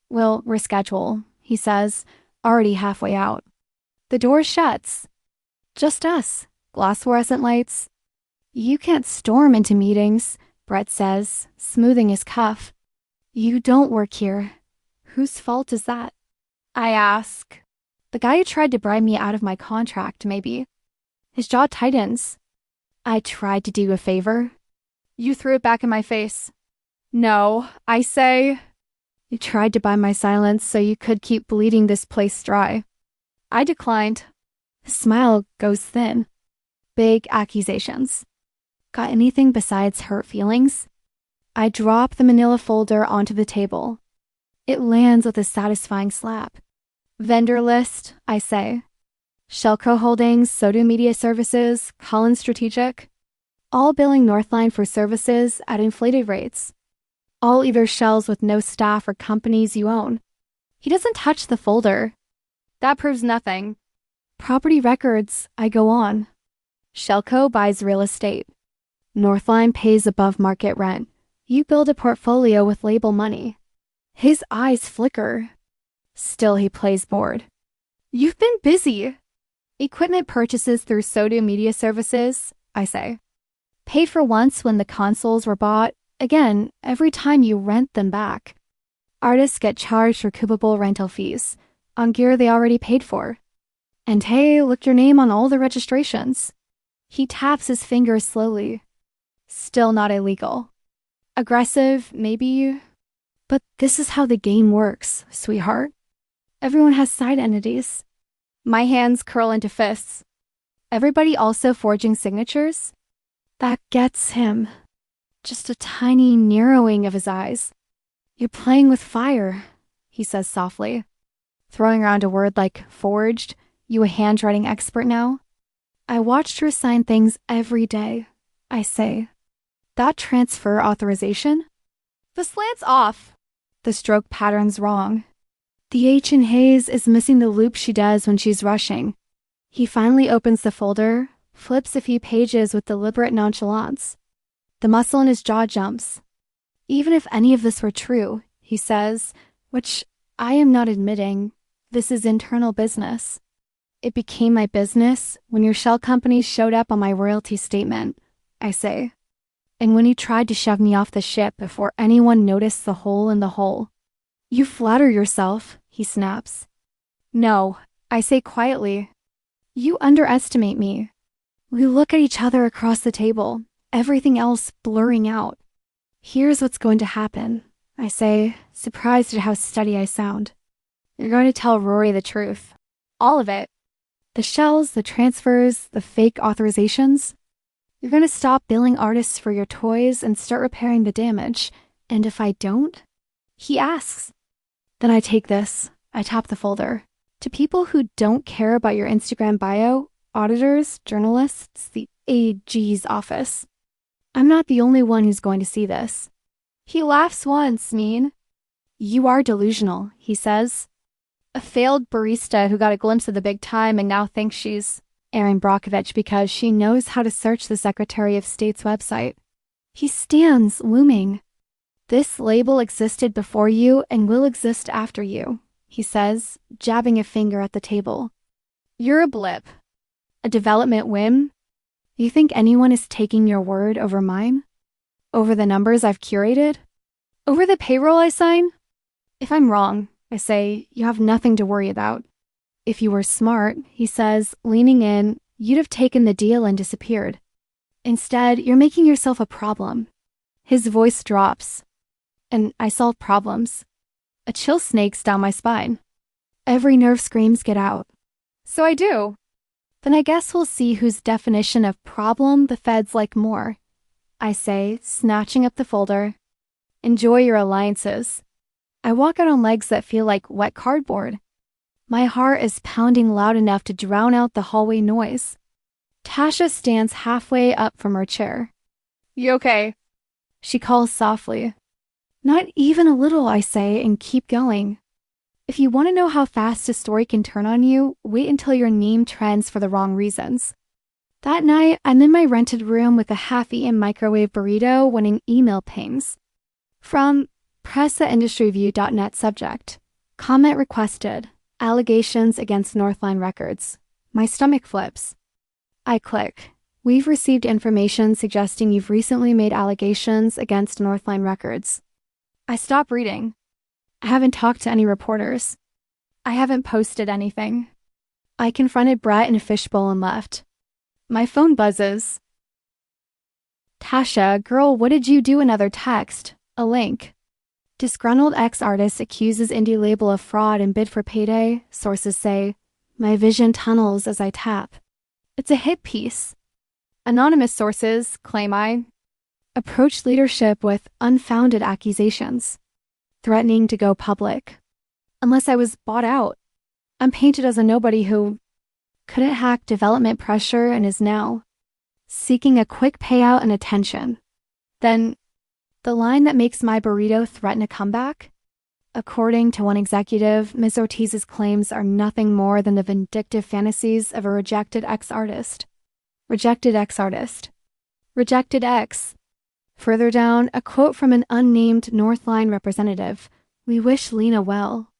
We'll reschedule, he says, already halfway out. The door shuts. Just us, glass fluorescent lights. You can't storm into meetings, Brett says, smoothing his cuff. You don't work here. Whose fault is that? I ask. The guy who tried to bribe me out of my contract, maybe. His jaw tightens. I tried to do a favor. You threw it back in my face. No, I say. You tried to buy my silence so you could keep bleeding this place dry. I declined. His smile goes thin. Big accusations. Got anything besides hurt feelings? I drop the manila folder onto the table. It lands with a satisfying slap. Vendor list, I say. Shellco Holdings, Sodu Media Services, Collins Strategic. All billing Northline for services at inflated rates. All either shells with no staff or companies you own. He doesn't touch the folder. That proves nothing. Property records, I go on. Shellco buys real estate. Northline pays above market rent. You build a portfolio with label money. His eyes flicker. Still he plays bored. You've been busy. Equipment purchases through Sodu Media Services, I say. Paid for once when the consoles were bought. Again, every time you rent them back. Artists get charged recoupable rental fees on gear they already paid for. And hey, look your name on all the registrations. He taps his fingers slowly. Still not illegal. Aggressive, maybe. But this is how the game works, sweetheart. Everyone has side entities. My hands curl into fists. Everybody also forging signatures? That gets him. Just a tiny narrowing of his eyes. You're playing with fire, he says softly. Throwing around a word like forged. You a handwriting expert now? I watched her sign things every day, I say. That transfer authorization? The slant's off. The stroke pattern's wrong. The H in Hayes is missing the loop she does when she's rushing. He finally opens the folder, flips a few pages with deliberate nonchalance. The muscle in his jaw jumps. Even if any of this were true, he says, which I am not admitting, this is internal business. It became my business when your shell company showed up on my royalty statement, I say. And when you tried to shove me off the ship before anyone noticed the hole in the hull. You flatter yourself, he snaps. No, I say quietly. You underestimate me. We look at each other across the table, everything else blurring out. Here's what's going to happen, I say, surprised at how steady I sound. You're going to tell Rory the truth. All of it. The shells, the transfers, the fake authorizations. You're going to stop billing artists for your toys and start repairing the damage. And if I don't? He asks. Then I take this. I tap the folder. To people who don't care about your Instagram bio, auditors, journalists, the AG's office. I'm not the only one who's going to see this. He laughs once, mean. You are delusional, he says. A failed barista who got a glimpse of the big time and now thinks she's Erin Brockovich because she knows how to search the Secretary of State's website. He stands, looming. This label existed before you and will exist after you, he says, jabbing a finger at the table. You're a blip. A development whim? You think anyone is taking your word over mine? Over the numbers I've curated? Over the payroll I sign? If I'm wrong, I say, you have nothing to worry about. If you were smart, he says, leaning in, you'd have taken the deal and disappeared. Instead, you're making yourself a problem. His voice drops. And I solve problems. A chill snakes down my spine. Every nerve screams get out. So I do. Then I guess we'll see whose definition of problem the feds like more. I say, snatching up the folder. Enjoy your alliances. I walk out on legs that feel like wet cardboard. My heart is pounding loud enough to drown out the hallway noise. Tasha stands halfway up from her chair. You okay? She calls softly. Not even a little, I say, and keep going. If you want to know how fast a story can turn on you, wait until your name trends for the wrong reasons. That night, I'm in my rented room with a half-eaten microwave burrito when an email pings. From press@industryview.net subject. Comment requested. Allegations against Northline Records. My stomach flips. I click. We've received information suggesting you've recently made allegations against Northline Records. I stop reading. I haven't talked to any reporters. I haven't posted anything. I confronted Brett in a fishbowl and left. My phone buzzes. Tasha, girl, what did you do? Another text. A link. Disgruntled ex-artist accuses indie label of fraud and bid for payday, sources say. My vision tunnels as I tap. It's a hit piece. Anonymous sources, claim I, approached leadership with unfounded accusations, threatening to go public. Unless I was bought out. I'm painted as a nobody who couldn't hack development pressure and is now seeking a quick payout and attention. Then, the line that makes my burrito threaten a comeback? According to one executive, Ms. Ortiz's claims are nothing more than the vindictive fantasies of a rejected ex-artist. Rejected ex-artist. Rejected ex. Further down, a quote from an unnamed Northline representative. We wish Lena well.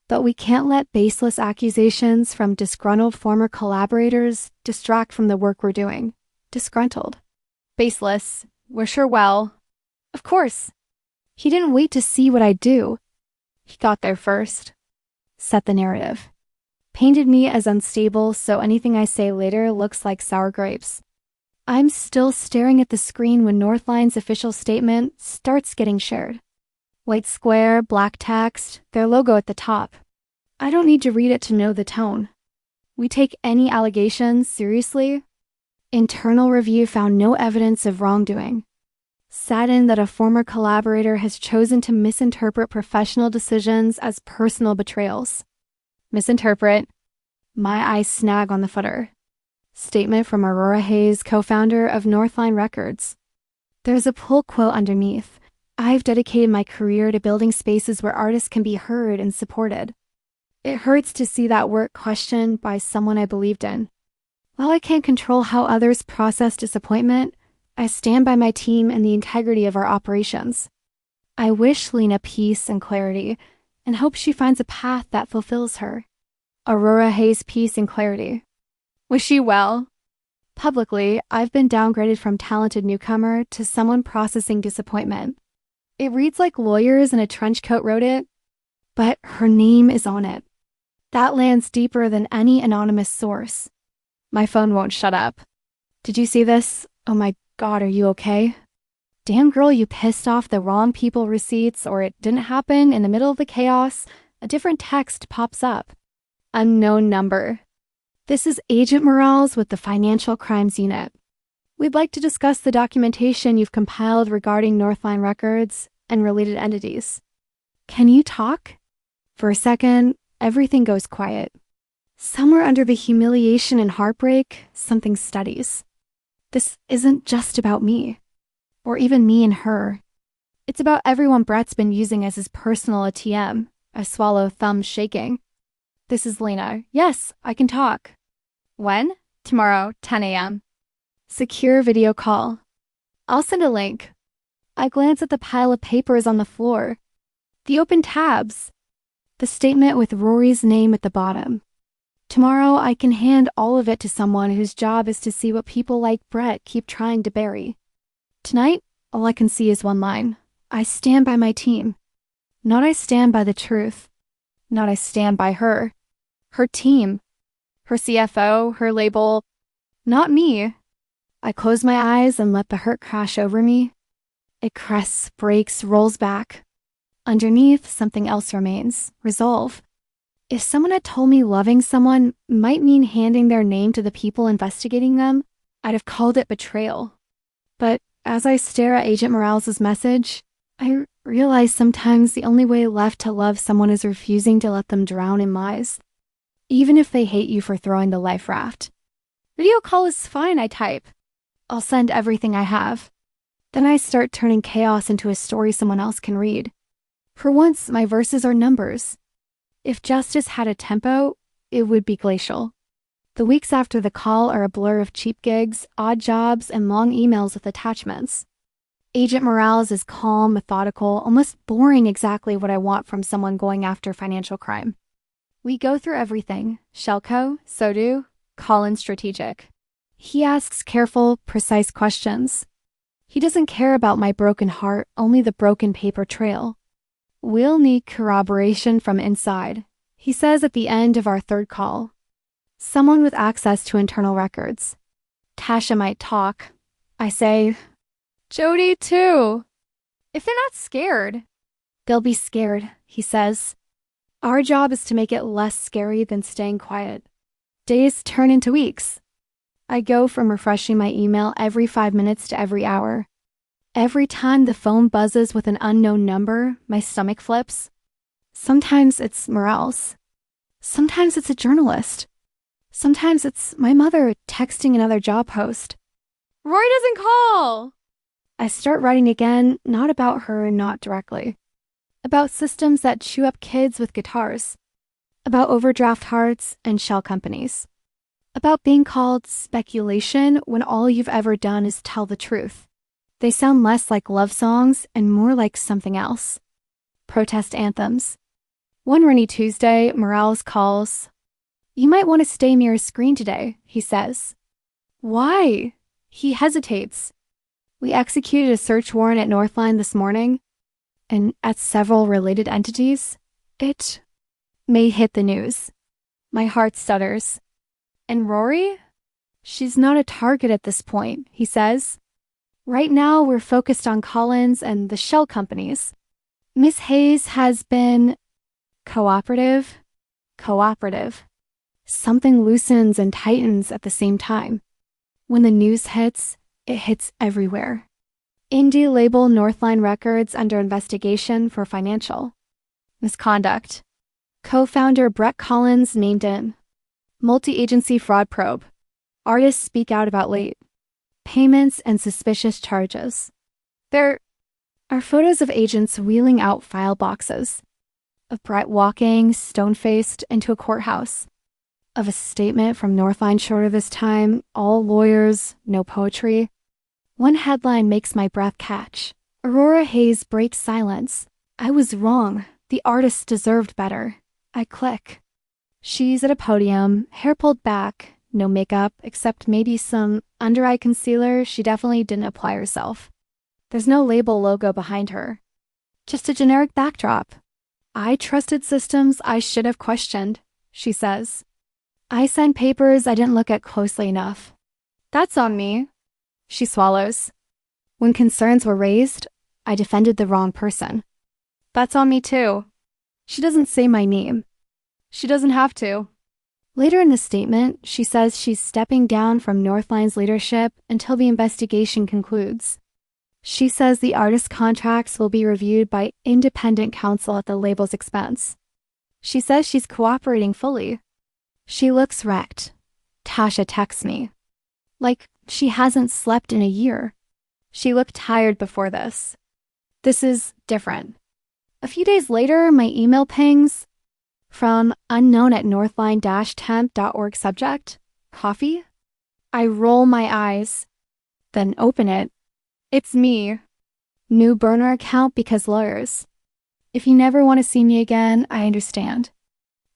But we can't let baseless accusations from disgruntled former collaborators distract from the work we're doing. Disgruntled. Baseless. Wish her well. Of course. He didn't wait to see what I'd do. He got there first. Set the narrative. Painted me as unstable so anything I say later looks like sour grapes. I'm still staring at the screen when Northline's official statement starts getting shared. White square, black text, their logo at the top. I don't need to read it to know the tone. We take any allegations seriously. Internal review found no evidence of wrongdoing. Saddened that a former collaborator has chosen to misinterpret professional decisions as personal betrayals. Misinterpret. My eyes snag on the footer. Statement from Aurora Hayes, co-founder of Northline Records. There's a pull quote underneath. I've dedicated my career to building spaces where artists can be heard and supported. It hurts to see that work questioned by someone I believed in. While I can't control how others process disappointment, I stand by my team and the integrity of our operations. I wish Lena peace and clarity, and hope she finds a path that fulfills her. Aurora Hayes peace and clarity. Wish you well. Publicly, I've been downgraded from talented newcomer to someone processing disappointment. It reads like lawyers in a trench coat wrote it, but her name is on it. That lands deeper than any anonymous source. My phone won't shut up. Did you see this? Oh my God, are you okay? Damn girl, you pissed off the wrong people receipts, or it didn't happen in the middle of the chaos. A different text pops up. Unknown number. This is Agent Morales with the Financial Crimes Unit. We'd like to discuss the documentation you've compiled regarding Northline records and related entities. Can you talk? For a second, everything goes quiet. Somewhere under the humiliation and heartbreak, something steadies. This isn't just about me. Or even me and her. It's about everyone Brett's been using as his personal ATM. I swallow, thumbs shaking. This is Lena. Yes, I can talk. When? Tomorrow, 10 a.m. Secure video call. I'll send a link. I glance at the pile of papers on the floor. The open tabs. The statement with Rory's name at the bottom. Tomorrow, I can hand all of it to someone whose job is to see what people like Brett keep trying to bury. Tonight, all I can see is one line. I stand by my team. Not I stand by the truth. Not I stand by her. Her team. Her CFO, her label. Not me. I close my eyes and let the hurt crash over me. It crests, breaks, rolls back. Underneath, something else remains. Resolve. If someone had told me loving someone might mean handing their name to the people investigating them, I'd have called it betrayal. But as I stare at Agent Morales' message, I realize sometimes the only way left to love someone is refusing to let them drown in lies, even if they hate you for throwing the life raft. Video call is fine, I type. I'll send everything I have. Then I start turning chaos into a story someone else can read. For once, my verses are numbers. If justice had a tempo, it would be glacial. The weeks after the call are a blur of cheap gigs, odd jobs, and long emails with attachments. Agent Morales is calm, methodical, almost boring, exactly what I want from someone going after financial crime. We go through everything. Shellco, Sodu, Colin Strategic. He asks careful, precise questions. He doesn't care about my broken heart, only the broken paper trail. We'll need corroboration from inside, he says at the end of our third call. Someone with access to internal records. Tasha might talk. I say, Jody too. If they're not scared. They'll be scared, he says. Our job is to make it less scary than staying quiet. Days turn into weeks. I go from refreshing my email every 5 minutes to every hour. Every time the phone buzzes with an unknown number, my stomach flips. Sometimes it's Morales. Sometimes it's a journalist. Sometimes it's my mother texting another job post. Roy doesn't call! I start writing again, not about her, not directly. About systems that chew up kids with guitars. About overdraft hearts and shell companies. About being called speculation when all you've ever done is tell the truth. They sound less like love songs and more like something else. Protest anthems. One rainy Tuesday, Morales calls. You might want to stay near a screen today, he says. Why? He hesitates. We executed a search warrant at Northline this morning, and at several related entities. It may hit the news. My heart stutters. And Rory? She's not a target at this point, he says. Right now, we're focused on Collins and the shell companies. Miss Hayes has been cooperative. Something loosens and tightens at the same time. When the news hits, it hits everywhere. Indie label Northline Records under investigation for financial misconduct. Co-founder Brett Collins named in. Multi-agency fraud probe. Artists speak out about late payments and suspicious charges. There are photos of agents wheeling out file boxes. Of Brett walking, stone-faced, into a courthouse. Of a statement from Northline shorter this time, all lawyers, no poetry. One headline makes my breath catch. Aurora Hayes breaks silence. I was wrong. The artist deserved better. I click. She's at a podium, hair pulled back, no makeup, except maybe some under-eye concealer. She definitely didn't apply herself. There's no label logo behind her. Just a generic backdrop. I trusted systems I should have questioned, she says. I signed papers I didn't look at closely enough. That's on me. She swallows. When concerns were raised, I defended the wrong person. That's on me too. She doesn't say my name. She doesn't have to. Later in the statement, she says she's stepping down from Northline's leadership until the investigation concludes. She says the artist contracts will be reviewed by independent counsel at the label's expense. She says she's cooperating fully. She looks wrecked. Tasha texts me. Like she hasn't slept in a year. She looked tired before this. This is different. A few days later, my email pings from unknown@northline-temp.org subject, coffee. I roll my eyes, then open it. It's me. New burner account because lawyers. If you never want to see me again, I understand.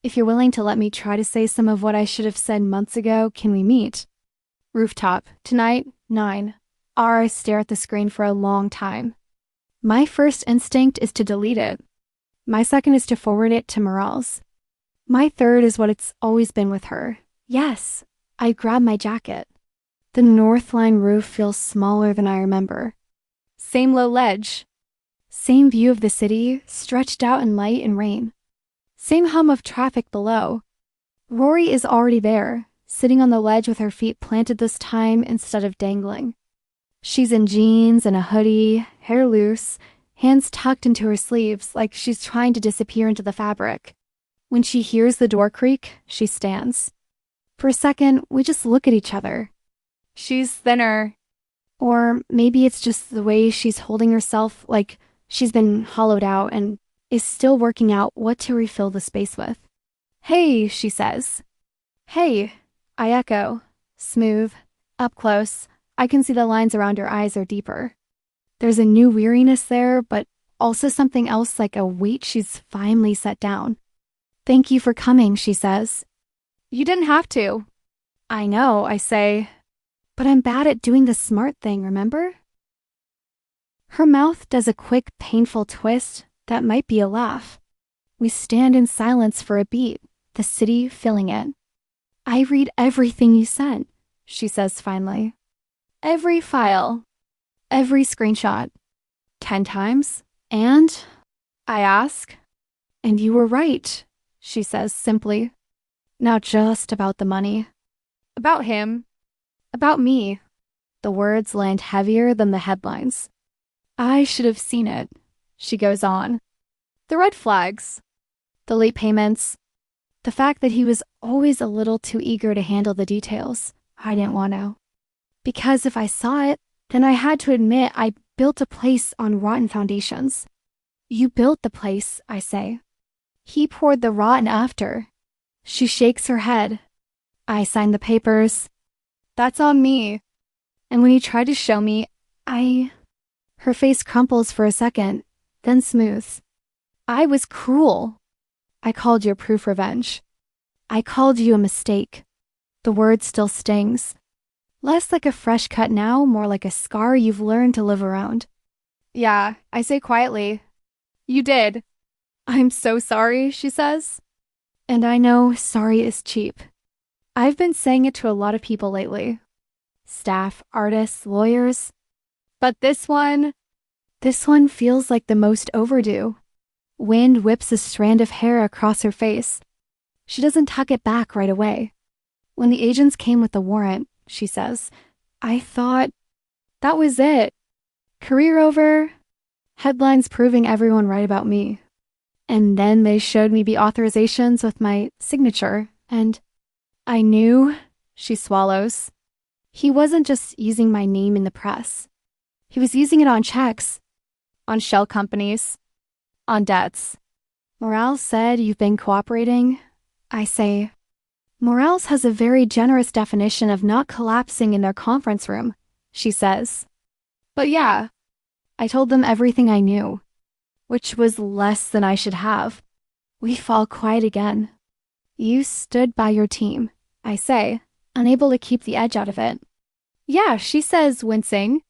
If you're willing to let me try to say some of what I should have said months ago, can we meet? Rooftop, tonight, 9. I stare at the screen for a long time. My first instinct is to delete it. My second is to forward it to Morales. My third is what it's always been with her. Yes, I grab my jacket. The Northline roof feels smaller than I remember. Same low ledge. Same view of the city, stretched out in light and rain. Same hum of traffic below. Rory is already there, sitting on the ledge with her feet planted this time instead of dangling. She's in jeans and a hoodie, hair loose, hands tucked into her sleeves like she's trying to disappear into the fabric. When she hears the door creak, she stands. For a second, we just look at each other. She's thinner. Or maybe it's just the way she's holding herself, like she's been hollowed out and is still working out what to refill the space with. Hey, she says. Hey, I echo. Smooth. Up close, I can see the lines around her eyes are deeper. There's a new weariness there, but also something else like a weight she's finally set down. Thank you for coming, she says. You didn't have to. I know, I say. But I'm bad at doing the smart thing, remember? Her mouth does a quick, painful twist that might be a laugh. We stand in silence for a beat, the city filling it. I read everything you sent, she says finally. Every file. Every screenshot. 10 times. And? I ask. And you were right, she says simply. Not just about the money. About him. About me. The words land heavier than the headlines. I should have seen it, she goes on. The red flags. The late payments. The fact that he was always a little too eager to handle the details. I didn't want to. Because if I saw it, then I had to admit I built a place on rotten foundations. You built the place, I say. He poured the rotten after. She shakes her head. I signed the papers. That's on me. And when he tried to show me, Her face crumples for a second, then smooths. I was cruel. I called your proof revenge. I called you a mistake. The word still stings. Less like a fresh cut now, more like a scar you've learned to live around. Yeah, I say quietly. You did. I'm so sorry, she says. And I know sorry is cheap. I've been saying it to a lot of people lately. Staff, artists, lawyers. But this one feels like the most overdue. Wind whips a strand of hair across her face. She doesn't tuck it back right away. When the agents came with the warrant, she says, I thought that was it. Career over. Headlines proving everyone right about me. And then they showed me the authorizations with my signature, and I knew, she swallows. He wasn't just using my name in the press. He was using it on checks, on shell companies, on debts. Morales said you've been cooperating. I say, Morales has a very generous definition of not collapsing in their conference room, she says. But yeah, I told them everything I knew, which was less than I should have. We fall quiet again. You stood by your team, I say, unable to keep the edge out of it. Yeah, she says, wincing.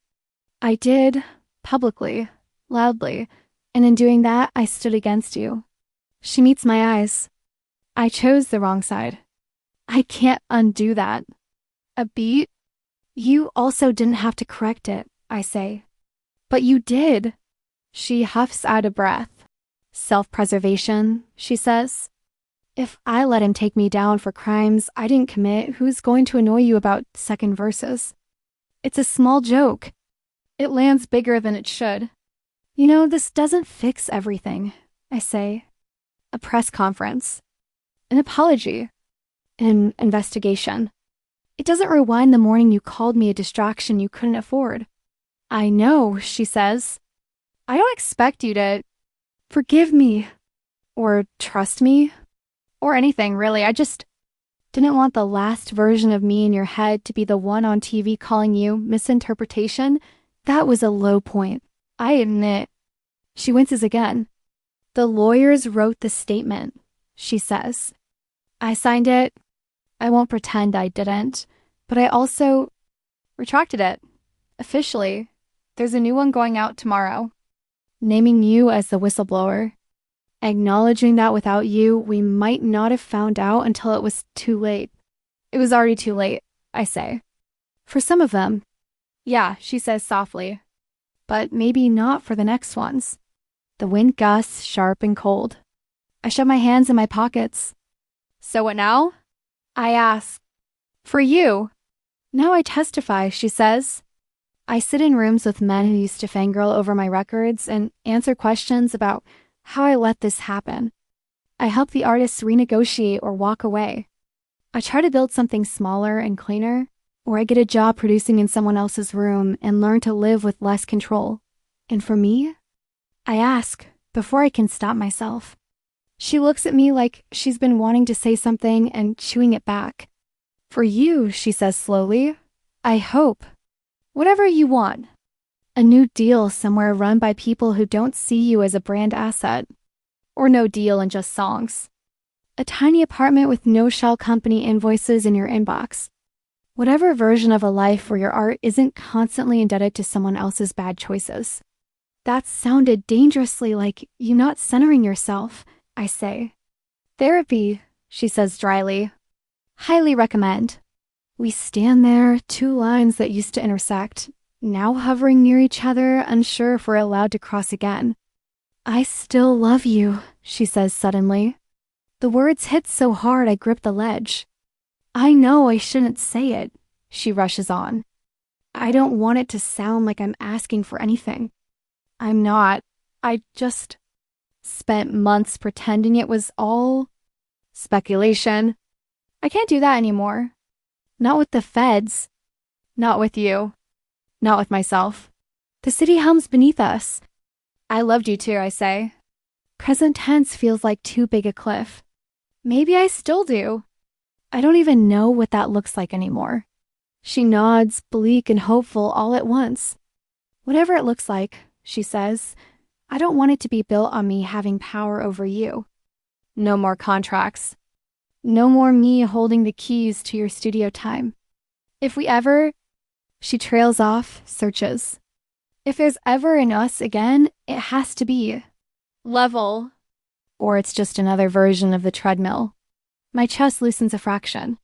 I did, publicly, loudly, and in doing that, I stood against you. She meets my eyes. I chose the wrong side. I can't undo that. A beat? You also didn't have to correct it, I say. But you did. She huffs out a breath. Self-preservation, she says. If I let him take me down for crimes I didn't commit, who's going to annoy you about second verses? It's a small joke. It lands bigger than it should. You know, this doesn't fix everything, I say. A press conference. An apology. An investigation. It doesn't rewind the morning you called me a distraction you couldn't afford. I know, she says. I don't expect you to forgive me or trust me or anything, really. I just didn't want the last version of me in your head to be the one on TV calling you misinterpretation. That was a low point. I admit. She winces again. The lawyers wrote the statement, she says. I signed it. I won't pretend I didn't, but I also retracted it. Officially. There's a new one going out tomorrow. Naming you as the whistleblower. Acknowledging that without you, we might not have found out until it was too late. It was already too late, I say. For some of them. Yeah, she says softly. But maybe not for the next ones. The wind gusts sharp and cold. I shove my hands in my pockets. So what now? I ask. For you. Now I testify, she says. I sit in rooms with men who used to fangirl over my records and answer questions about how I let this happen. I help the artists renegotiate or walk away. I try to build something smaller and cleaner, or I get a job producing in someone else's room and learn to live with less control. And for me, I ask before I can stop myself. She looks at me like she's been wanting to say something and chewing it back. For you, she says slowly, I hope. Whatever you want. A new deal somewhere run by people who don't see you as a brand asset. Or no deal and just songs. A tiny apartment with no shell company invoices in your inbox. Whatever version of a life where your art isn't constantly indebted to someone else's bad choices. That sounded dangerously like you not centering yourself, I say. Therapy, she says dryly. Highly recommend. We stand there, two lines that used to intersect, now hovering near each other, unsure if we're allowed to cross again. I still love you, she says suddenly. The words hit so hard I grip the ledge. I know I shouldn't say it, she rushes on. I don't want it to sound like I'm asking for anything. I'm not. I just spent months pretending it was all speculation. I can't do that anymore. Not with the feds. Not with you. Not with myself. The city hums beneath us. I loved you too, I say. Present tense feels like too big a cliff. Maybe I still do. I don't even know what that looks like anymore. She nods, bleak and hopeful all at once. Whatever it looks like, she says, I don't want it to be built on me having power over you. No more contracts. No more me holding the keys to your studio time. If we ever... She trails off, searches. If there's ever an us again, it has to be level. Or it's just another version of the treadmill. My chest loosens a fraction.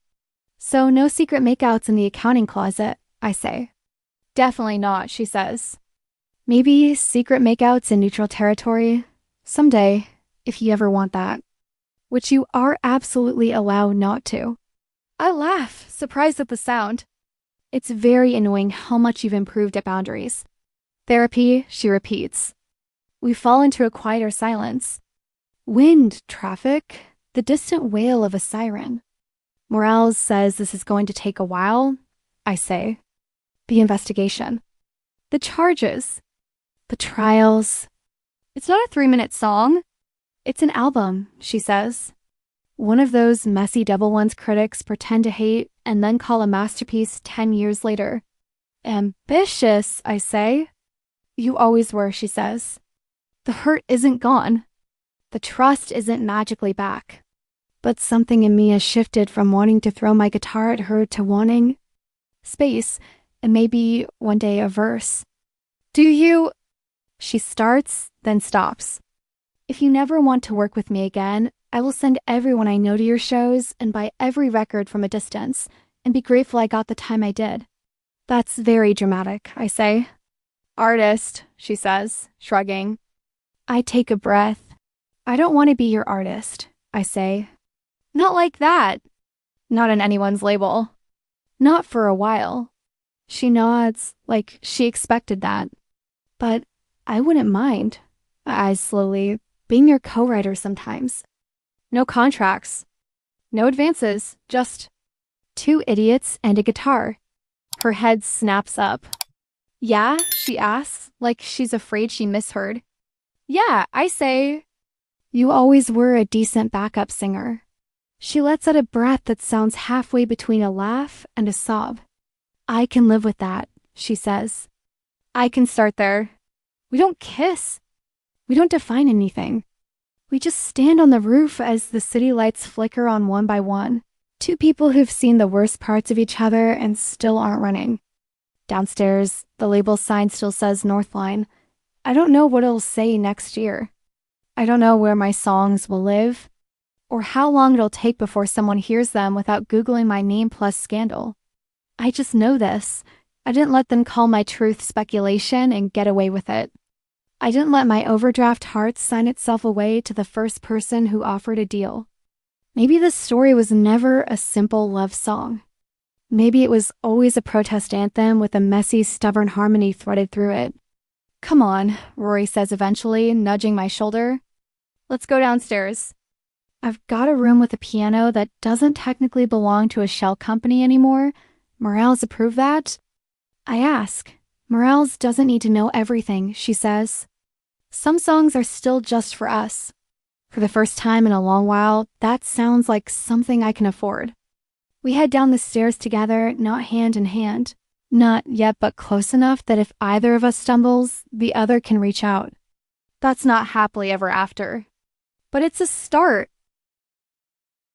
So no secret makeouts in the accounting closet, I say. Definitely not, she says. Maybe secret makeouts in neutral territory. Someday, if you ever want that. Which you are absolutely allowed not to. I laugh, surprised at the sound. It's very annoying how much you've improved at boundaries. Therapy, she repeats. We fall into a quieter silence. Wind, traffic, the distant wail of a siren. Morales says this is going to take a while, I say. The investigation. The charges. The trials. It's not a 3-minute song. It's an album, she says. One of those messy double ones critics pretend to hate and then call a masterpiece 10 years later. Ambitious, I say. You always were, she says. The hurt isn't gone. The trust isn't magically back. But something in me has shifted from wanting to throw my guitar at her to wanting space and maybe one day a verse. Do you... She starts, then stops. If you never want to work with me again, I will send everyone I know to your shows and buy every record from a distance and be grateful I got the time I did. That's very dramatic, I say. Artist, she says, shrugging. I take a breath. I don't want to be your artist, I say. Not like that. Not in anyone's label. Not for a while. She nods, like she expected that. But I wouldn't mind, I slowly, being your co-writer sometimes. No contracts. No advances. Just two idiots and a guitar. Her head snaps up. Yeah, she asks, like she's afraid she misheard. Yeah, I say. You always were a decent backup singer. She lets out a breath that sounds halfway between a laugh and a sob. I can live with that, she says. I can start there. We don't kiss. We don't define anything. We just stand on the roof as the city lights flicker on one by one. Two people who've seen the worst parts of each other and still aren't running. Downstairs, the label sign still says Northline. I don't know what it'll say next year. I don't know where my songs will live, or how long it'll take before someone hears them without Googling my name plus scandal. I just know this. I didn't let them call my truth speculation and get away with it. I didn't let my overdraft heart sign itself away to the first person who offered a deal. Maybe this story was never a simple love song. Maybe it was always a protest anthem with a messy, stubborn harmony threaded through it. Come on, Rory says eventually, nudging my shoulder. Let's go downstairs. I've got a room with a piano that doesn't technically belong to a shell company anymore. Morales approved that? I ask. Morales doesn't need to know everything, she says. Some songs are still just for us. For the first time in a long while, that sounds like something I can afford. We head down the stairs together, not hand in hand. Not yet, but close enough that if either of us stumbles, the other can reach out. That's not happily ever after. But it's a start.